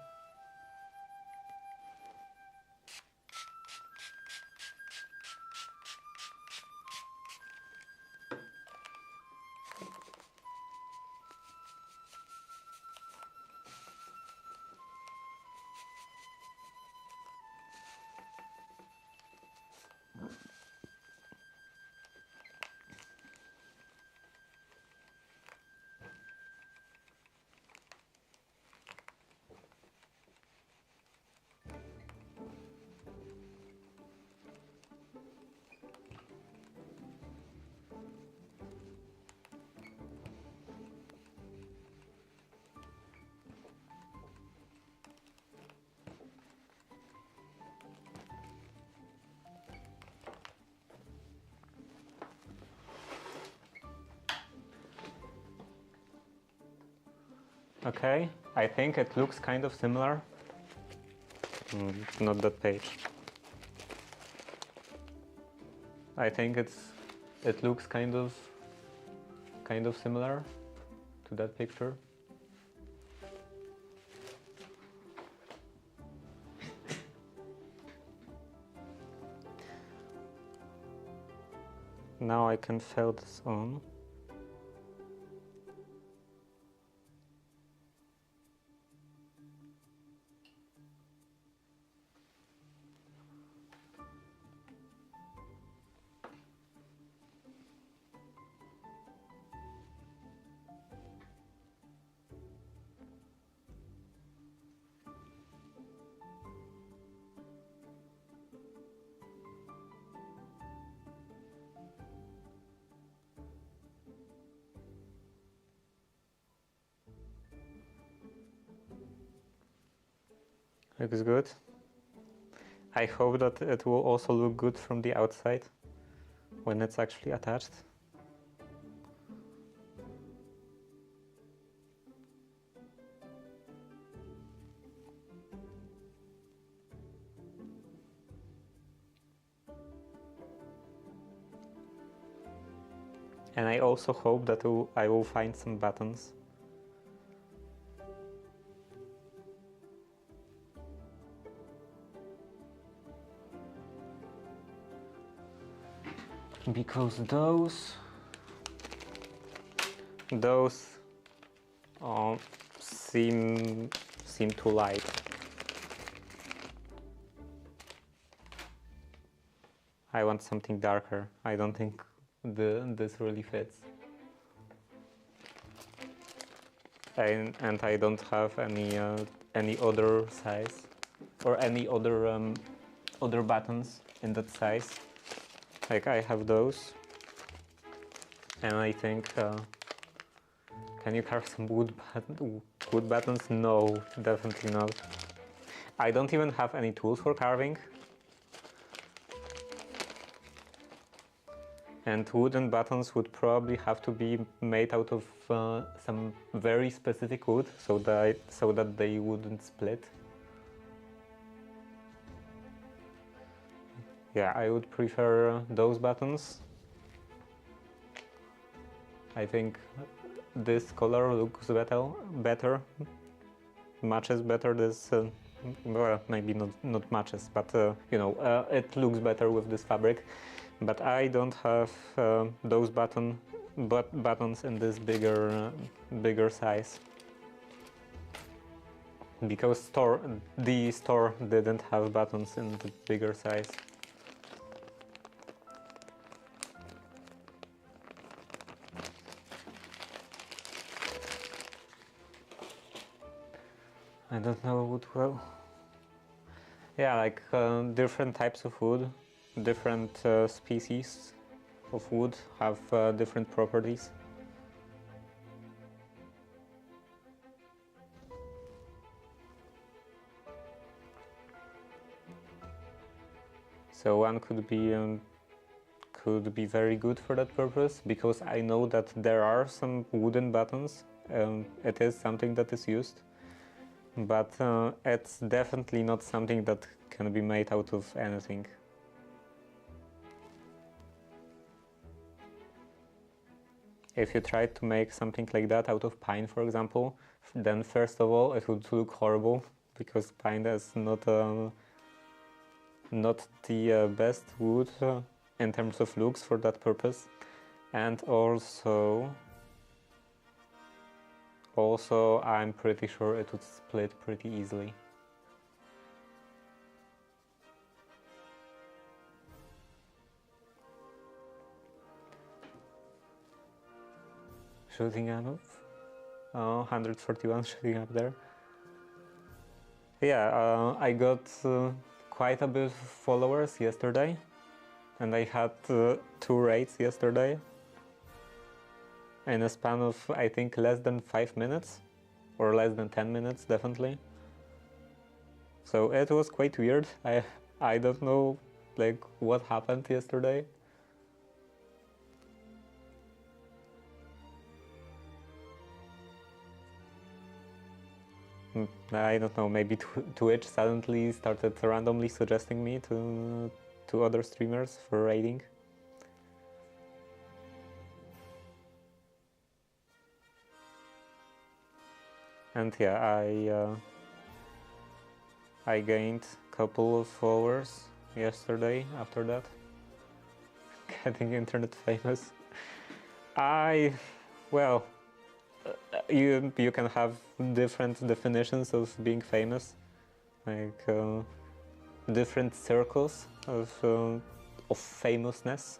Okay, I think it looks kind of similar. Not that page. I think it looks kind of similar to that picture. Now I can fill this on. Looks good. I hope that it will also look good from the outside when it's actually attached. And I also hope that I will find some buttons. Because those seem too light. I want something darker. I don't think this really fits. And I don't have any other size or any other buttons in that size. Like I have those, and I think Can you carve some wood buttons? No, definitely not. I don't even have any tools for carving. And wooden buttons would probably have to be made out of some very specific wood so that they wouldn't split. Yeah, I would prefer those buttons. I think this color looks better, matches better this, well, maybe not matches, but you know, it looks better with this fabric. But I don't have those buttons in this bigger size, because the store didn't have buttons in the bigger size. I don't know wood well. Yeah, like different types of wood, different species of wood have different properties. So one could be very good for that purpose, because I know that there are some wooden buttons. It is something that is used. But it's definitely not something that can be made out of anything. If you tried to make something like that out of pine, for example, then first of all it would look horrible, because pine is not the best wood in terms of looks for that purpose. And also, I'm pretty sure it would split pretty easily. Shooting up, 141 shooting up there. Yeah, I got quite a bit of followers yesterday, and I had 2 raids yesterday. In a span of, I think, less than 5 minutes, or less than 10 minutes, definitely. So it was quite weird. I don't know, like, what happened yesterday. I don't know, maybe Twitch suddenly started randomly suggesting me to other streamers for raiding. And yeah, I gained a couple of followers yesterday after that. Getting internet famous. Well, you can have different definitions of being famous, like different circles of famousness.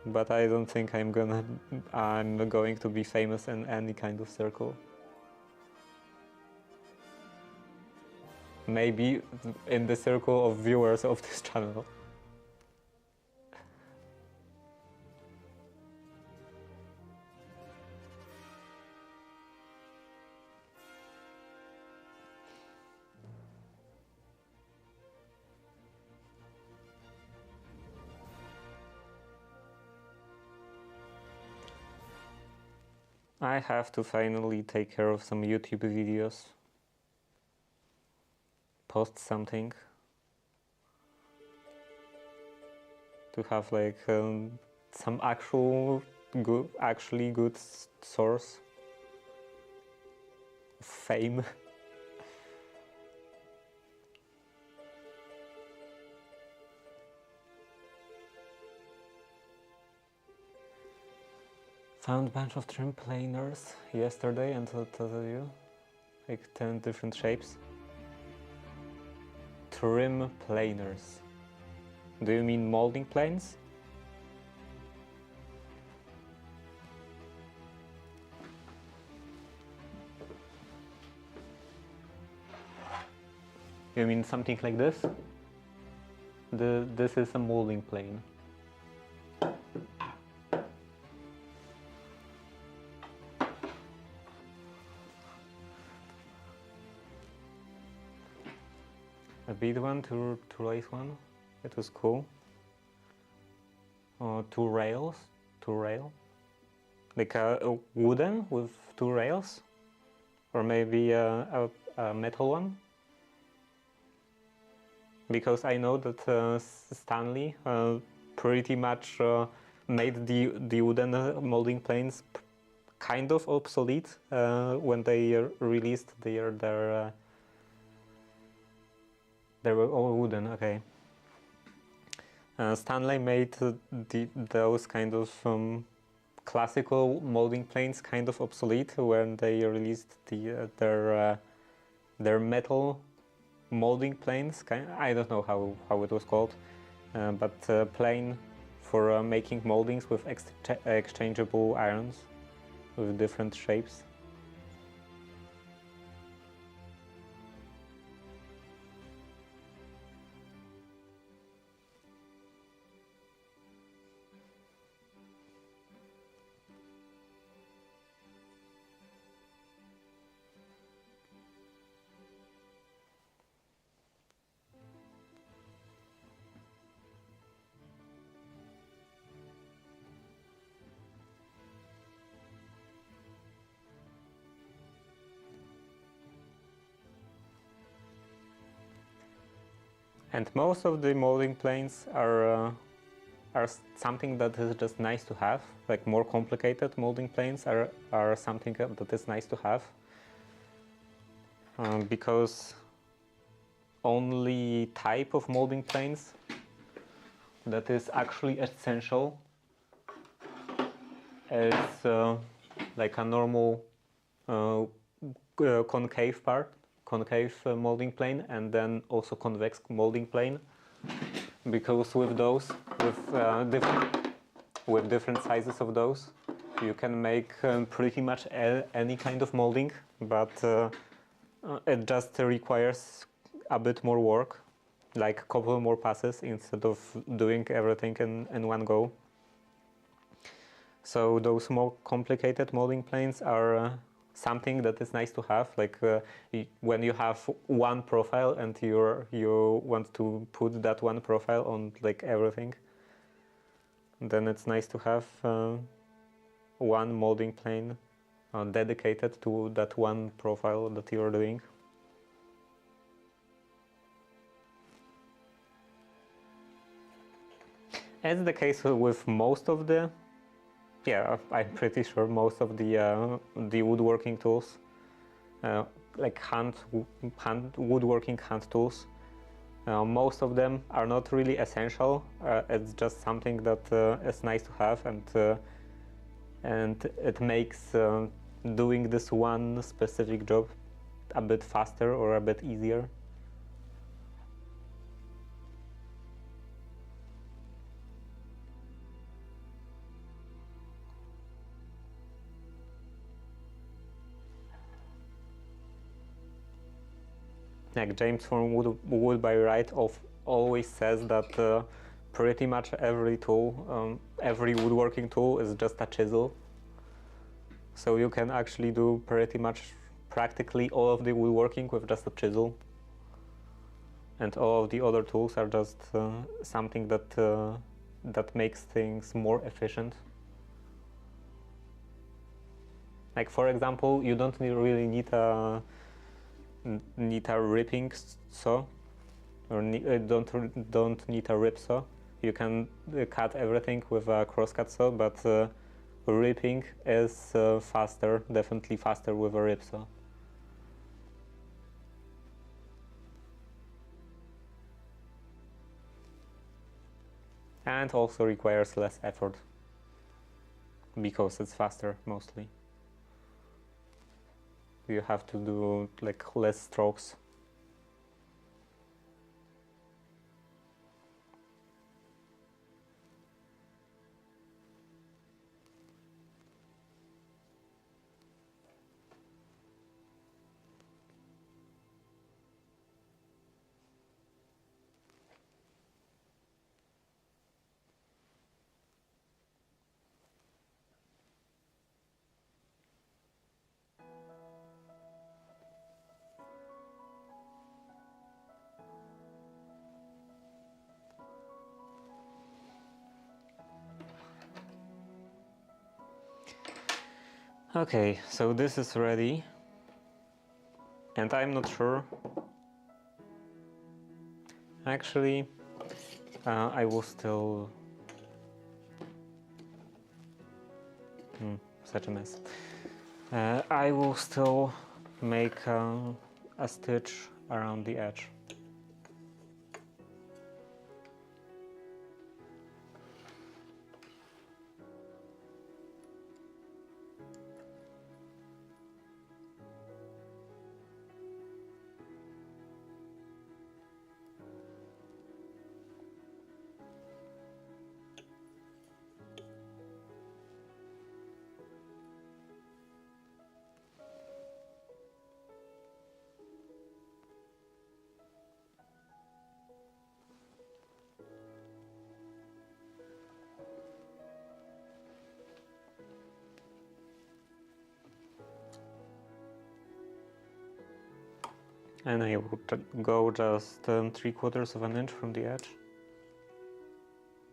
But I don't think I'm going to be famous in any kind of circle. Maybe in the circle of viewers of this channel. I have to finally take care of some YouTube videos. Post something. To have like some actually good source of fame. Found a bunch of trim planers yesterday, and I'll tell you, like 10 different shapes. Trim planers. Do you mean molding planes? You mean something like this? This is a molding plane. a bead one, two lace one. It was cool. Two rails, like a wooden with two rails, or maybe a metal one. Because I know that Stanley pretty much made the wooden molding planes kind of obsolete when they released their they were all wooden. Okay. Stanley made those kind of classical molding planes kind of obsolete when they released their metal molding planes. I don't know how it was called, but plane for making moldings with exchangeable irons with different shapes. And most of the molding planes are something that is just nice to have. Like more complicated molding planes are something that is nice to have. Because only type of molding planes that is actually essential is like a normal concave molding plane, and then also convex molding plane, because with those, with different sizes of those, you can make pretty much any kind of molding, but it just requires a bit more work, like a couple more passes instead of doing everything in one go. So those more complicated molding planes are something that is nice to have, like when you have one profile and you want to put that one profile on like everything, then it's nice to have one molding plane dedicated to that one profile that you're doing. As the case with most of the, yeah, I'm pretty sure most of the woodworking tools, like woodworking hand tools, most of them are not really essential. It's just something that is nice to have, and it makes doing this one specific job a bit faster or a bit easier. Like James from Wood by Right always says that pretty much every tool, every woodworking tool is just a chisel. So you can actually do pretty much practically all of the woodworking with just a chisel. And all of the other tools are just something that makes things more efficient. Like for example, you don't really need a ripping saw, or don't need a rip saw. You can cut everything with a crosscut saw, but ripping is faster, definitely faster with a rip saw. And also requires less effort, because it's faster mostly. You have to do like less strokes. Okay, so this is ready, and I'm not sure. Actually, I will still... such a mess. I will still make a stitch around the edge. And I will go just 3/4 of an inch from the edge,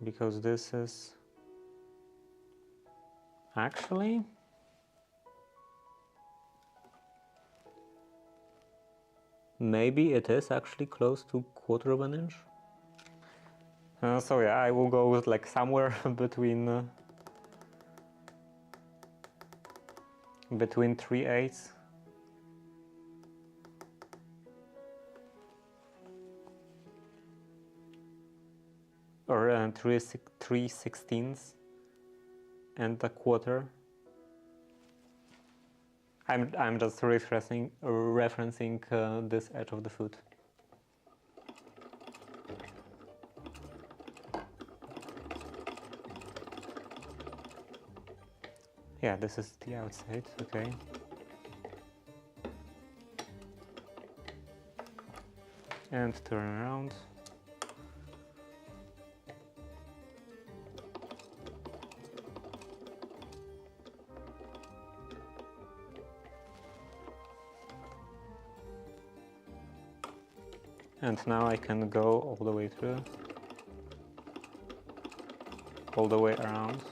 because this is actually maybe it is actually close to 1/4 of an inch. So yeah, I will go with like somewhere between 3/8 or 3/16 and 1/4. I'm just referencing this edge of the foot. Yeah, this is the outside, okay. And turn around. And now I can go all the way through, all the way around.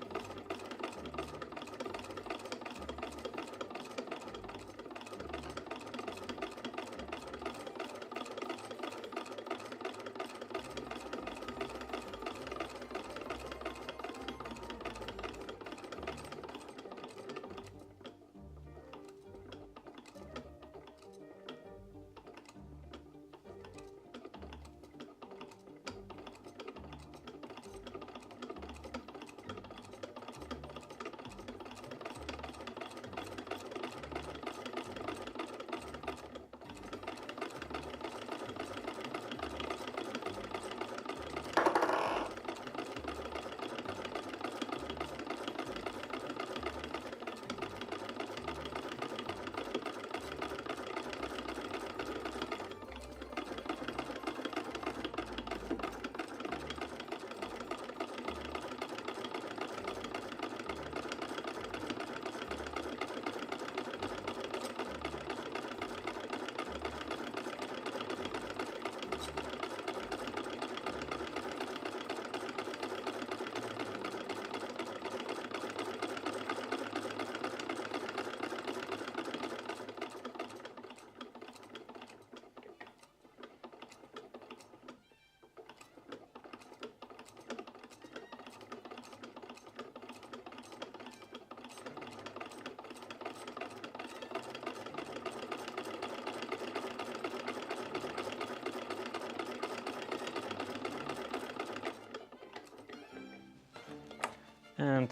And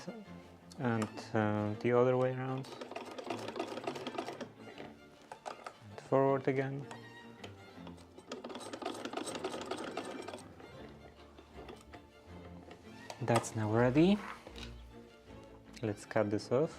the other way around. And forward again. That's now ready. Let's cut this off.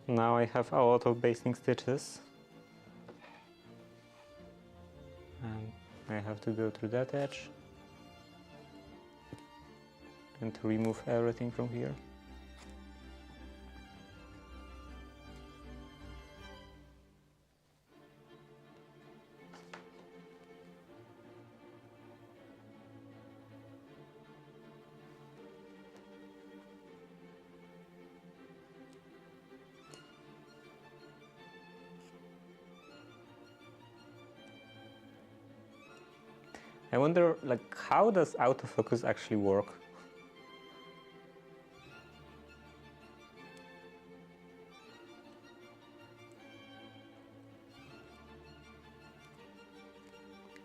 Now I have a lot of basting stitches. And I have to go through that edge and to remove everything from here. I wonder, like, how does autofocus actually work?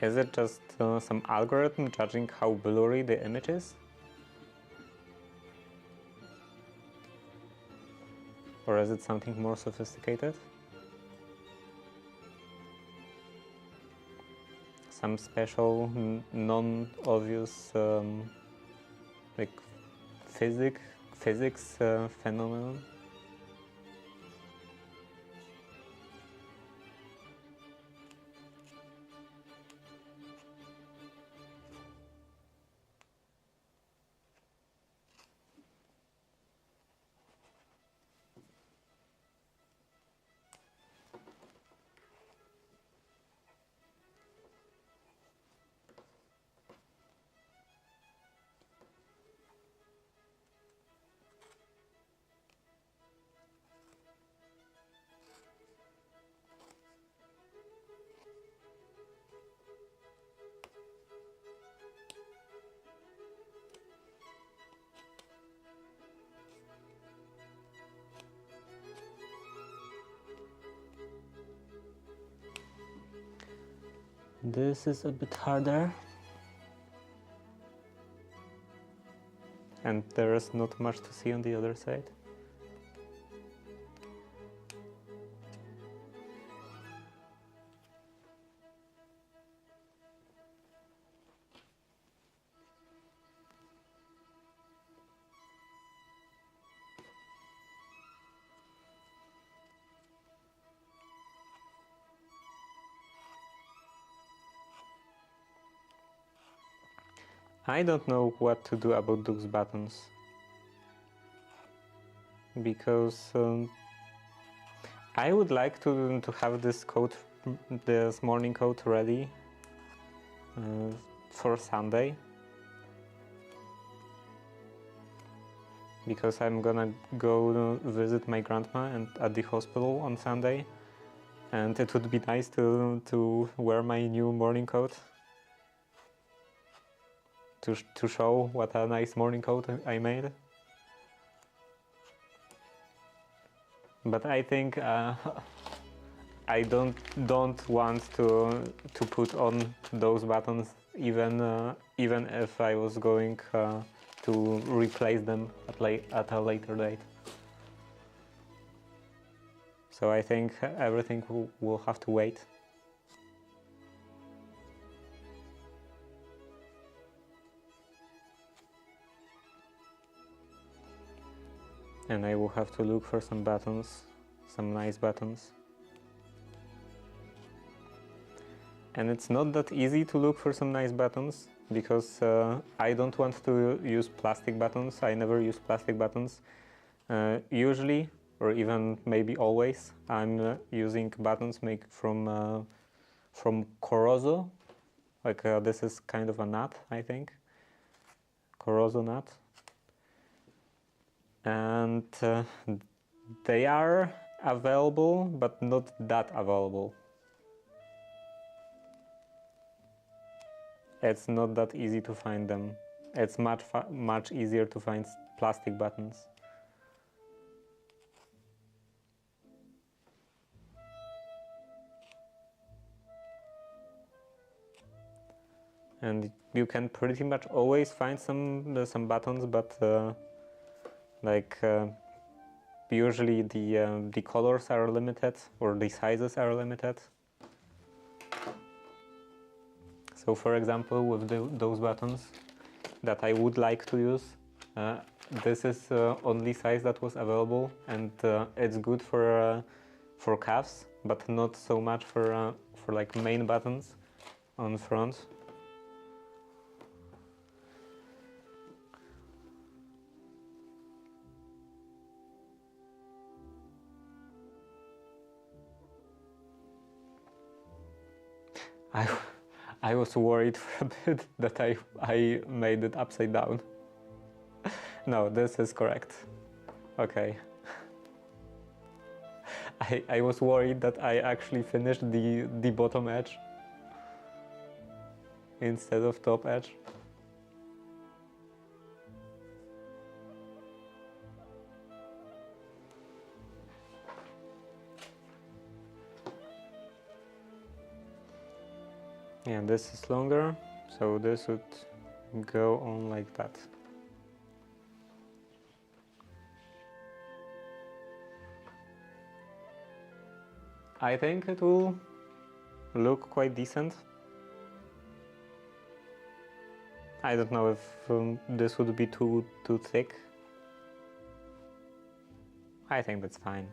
Is it just some algorithm judging how blurry the image is? Or is it something more sophisticated? Some special, non-obvious, like physics phenomenon? This is a bit harder. And there is not much to see on the other side. I don't know what to do about those buttons, because I would like to have this code, this morning code ready for Sunday, because I'm gonna go visit my grandma and at the hospital on Sunday, and it would be nice to wear my new morning coat. To show what a nice morning coat I made. But I think I don't want to put on those buttons even if I was going to replace them at a later date. So I think everything will have to wait. And I will have to look for some buttons, some nice buttons. And it's not that easy to look for some nice buttons, because I don't want to use plastic buttons. I never use plastic buttons. Usually, or even maybe always, I'm using buttons made from Corozo. Like this is kind of a nut, I think. Corozo nut. And they are available, but not that available. It's not that easy to find them. It's much easier to find plastic buttons. And you can pretty much always find some buttons, but usually the colors are limited, or the sizes are limited. So for example, with those buttons that I would like to use, this is only size that was available, and it's good for cuffs, but not so much for like main buttons on front. I was worried for a bit that I made it upside down. No, this is correct. Okay. I was worried that I actually finished the bottom edge instead of top edge. Yeah, this is longer, so this would go on like that. I think it will look quite decent. I don't know if this would be too thick. I think that's fine.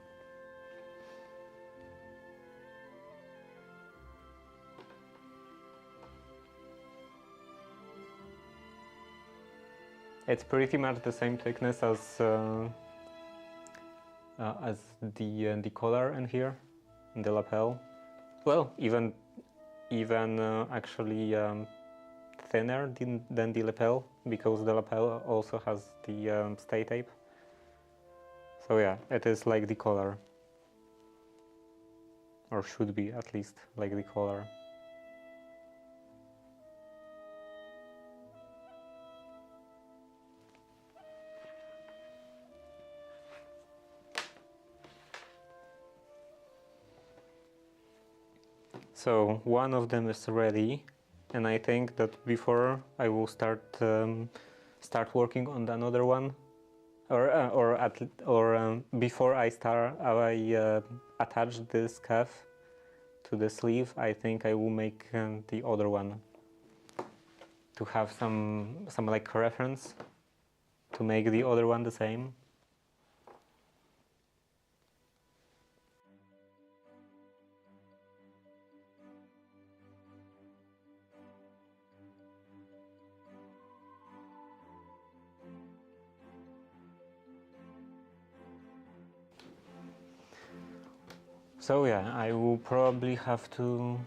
It's pretty much the same thickness as the collar in here, in the lapel. Well, even actually thinner than the lapel, because the lapel also has the stay tape. So yeah, it is like the collar, or should be at least like the collar. So one of them is ready, and I think that before I will start working on another one, or before I attach this cuff to the sleeve, I think I will make the other one to have some like reference to make the other one the same. So yeah, I will probably have to...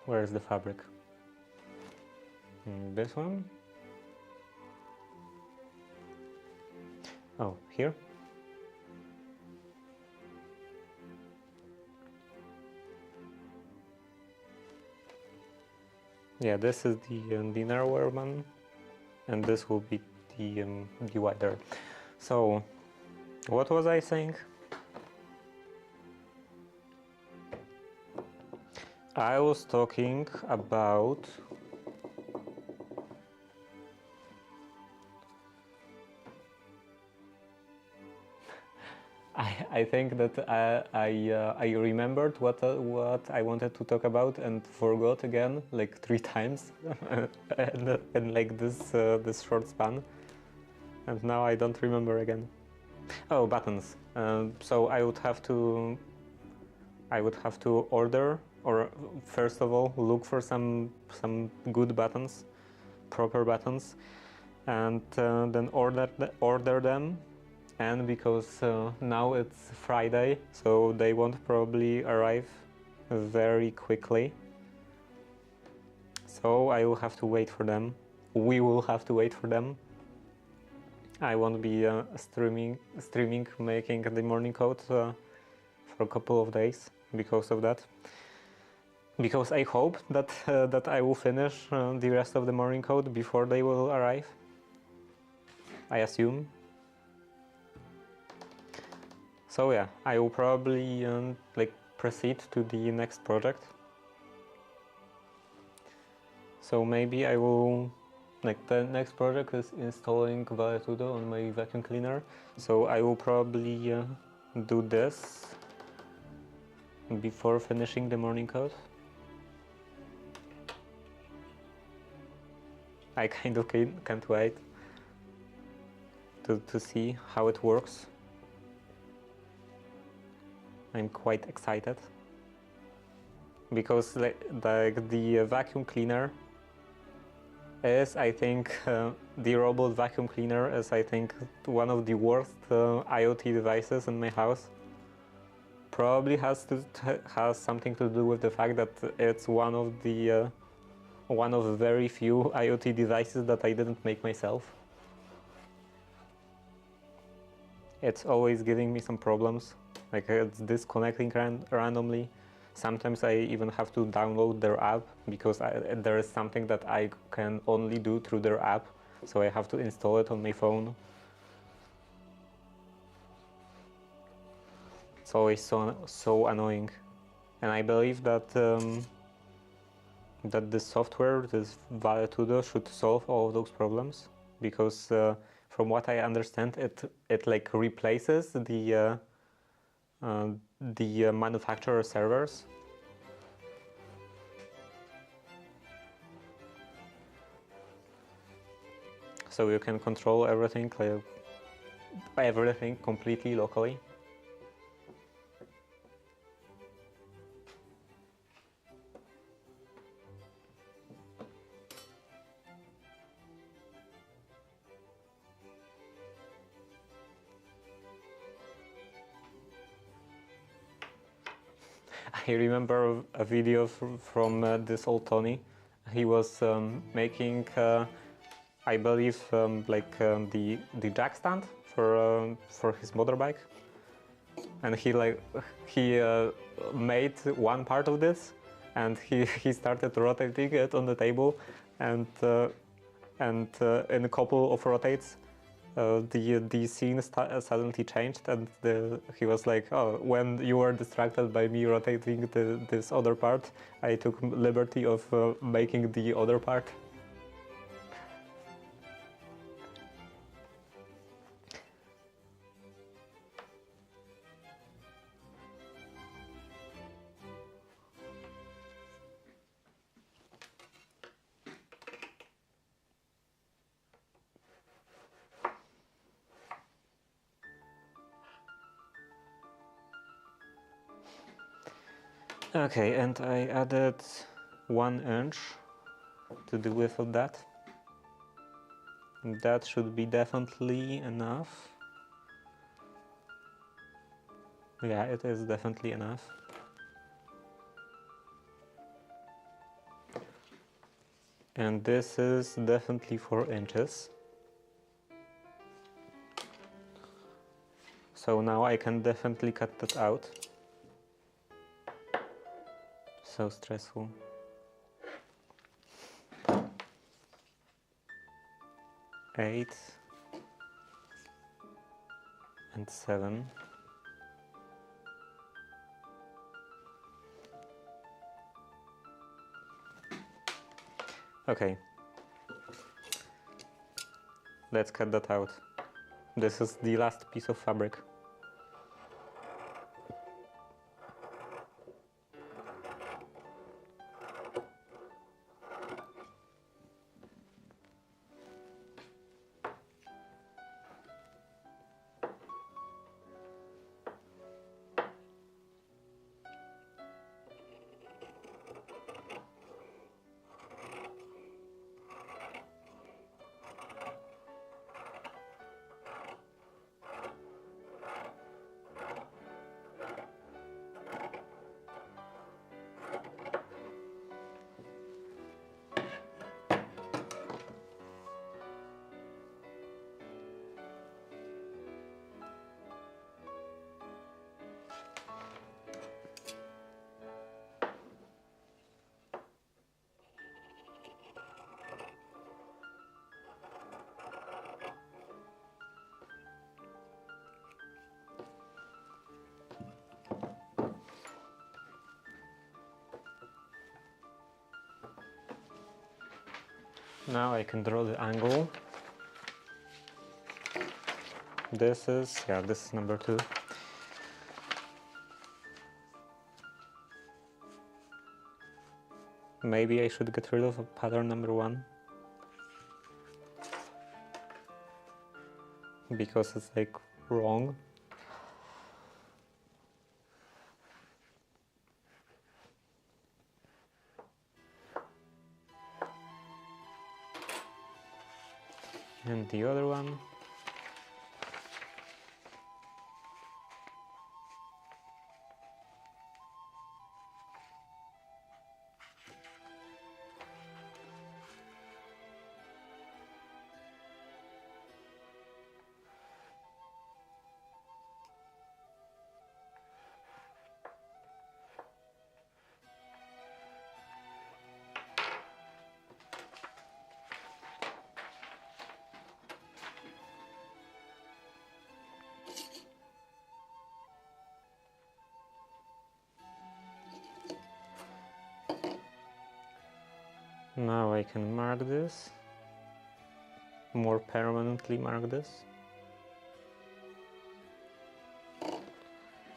Where is the fabric? This one? Oh, here? Yeah, this is the narrower one, and this will be the wider. So, what was I saying? I was talking about I think that I remembered what I wanted to talk about and forgot again like 3 times and like this short span, and now I don't remember again. Oh, buttons. So I would have to order, or first of all look for some good buttons, proper buttons, and then order them. And because now it's Friday, so they won't probably arrive very quickly. So I will have to wait for them. We will have to wait for them. I won't be streaming making the morning coat for a couple of days because of that. Because I hope that that I will finish the rest of the morning coat before they will arrive. I assume. So yeah, I will probably like proceed to the next project. So maybe I will, like the next project is installing Valetudo on my vacuum cleaner. So I will probably do this before finishing the morning coat. I kind of can't wait. to see how it works. I'm quite excited because like the vacuum cleaner is, I think, the robot vacuum cleaner is, I think, one of the worst IoT devices in my house. Probably has something to do with the fact that it's one of very few IoT devices that I didn't make myself. It's always giving me some problems, like it's disconnecting randomly. Sometimes I even have to download their app because there is something that I can only do through their app, so I have to install it on my phone. It's always so annoying, and I believe that that this software, this Valetudo, should solve all of those problems, because from what I understand, it like replaces the manufacturer servers. So you can control everything, like everything completely locally. I remember a video from this old Tony. He was making, I believe, the jack stand for his motorbike, and he made one part of this, and he started rotating it on the table, and in a couple of rotates, the scene suddenly changed, and he was like, "Oh, when you were distracted by me rotating this other part, I took liberty of making the other part." Okay, and I added 1 inch to the width of that. That should be definitely enough. Yeah, it is definitely enough. And this is definitely 4 inches. So now I can definitely cut that out. So stressful. 8 and 7. Okay. Let's cut that out. This is the last piece of fabric. Now I can draw the angle. This is number 2. Maybe I should get rid of pattern number 1. because it's like wrong. And the other one. Now I can mark this, more permanently mark this,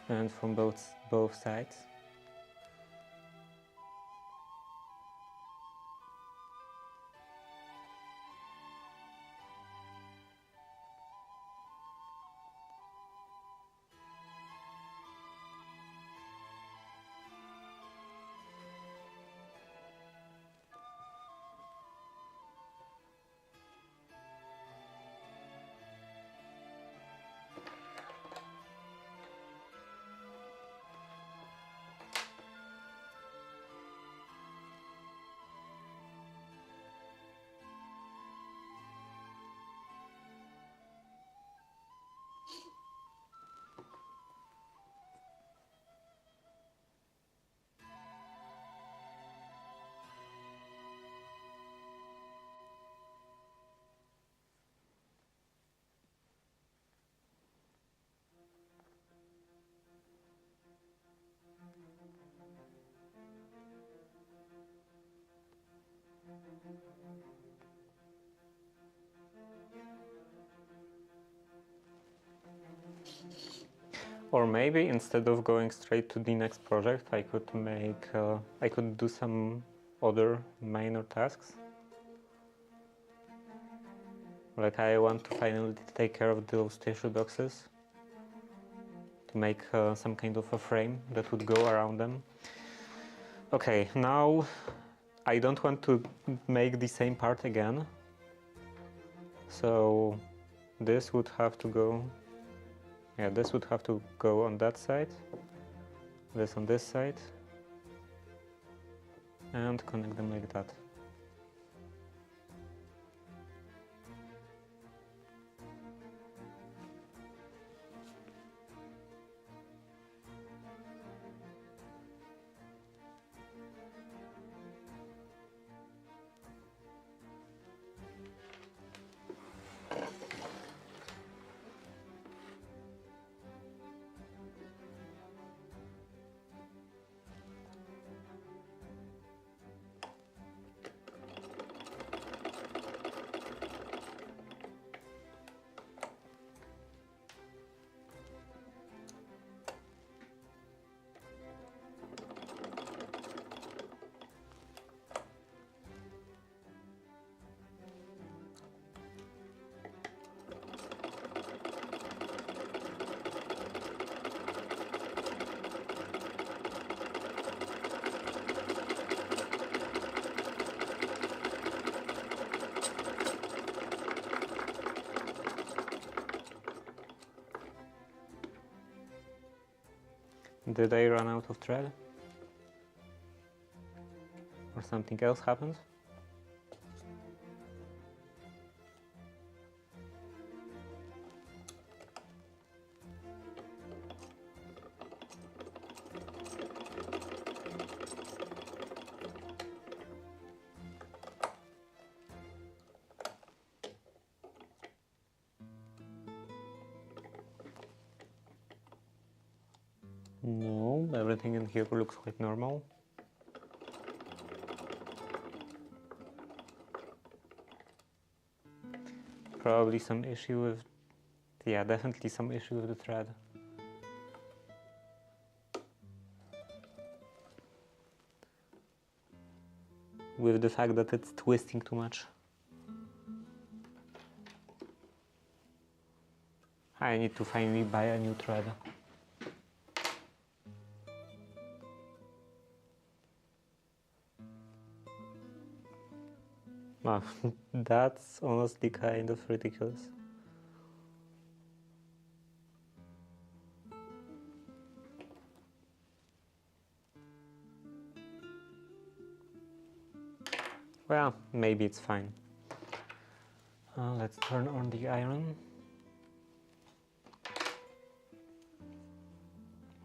and from both sides. Or maybe instead of going straight to the next project, I could do some other minor tasks. Like I want to finally take care of those tissue boxes to make some kind of a frame that would go around them. Okay, now I don't want to make the same part again. So this would have to go, yeah, this would have to go on that side, this on this side, and connect them like that. Did I run out of thread? Or something else happened? No, everything in here looks quite normal. Probably some issue with, yeah, definitely some issue with the thread. With the fact that it's twisting too much. I need to finally buy a new thread. Oh, that's honestly kind of ridiculous. Well, maybe it's fine. Let's turn on the iron.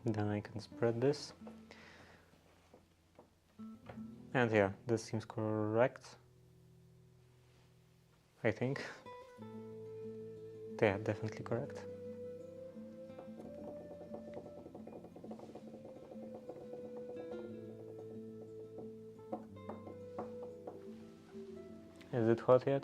Then I can spread this. And yeah, this seems correct. I think. Yeah, definitely correct. Is it hot yet?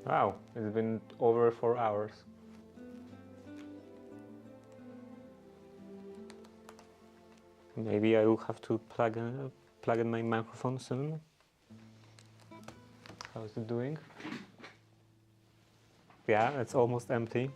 Wow, it's been over 4 hours. Maybe I will have to plug in my microphone soon. How is it doing? Yeah, it's almost empty.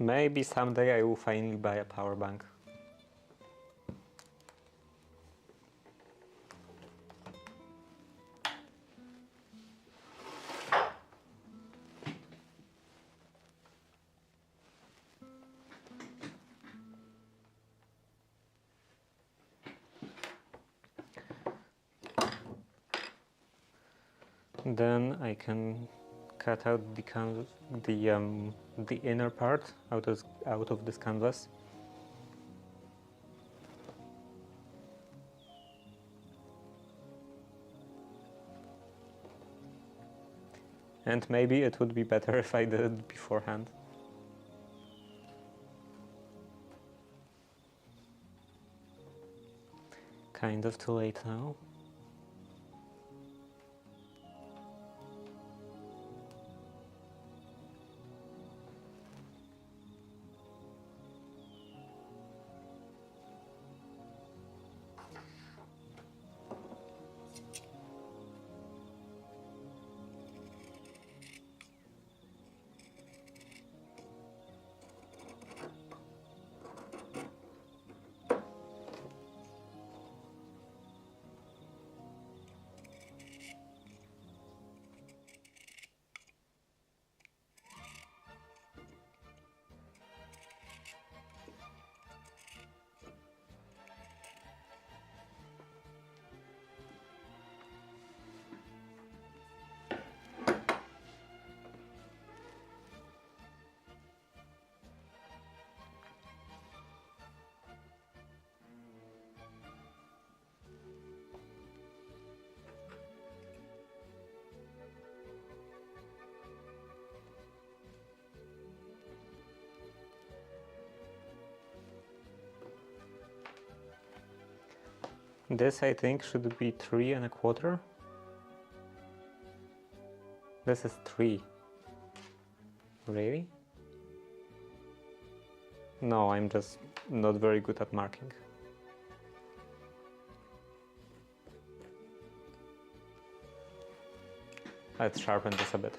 Maybe someday I will finally buy a power bank. Then I can cut out the inner part out of this canvas. And maybe it would be better if I did it beforehand. Kind of too late now. This, I think, should be 3 1/4. This is 3. Really? No, I'm just not very good at marking. Let's sharpen this a bit.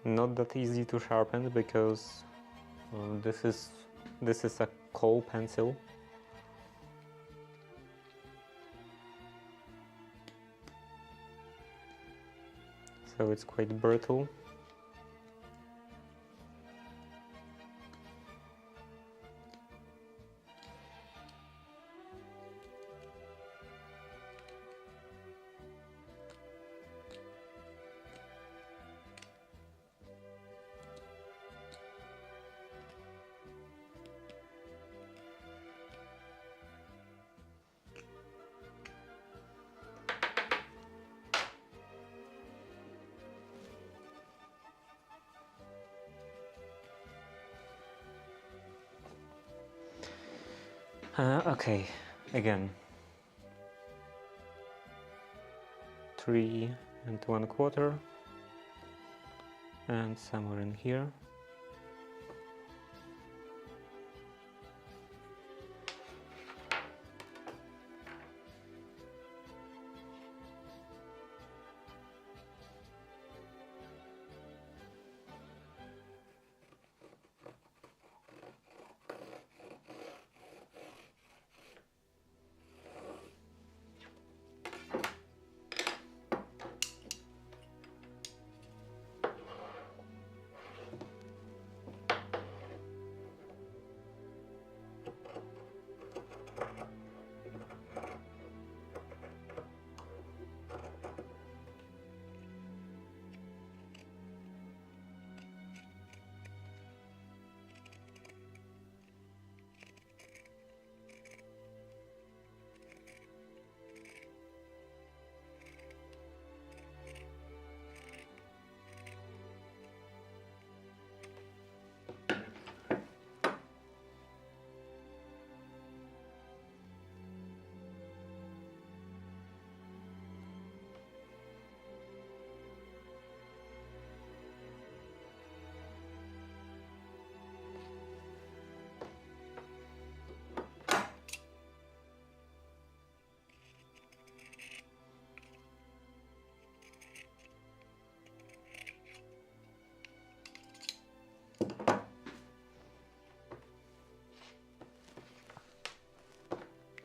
Not that easy to sharpen because this is a kohl pencil. so it's quite brittle. Okay, again, 3 1/4, and somewhere in here.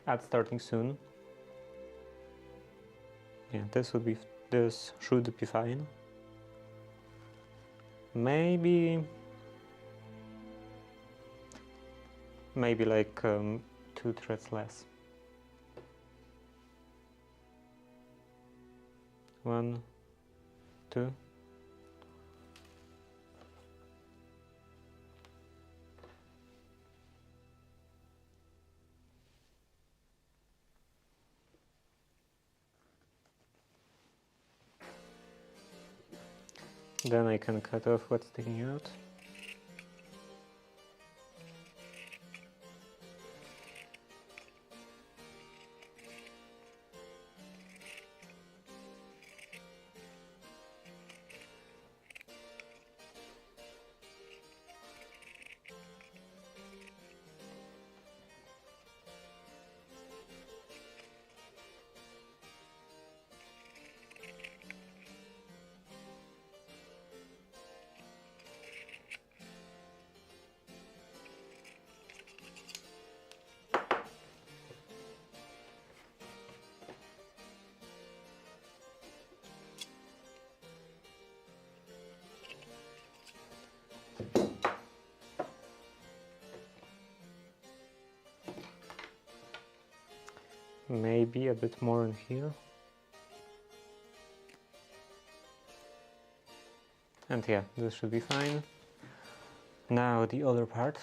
Ad starting soon. Yeah, this should be fine. Maybe like 2 threads less. 1, 2. Then I can cut off what's sticking out. Maybe a bit more in here. And yeah, this should be fine. Now the other part.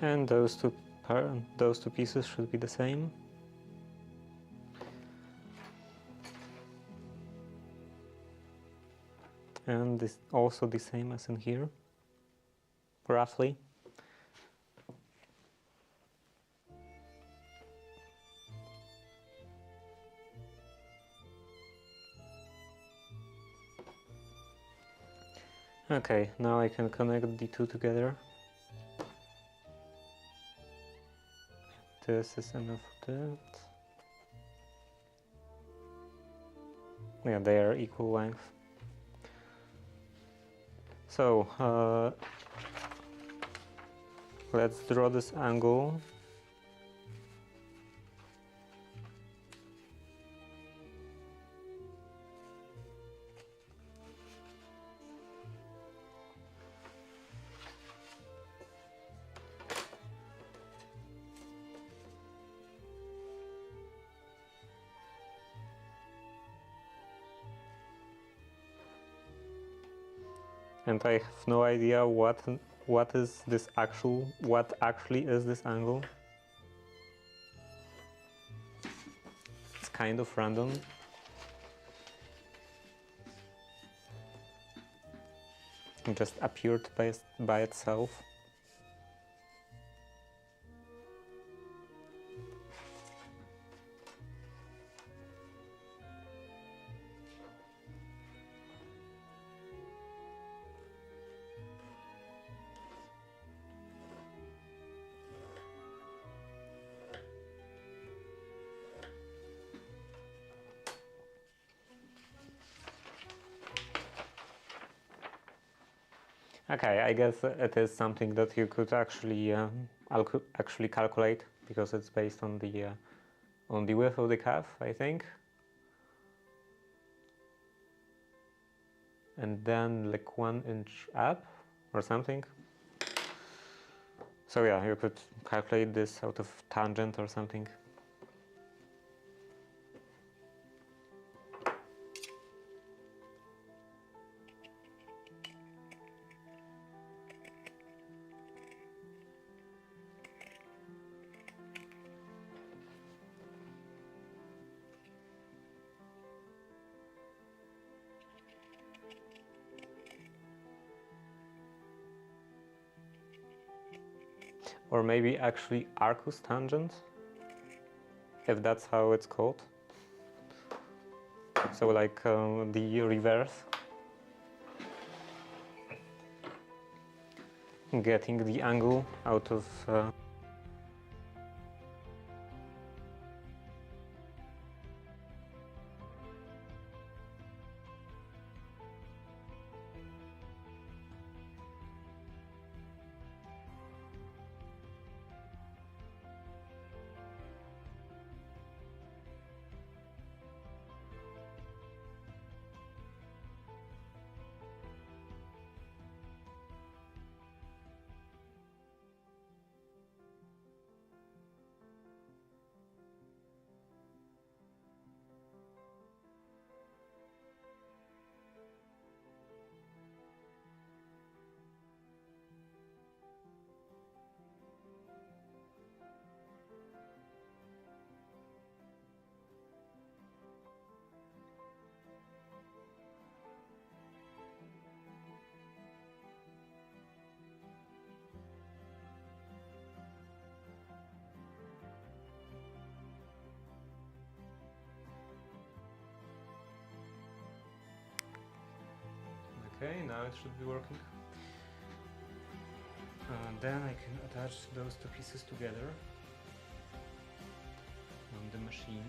And those two pieces should be the same. And this also the same as in here, roughly. Okay, now I can connect the two together. This is enough for that. Yeah, they are equal length. So, let's draw this angle. And I have no idea what actually is this angle. It's kind of random. It just appeared by itself. Okay, I guess it is something that you could actually calculate, because it's based on the width of the calf, I think. And then like 1 inch up or something. So yeah, you could calculate this out of tangent or something. Or maybe actually Arcus tangent, if that's how it's called. So like the reverse. Getting the angle out of Okay, now it should be working. Then I can attach those two pieces together on the machine.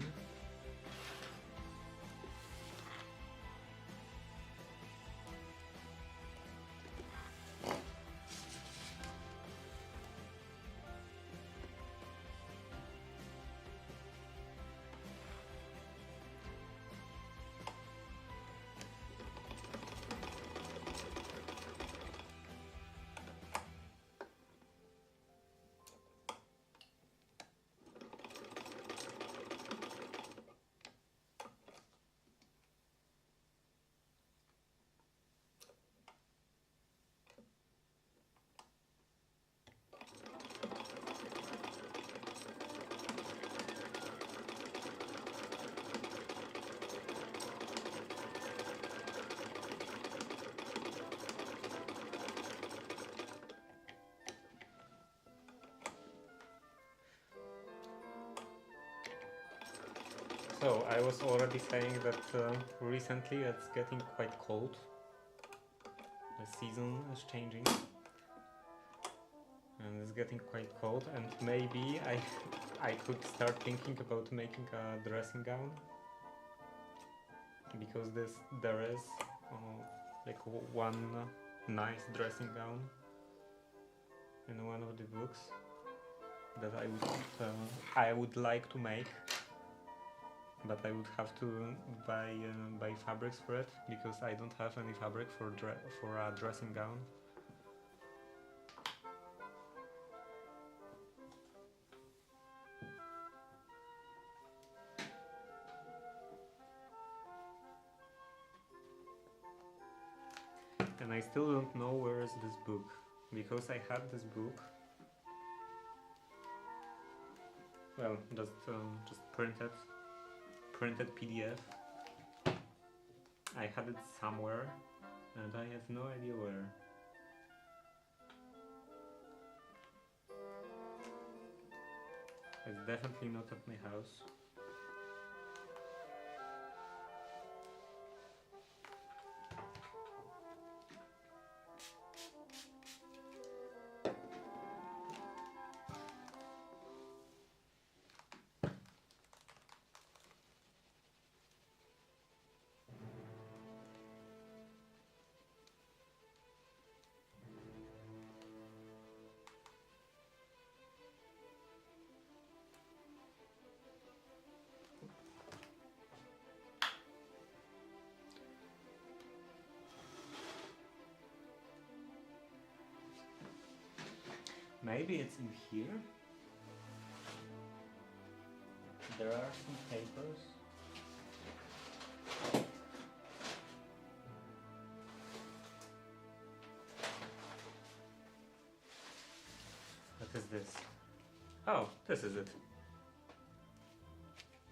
So I was already saying that recently it's getting quite cold. The season is changing and it's getting quite cold, and maybe I could start thinking about making a dressing gown, because there is like one nice dressing gown in one of the books that I would like to make, but I would have to buy fabrics for it, because I don't have any fabric for a dressing gown. And I still don't know where is this book, because I had this book, well, just printed PDF. I had it somewhere and I have no idea where. It's definitely not at my house. Maybe it's in here. There are some papers. What is this? Oh, this is it.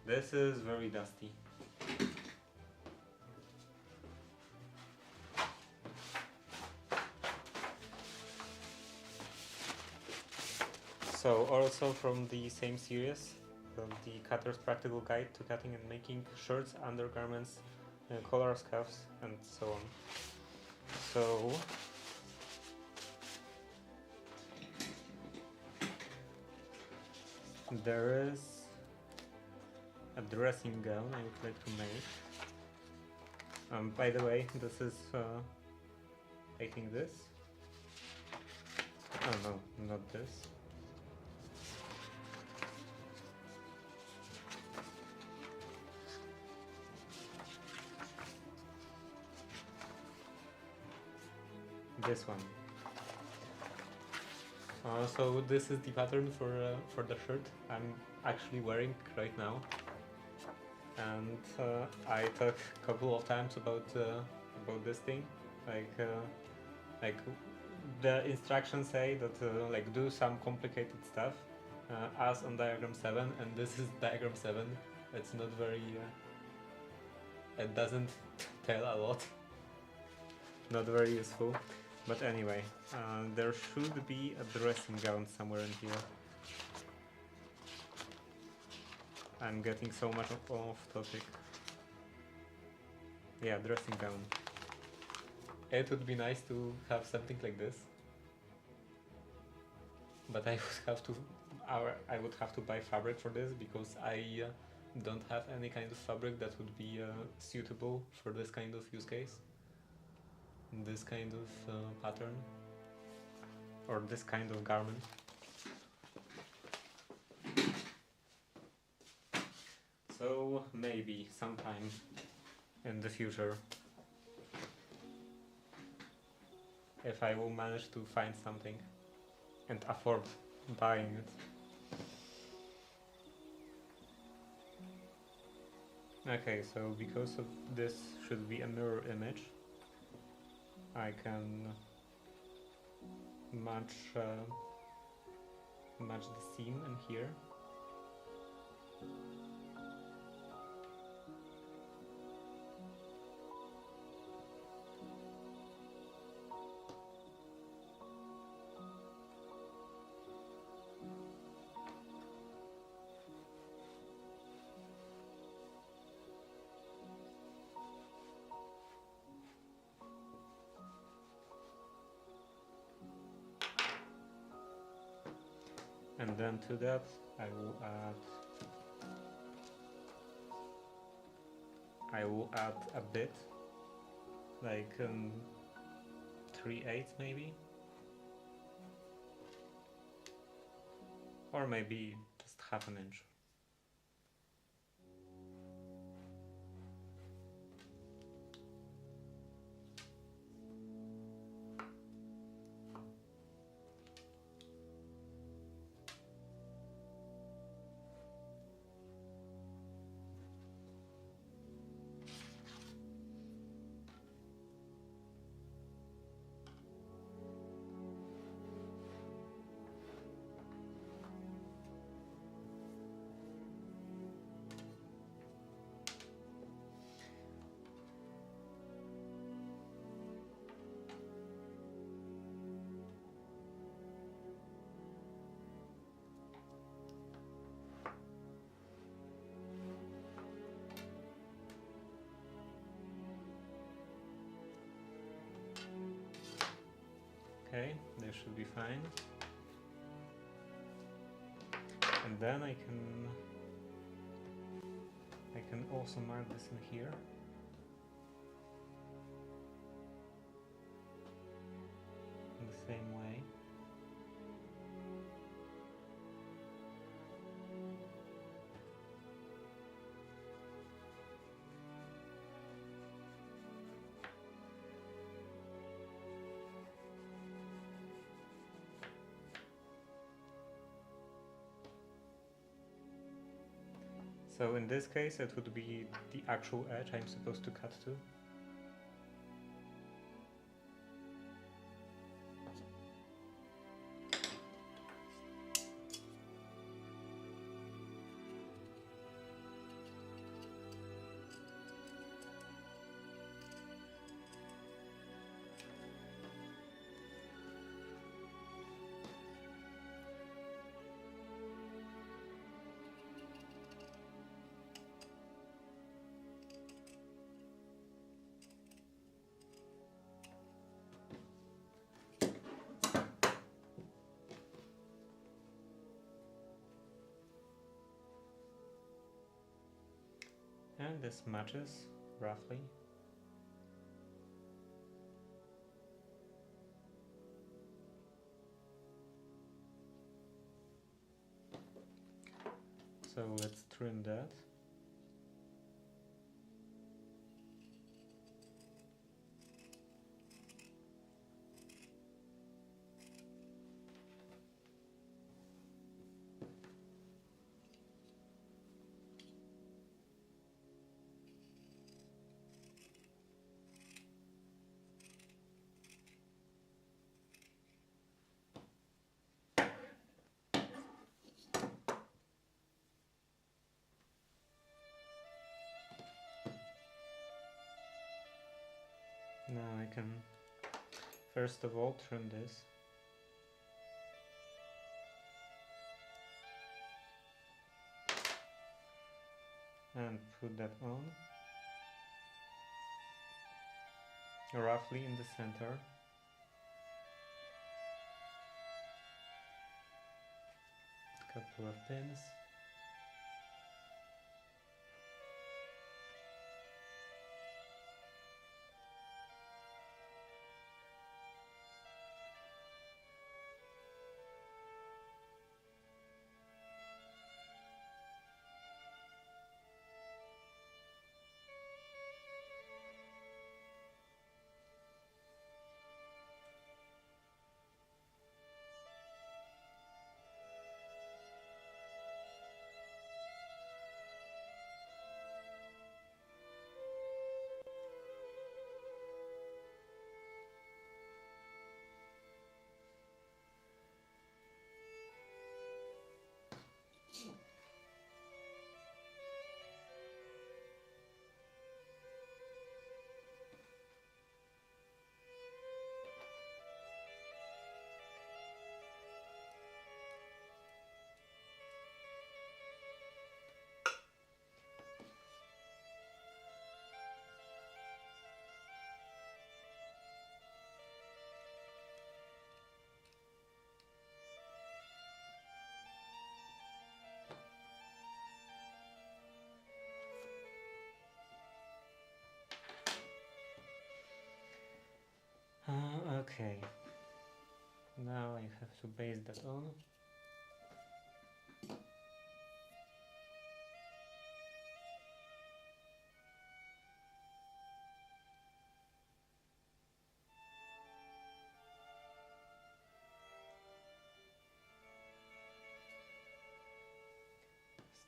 This is very dusty. So also from the same series, the Cutter's Practical Guide to Cutting and Making Shirts, Undergarments, Collar Scarves, and so on. So there is a dressing gown I would like to make. By the way, this is I think this. Oh no, not this. This one. So this is the pattern for the shirt I'm actually wearing right now, and I talked a couple of times about this thing, like the instructions say that like do some complicated stuff as on diagram 7, and this is diagram 7. It's not very it doesn't tell a lot, not very useful. But anyway, there should be a dressing gown somewhere in here. I'm getting so much off topic. Yeah, dressing gown. It would be nice to have something like this, but I would have to buy fabric for this, because I don't have any kind of fabric that would be suitable for this kind of use case. This kind of pattern, or this kind of garment. So maybe sometime in the future, if I will manage to find something and afford buying it. Okay, so because of this should be a mirror image, I can match the seam in here. And then to that I will add a bit, like 3/8 maybe, or maybe just half an inch. Okay, they should be fine. And then I can also mark this in here. In the same way. So in this case it would be the actual edge I'm supposed to cut to. And this matches roughly. So let's trim that. Now I can first of all trim this. And put that on. Roughly in the center. Couple of pins. Okay, now I have to base that on.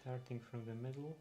Starting from the middle.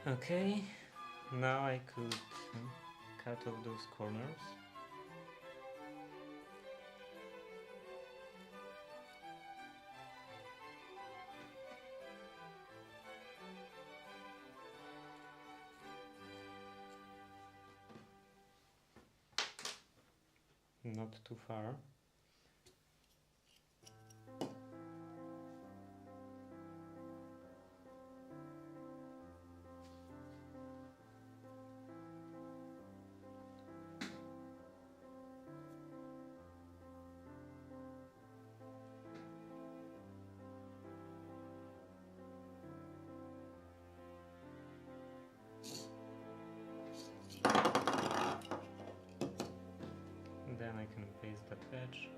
Okay, now I could cut off those corners. Not too far. Then I can paste that edge.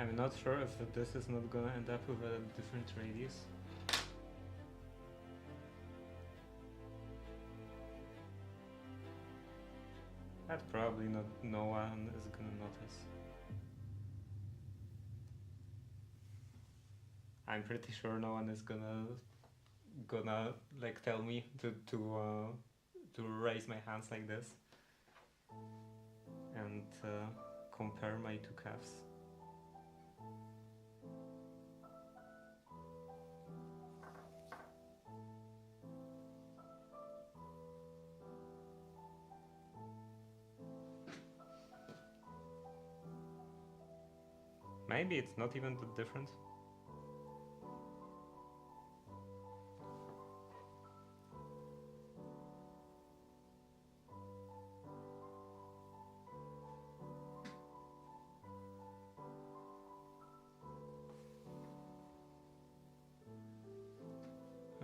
I'm not sure if this is not gonna end up with a different radius. But probably no one is gonna notice. I'm pretty sure no one is gonna like tell me to raise my hands like this and compare my two calves. Maybe it's not even that different.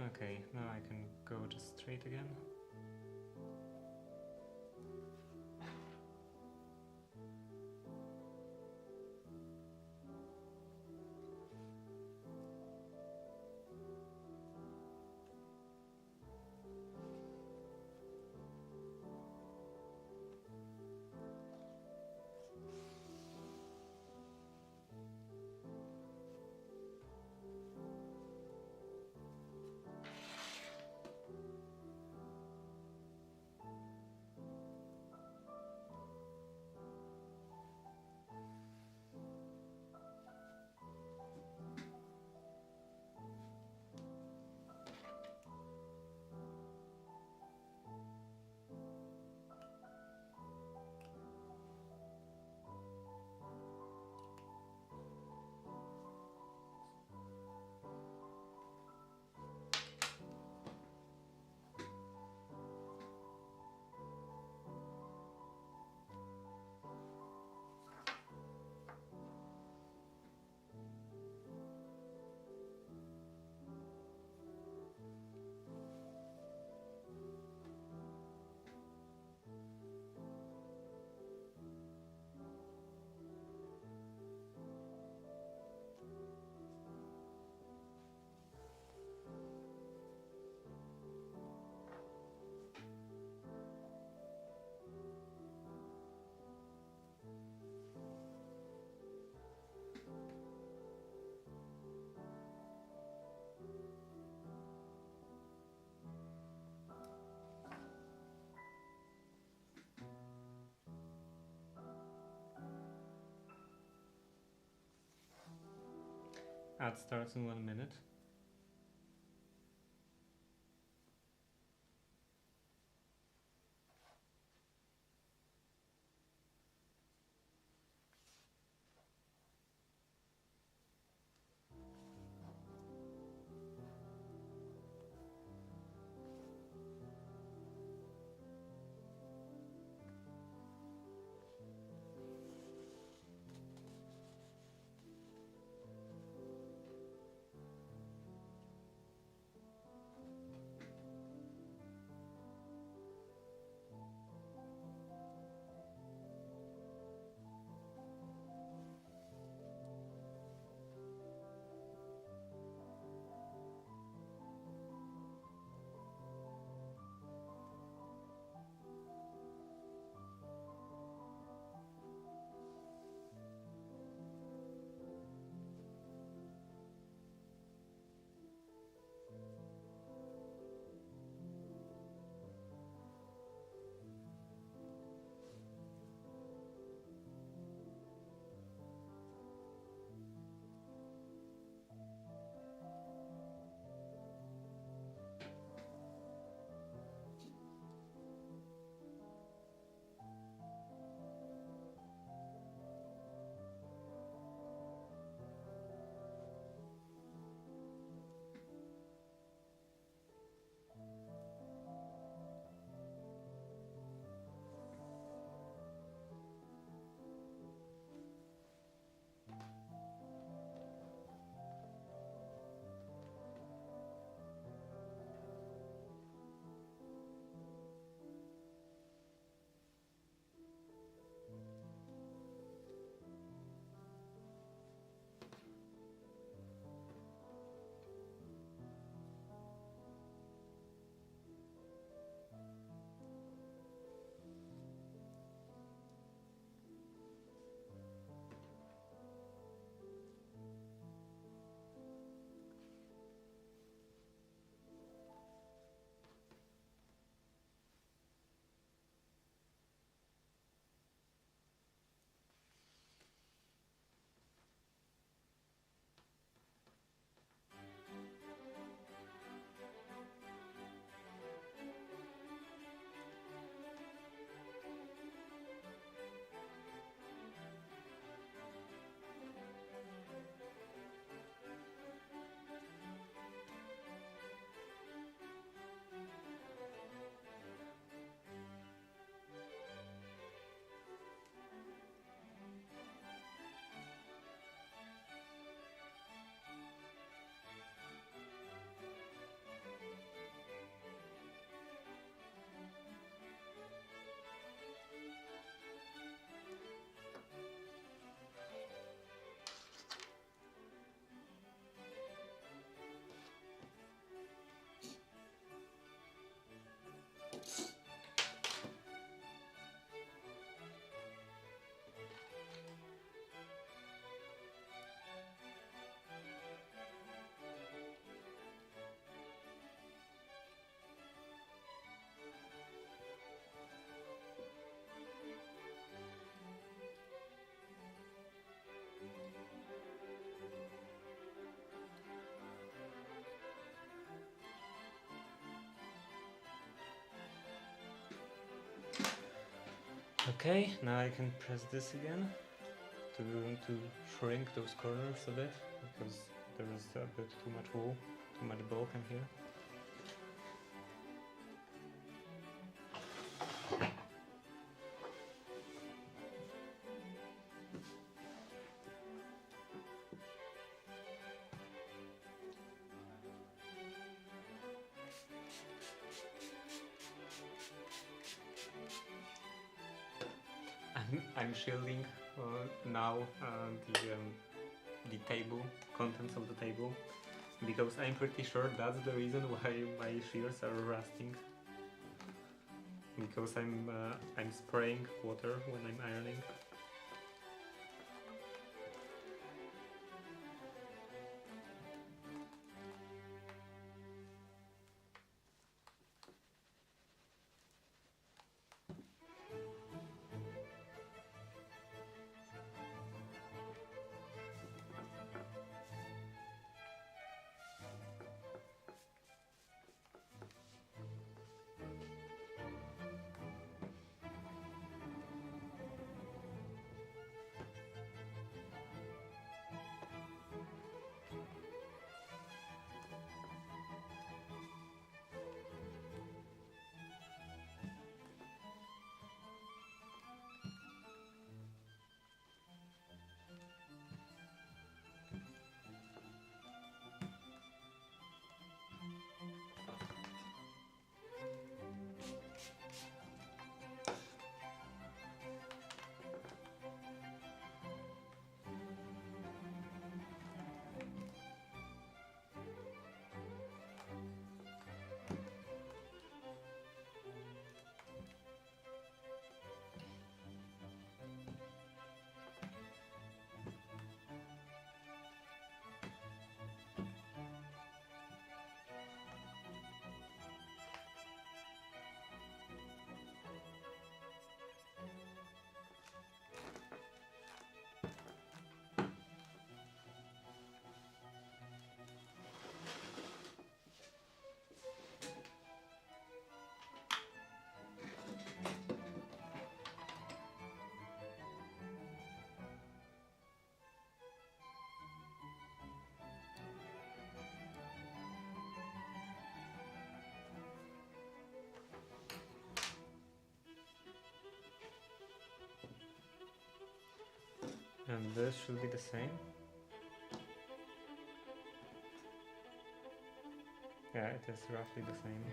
Okay, now I can go just straight again. Ad starts in 1 minute. Okay, now I can press this again to shrink those corners a bit, because there is a bit too much wool, too much bulk in here. I'm shielding now the table, contents of the table, because I'm pretty sure that's the reason why my shears are rusting. Because I'm spraying water when I'm ironing. And this should be the same. Yeah, it is roughly the same.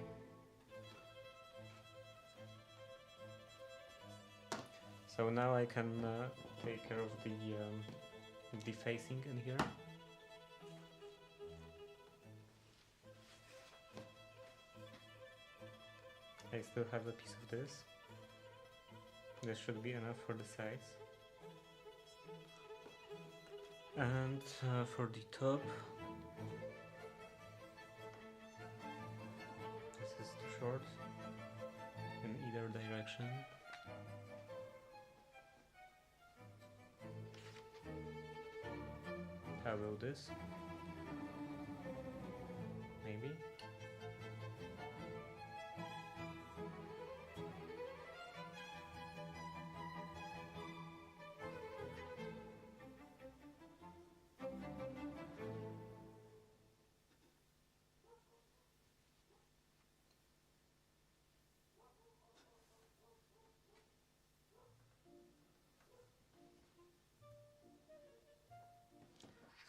So now I can take care of the facing in here. I still have a piece of this. This should be enough for the sides. And for the top, this is too short in either direction. How about this? Maybe?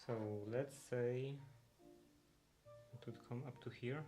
So let's say it would come up to here.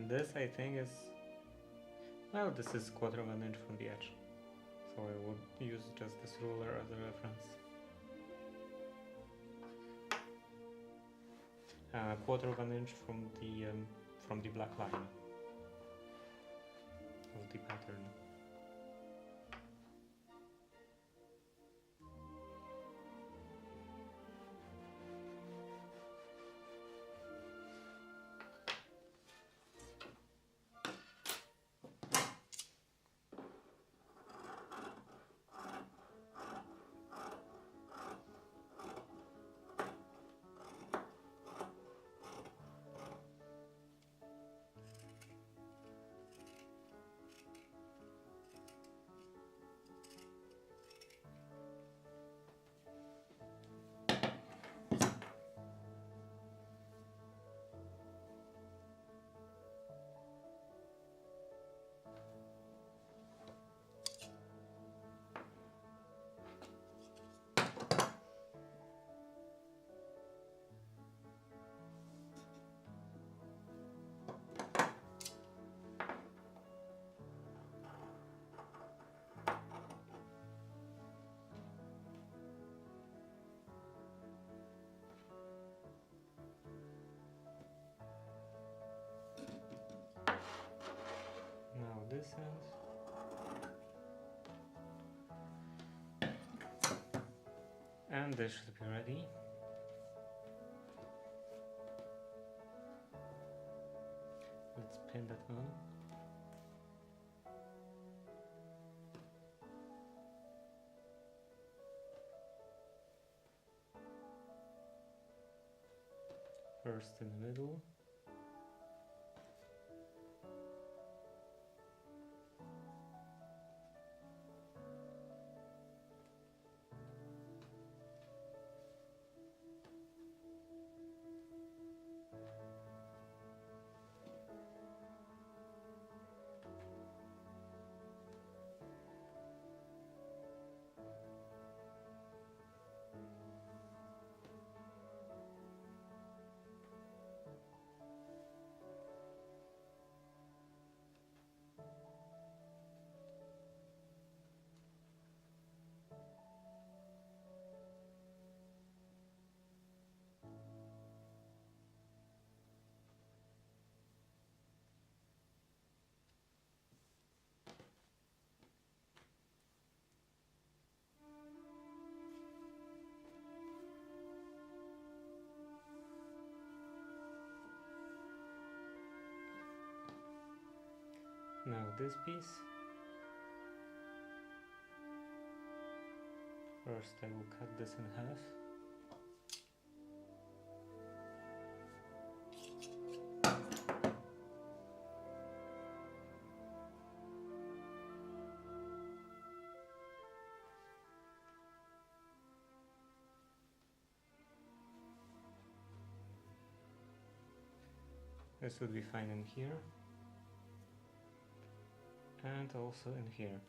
this I think is, well, this is 1/4 of an inch from the edge, so I would use just this ruler as a reference. 1/4 of an inch from the black line of the pattern. Now this end. And this should be ready. Let's pin that on. First in the middle. Now this piece. First I will cut this in half. This would be fine in here. And also in here.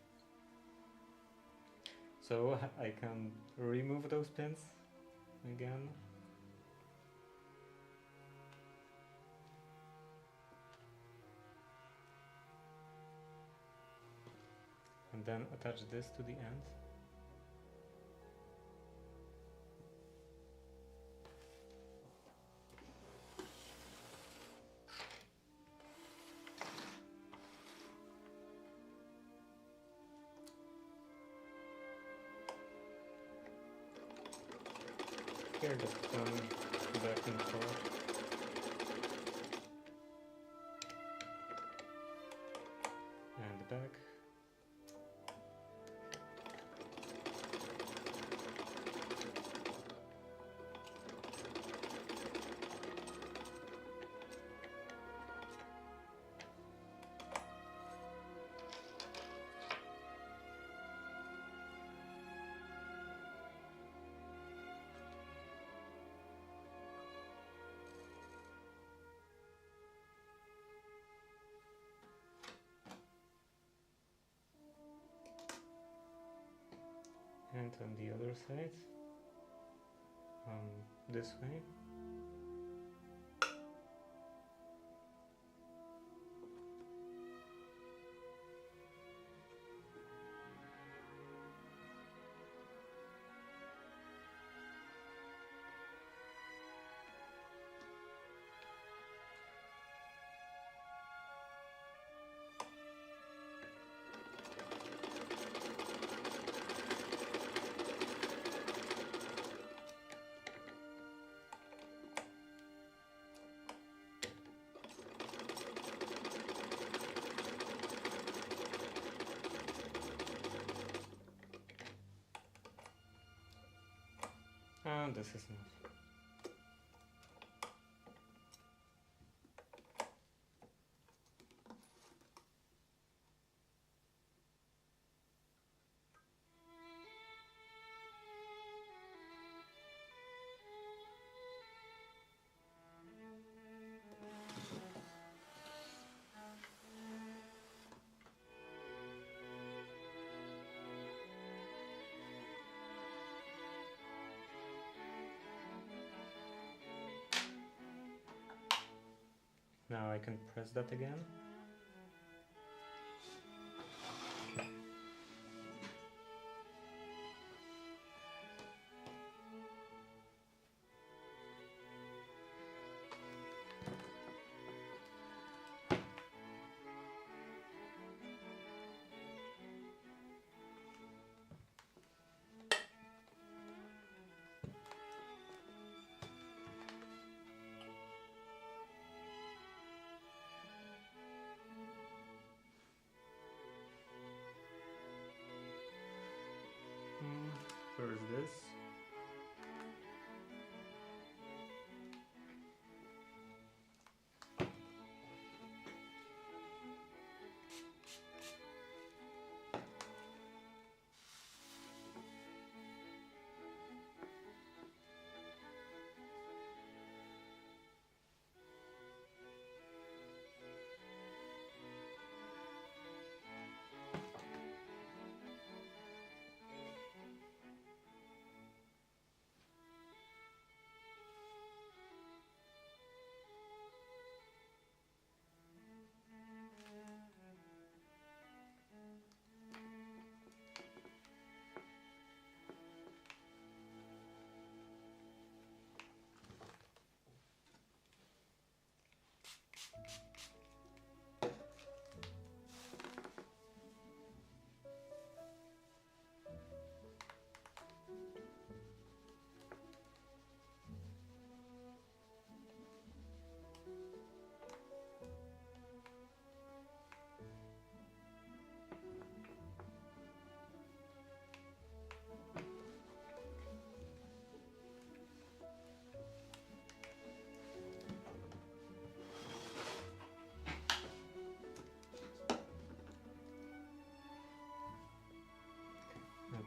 So I can remove those pins again. And then attach this to the end. Here, just back and forth. And the back. And on the other side, this way. No, this is not. Now I can press that again. Where is this?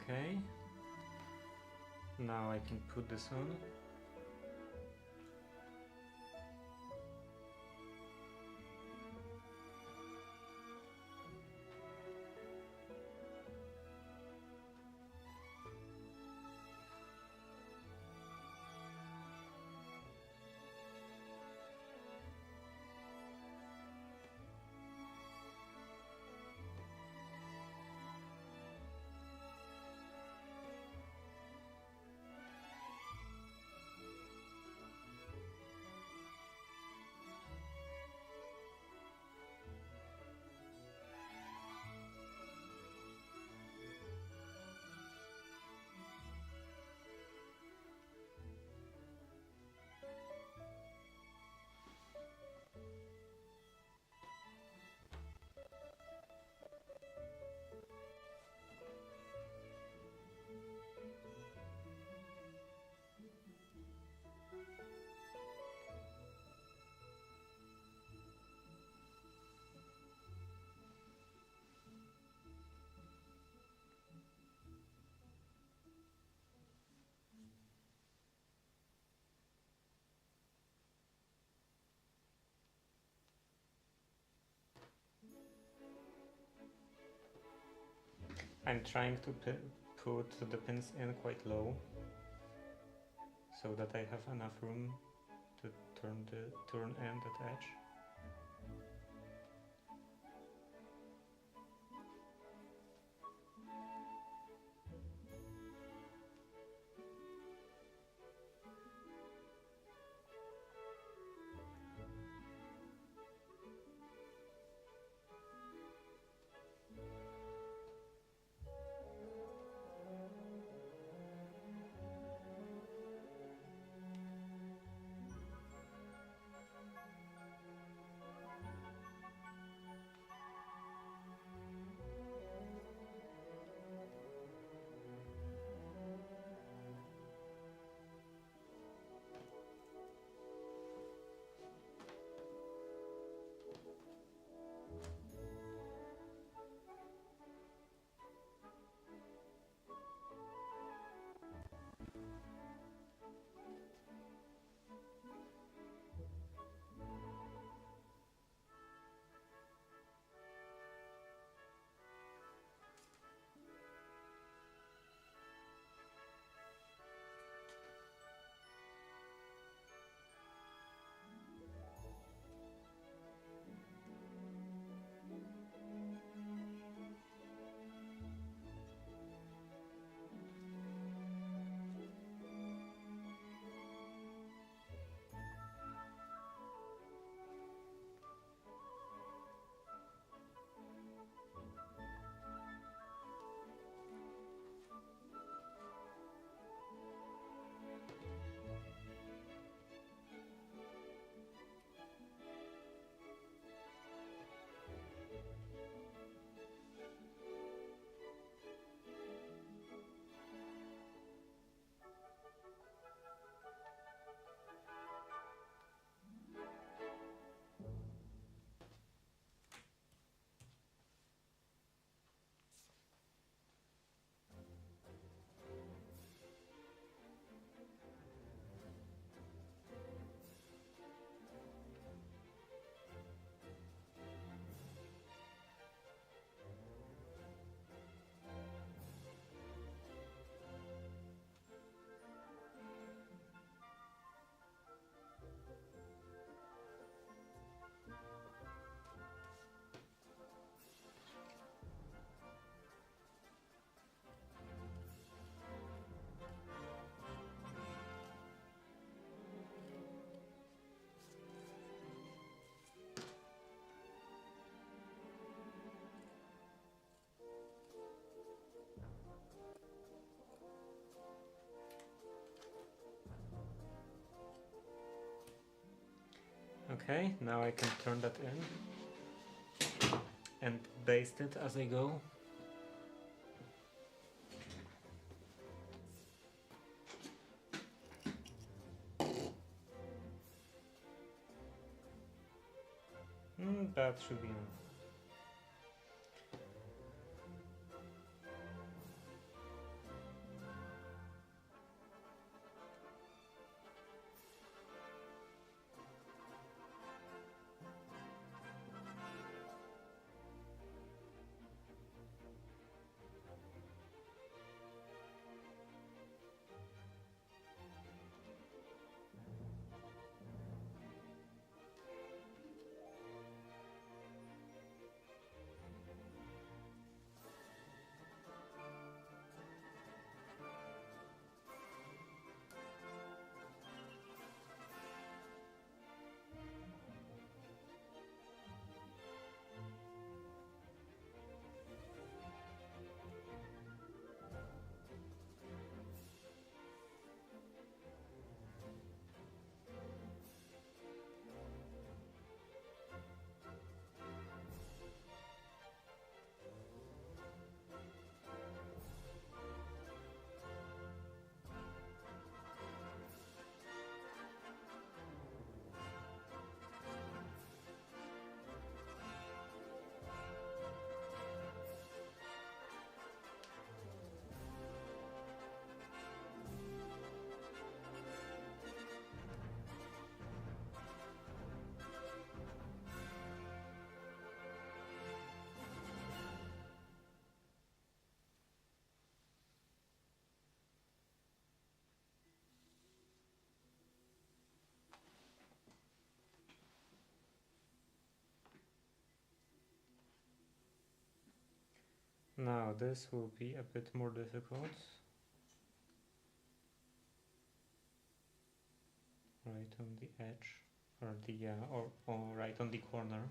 Okay. Now I can put this on. I'm trying to put the pins in quite low so that I have enough room to turn end at edge. Okay, now I can turn that in and baste it as I go. That should be enough. Now this will be a bit more difficult. Right on the edge, or the or right on the corner.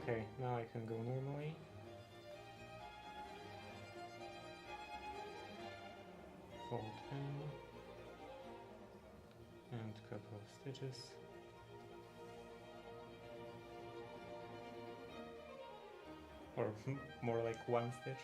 Okay, now I can go normally. Fold in and a couple of stitches. Or more like one stitch.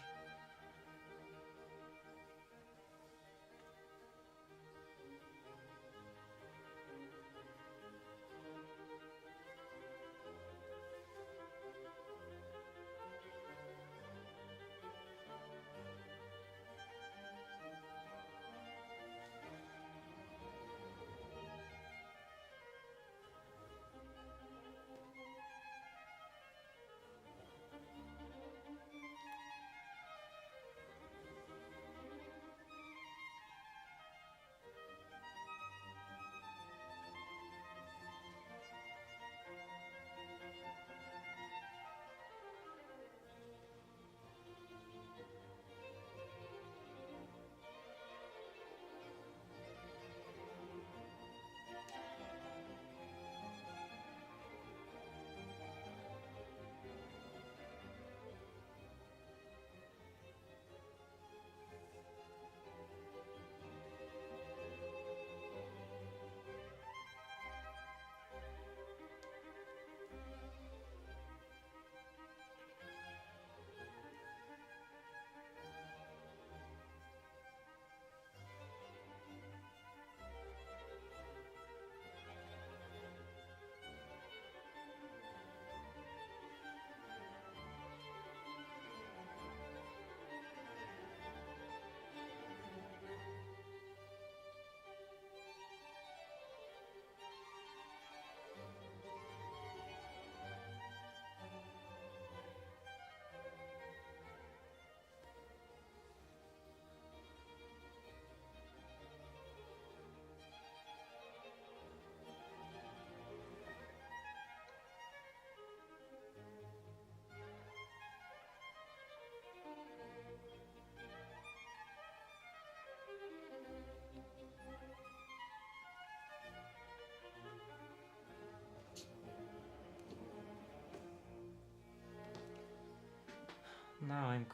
Now I'm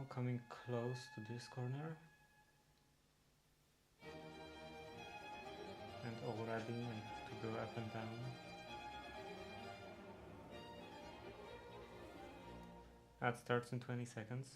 coming close to this corner, and already I have to go up and down. That starts in 20 seconds.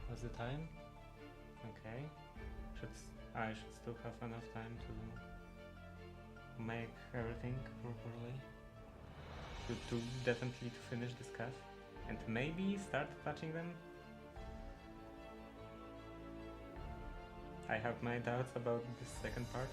What's the time? Okay. I should still have enough time to make everything properly. To definitely to finish this calf and maybe start touching them. I have my doubts about this second part.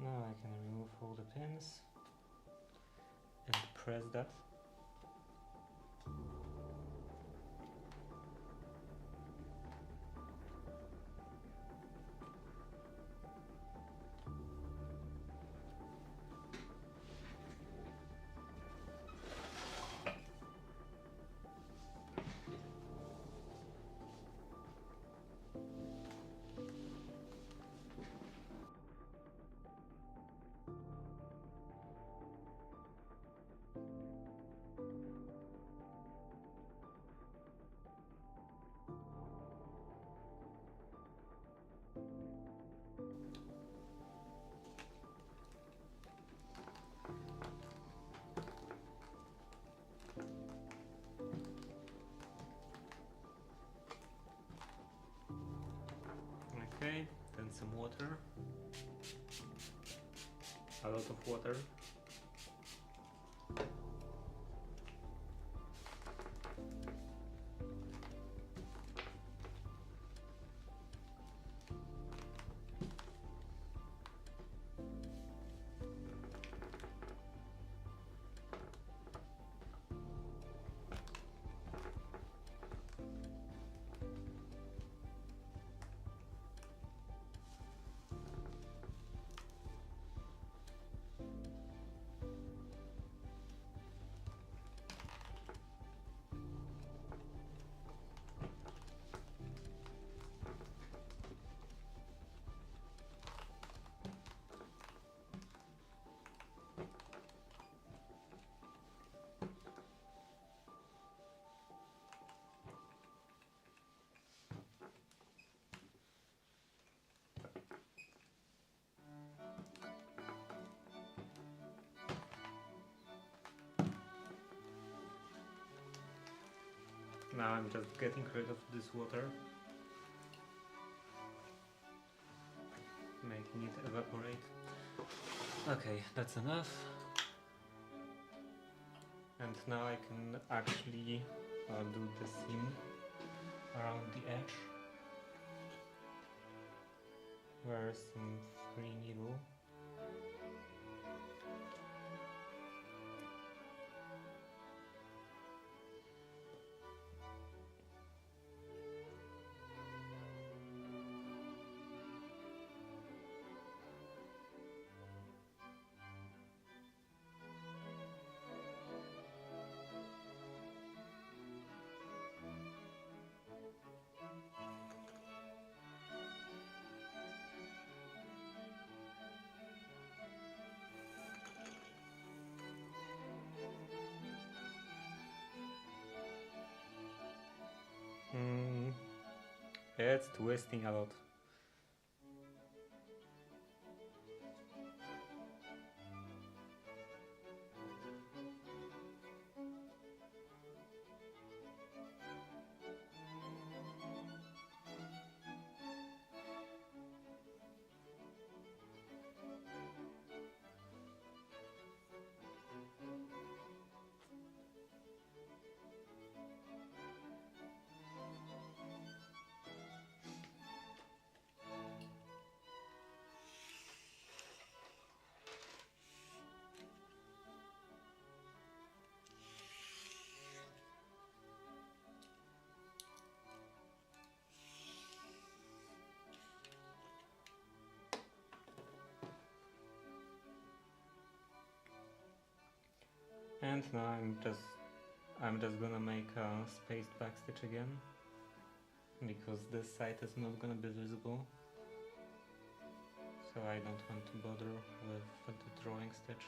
Now I can remove all the pins and press that. Okay, then some water. A lot of water. Now I'm just getting rid of this water, making it evaporate. Okay, that's enough. And now I can actually do the seam around the edge where some free needle. It's twisting a lot. And now I'm just gonna make a spaced backstitch again, because this side is not gonna be visible, so I don't want to bother with the drawing stitch.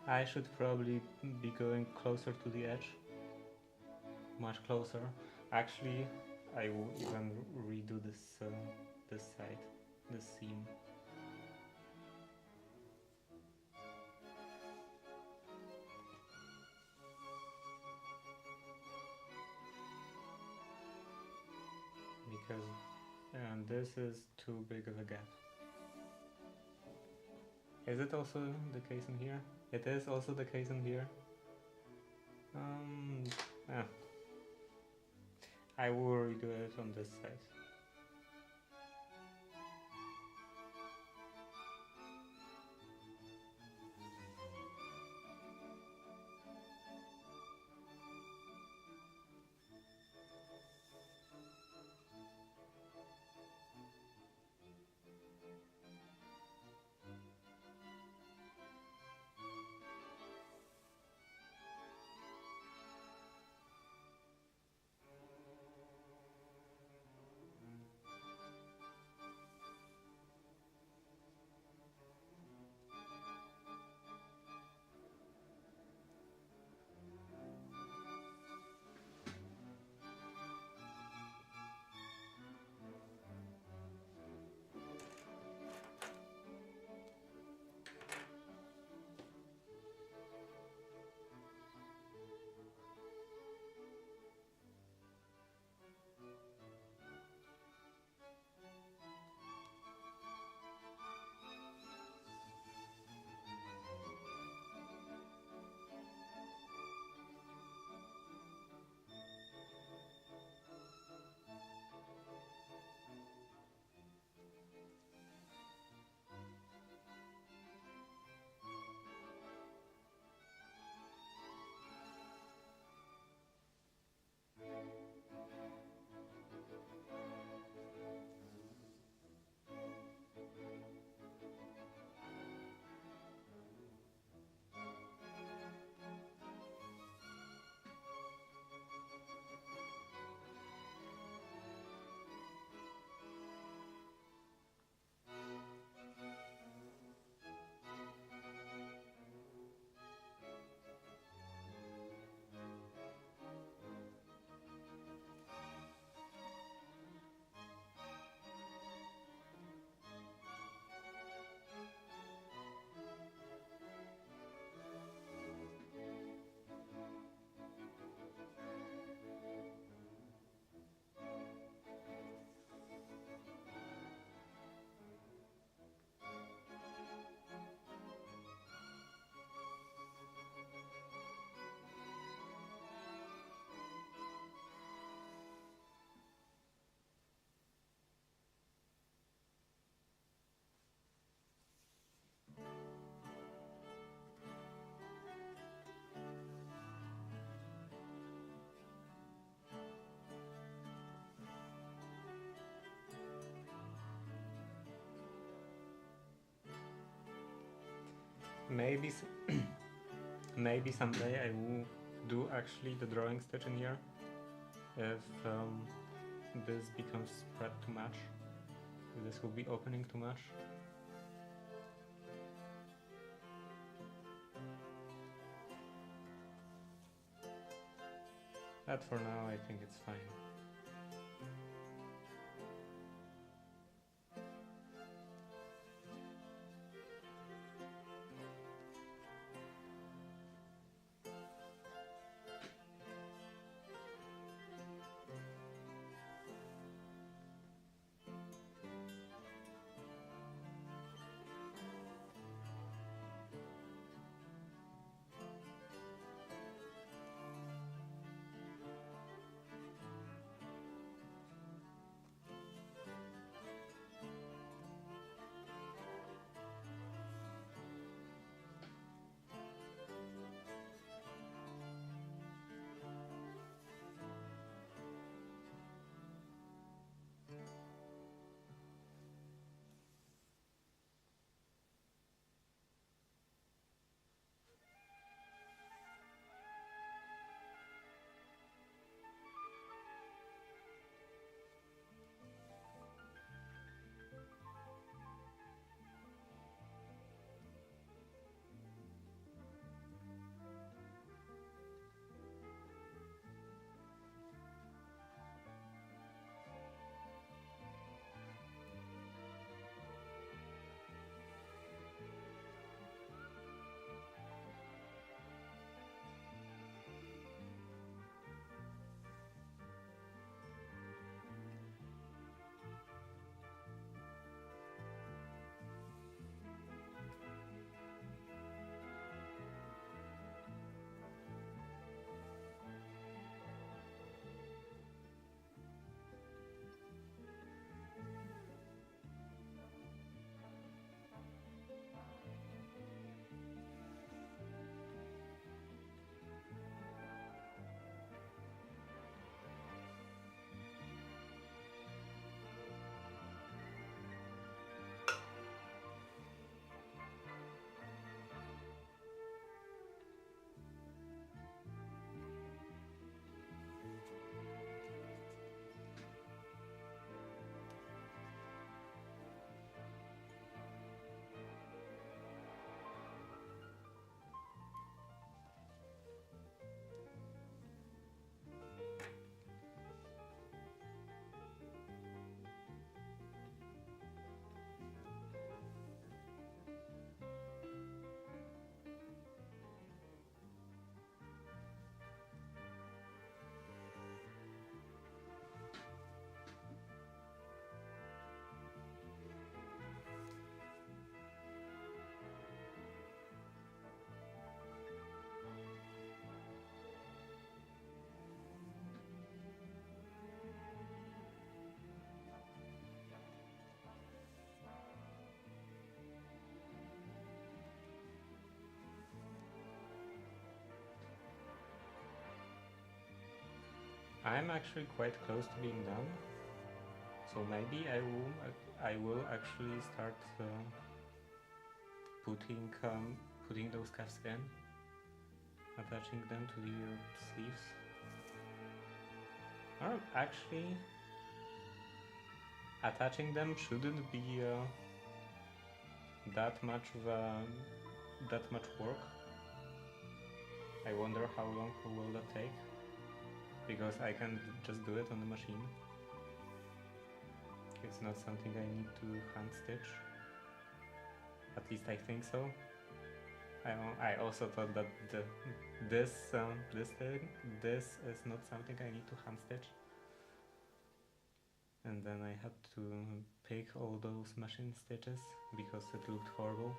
I should probably be going closer to the edge, much closer. Actually, I will even redo this side, this seam. Because this is too big of a gap. Is it also the case in here? It is also the case in here. Yeah. I will redo it on this side. maybe maybe someday I will do actually the drawing stitch in here if this becomes spread too much, if this will be opening too much. But for now I think it's fine. I'm actually quite close to being done, so maybe I will actually start putting those cuffs in, attaching them to the sleeves. Or actually, attaching them shouldn't be that much work. I wonder how long will that take, because I can just do it on the machine. It's not something I need to hand stitch. At least I think so. I also thought that this is not something I need to hand stitch. And then I had to pick all those machine stitches because it looked horrible.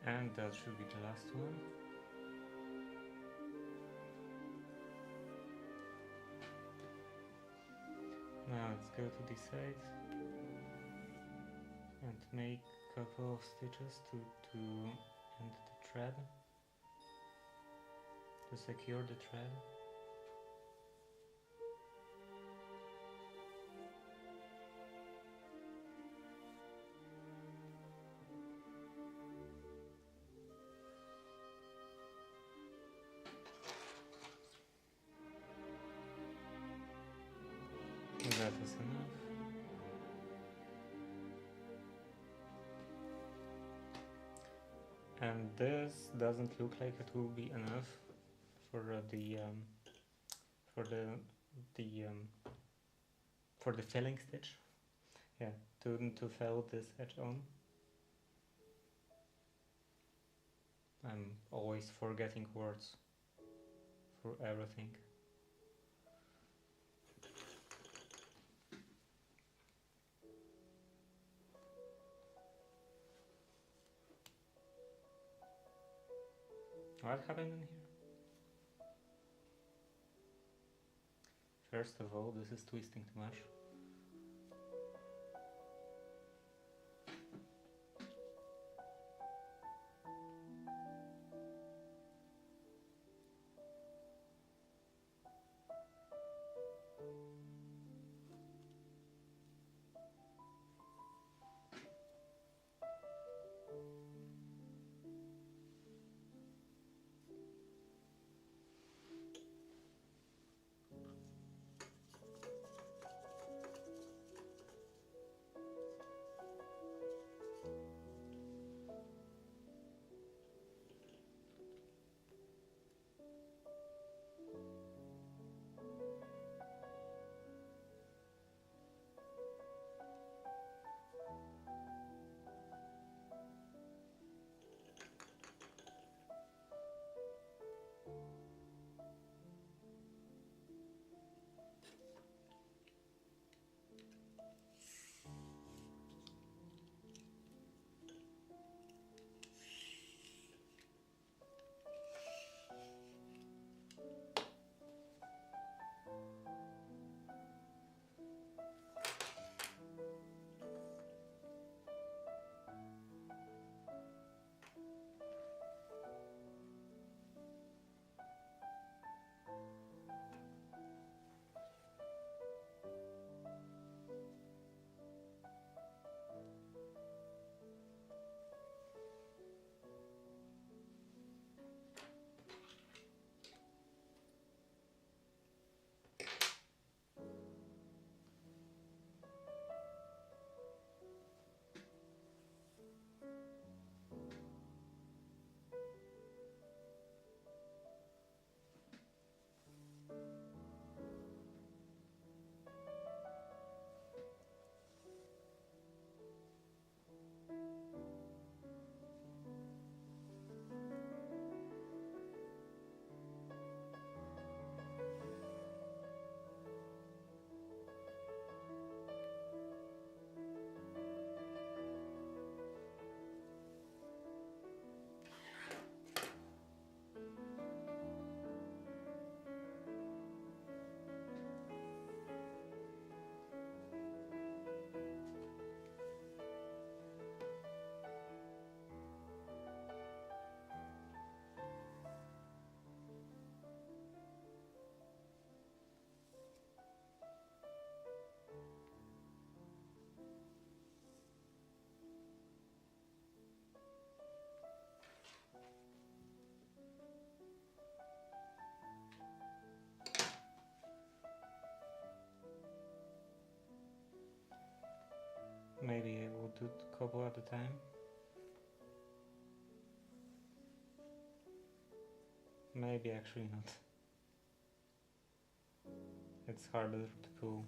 And that should be the last one. Now let's go to this side and make a couple of stitches to end the thread, to secure the thread. That is enough. And this doesn't look like it will be enough for the filling stitch. Yeah, to fill this edge on. I'm always forgetting words for everything. What happened in here? First of all, this is twisting too much. Maybe I will do a couple at a time. Maybe actually not. It's harder to pull.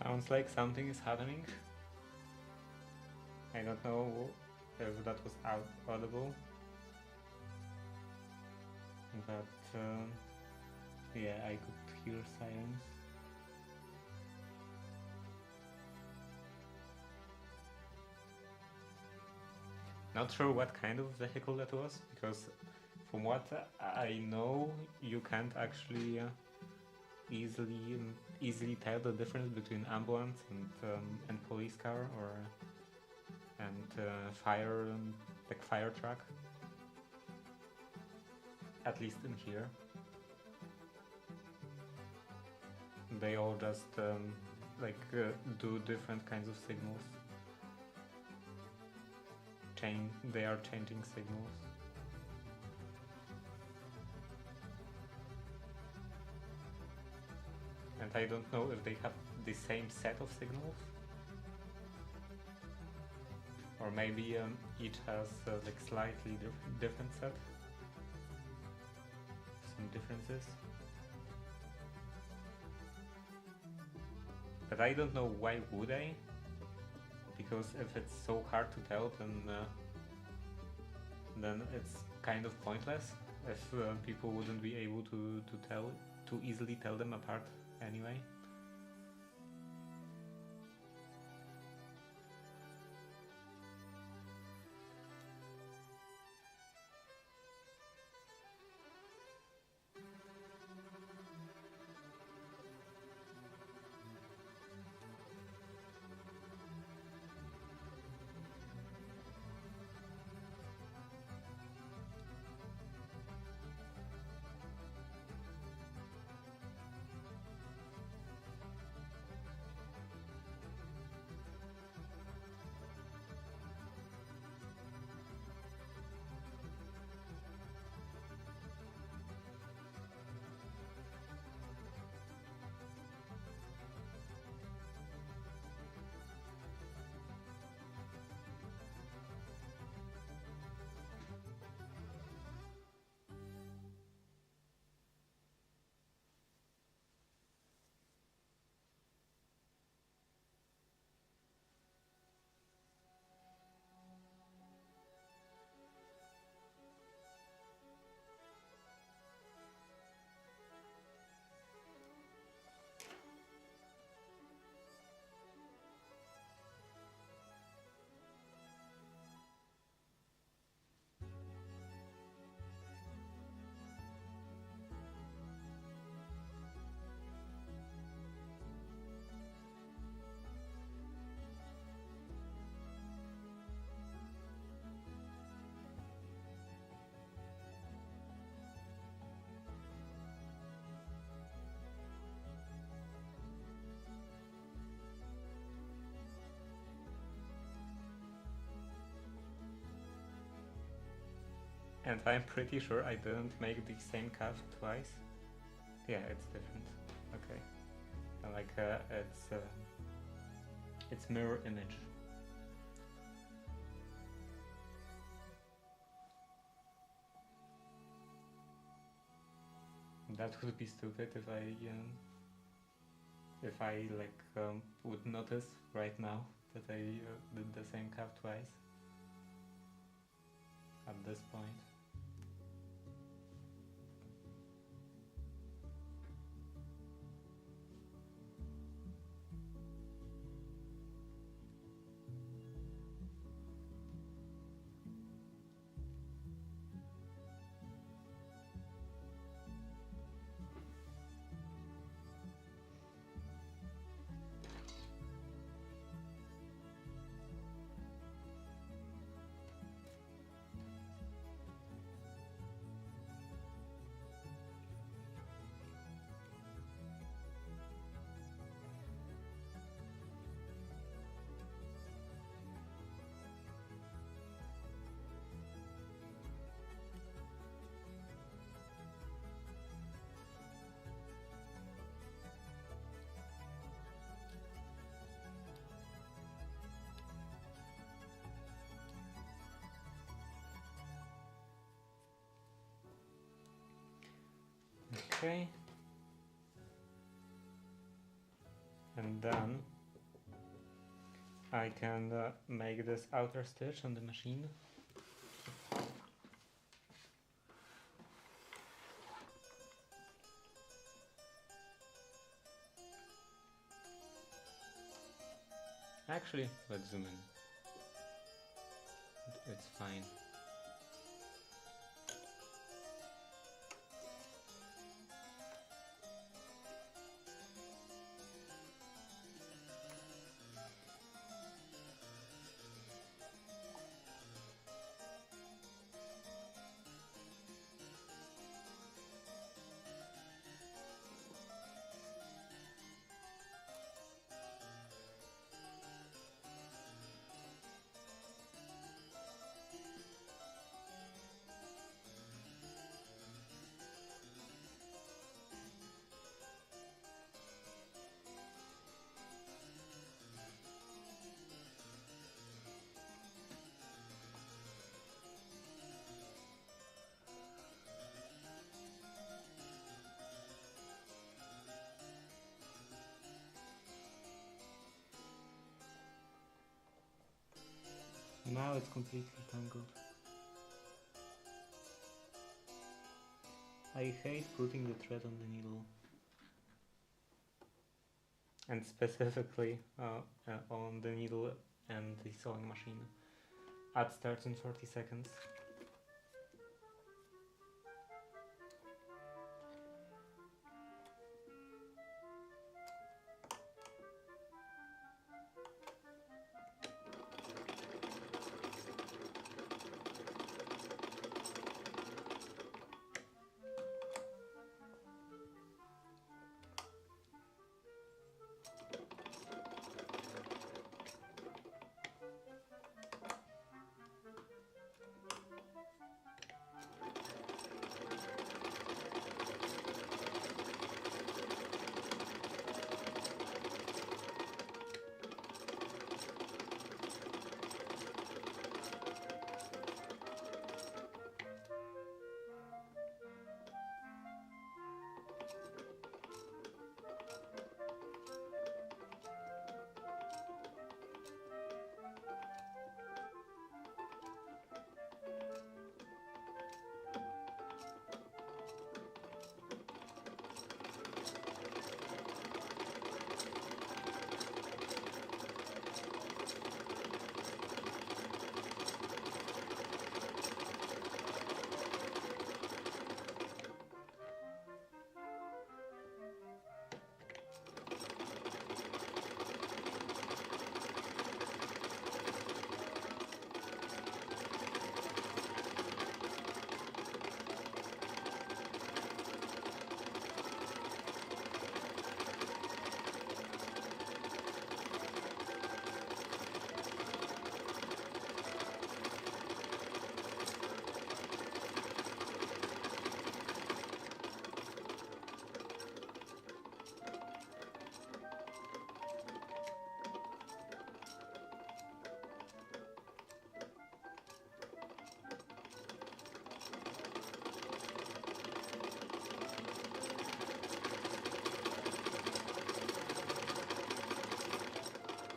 Sounds like something is happening. I don't know if that was audible, but yeah, I could hear sirens. Not sure what kind of vehicle that was, because from what I know, you can't actually easily tell the difference between ambulance and police car or fire like fire truck. At least in here, they all just do different kinds of signals. They are changing signals. And I don't know if they have the same set of signals, or maybe each has like slightly different set. Some differences. But I don't know why would I, because if it's so hard to tell, then it's kind of pointless if people wouldn't be able to easily tell them apart anyway. And I'm pretty sure I didn't make the same cut twice. Yeah, it's different. Okay. Like it's mirror image. That would be stupid if I would notice right now that I did the same cut twice at this point. Okay. And then I can make this outer stitch on the machine. Actually, let's zoom in. It's fine. Now it's completely tangled. I hate putting the thread on the needle. And specifically on the needle and the sewing machine. Add starts in 40 seconds.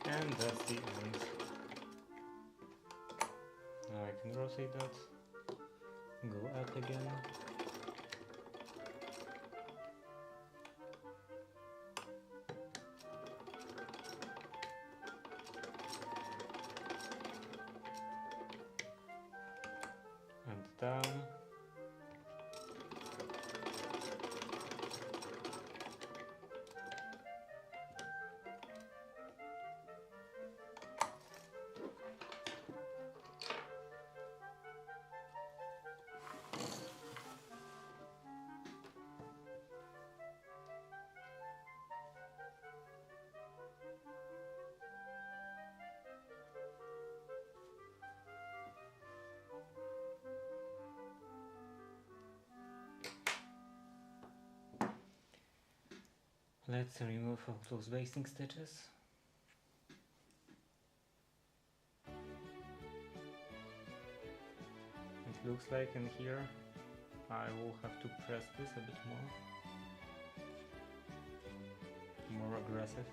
And that's the end. Now I can rotate that, go up again. And down. Let's remove all those basting stitches. It looks like in here I will have to press this a bit more aggressive.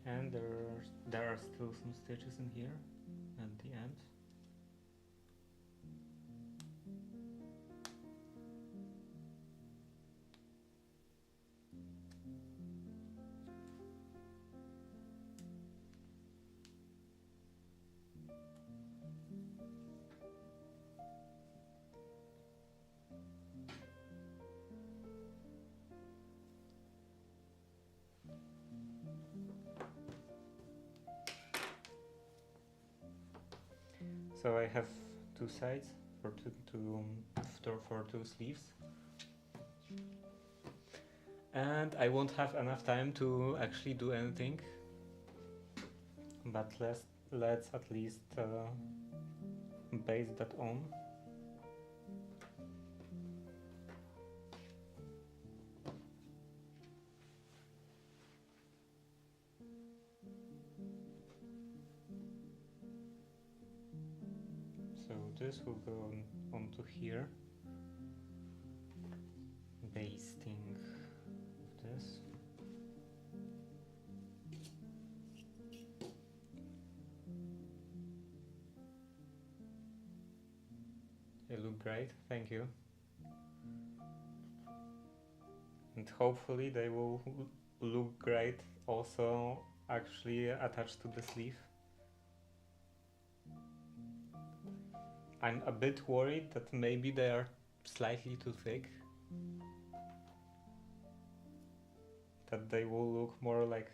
And there are still some stitches in here at the end. So I have two sides for two sleeves, and I won't have enough time to actually do anything. But let's at least base that on. So this will go onto here, basting this. They look great, thank you. And hopefully they will look great also actually attached to the sleeve. I'm a bit worried that maybe they are slightly too thick, that they will look more like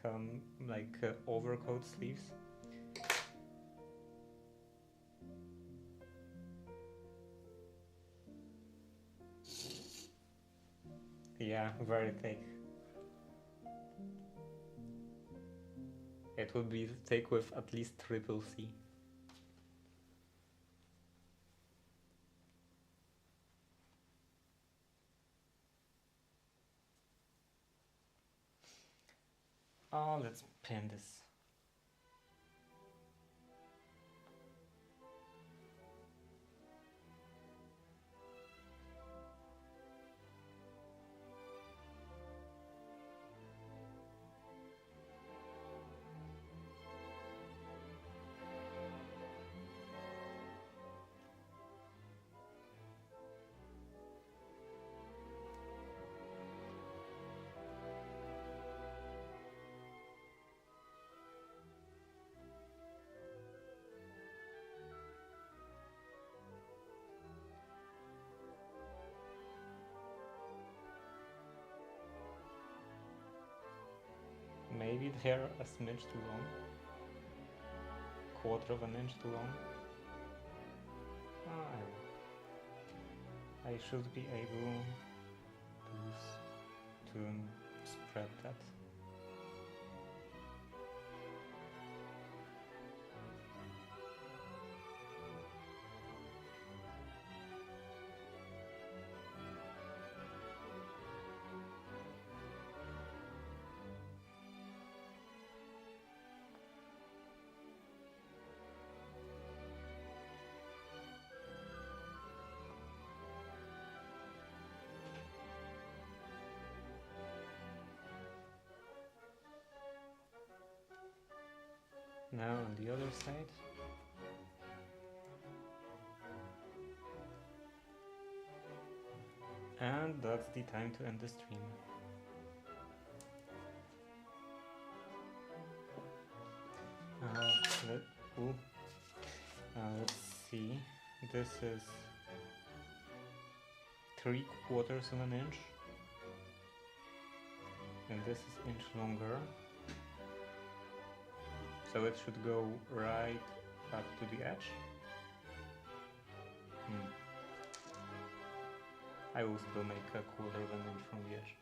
overcoat sleeves. Yeah, very thick. It would be thick with at least triple C. Oh, let's pin this. Maybe they're a smidge too long. Quarter of an inch too long. I should be able to spread that. Now on the other side. And that's the time to end the stream. Let's see. This is 3/4 of an inch. And this is inch longer. So it should go right up to the edge. I will still make 1/4 of an inch from the edge.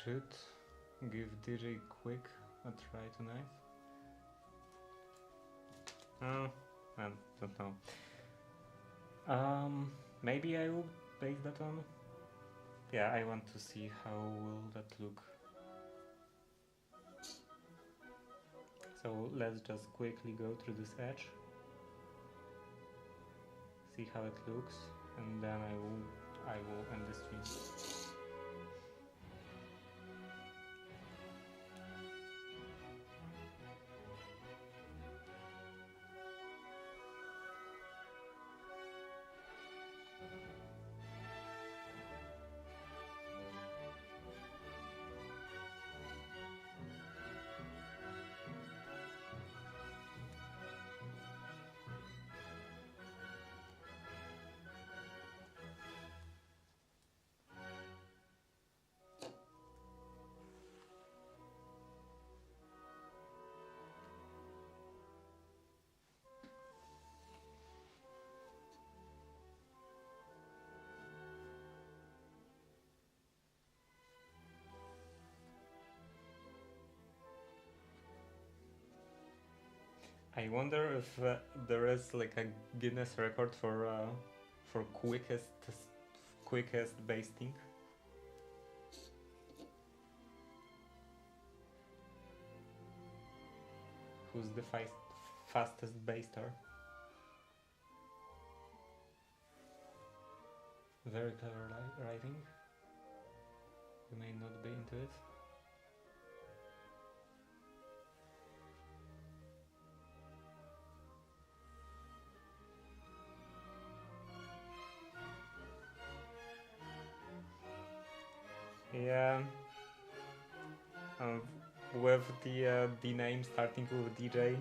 should give DJ quick a try tonight. Oh, I don't know. Maybe I will base that on. Yeah, I want to see how will that look. So let's just quickly go through this edge, see how it looks, and then I will end the stream. I wonder if there is like a Guinness record for quickest basting. Who's the fastest baster? Very clever writing. You may not be into it. Yeah. With the name starting with DJ,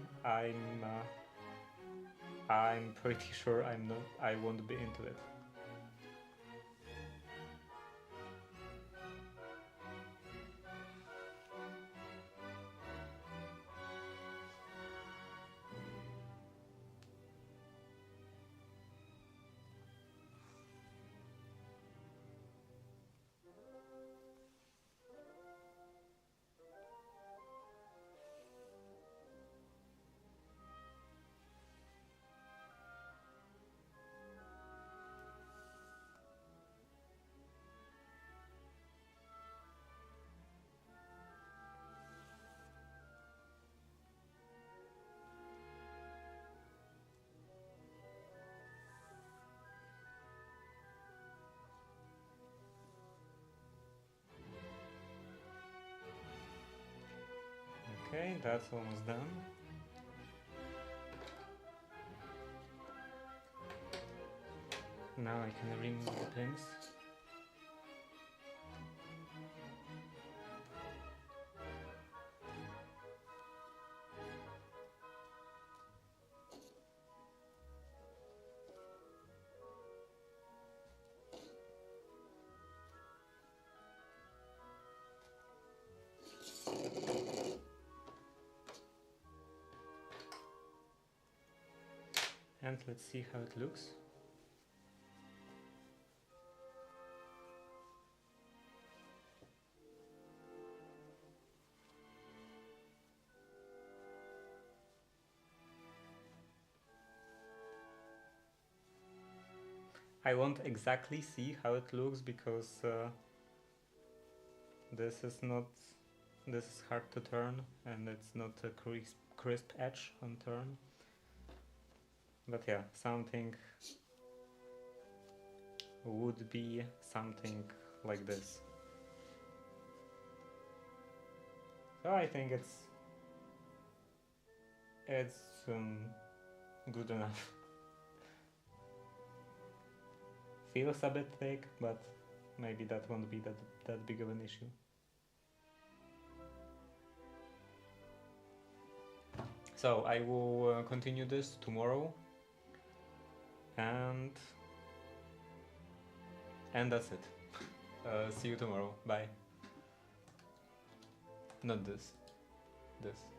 I'm pretty sure I won't be into it. Okay, that's almost done. Now I can remove the pins. And let's see how it looks. I won't exactly see how it looks because this is hard to turn and it's not a crisp edge on turn. But yeah, something would be something like this. So I think it's good enough. Feels a bit thick, but maybe that won't be that big of an issue. So I will continue this tomorrow, and that's it. See you tomorrow. Bye. Not this. This.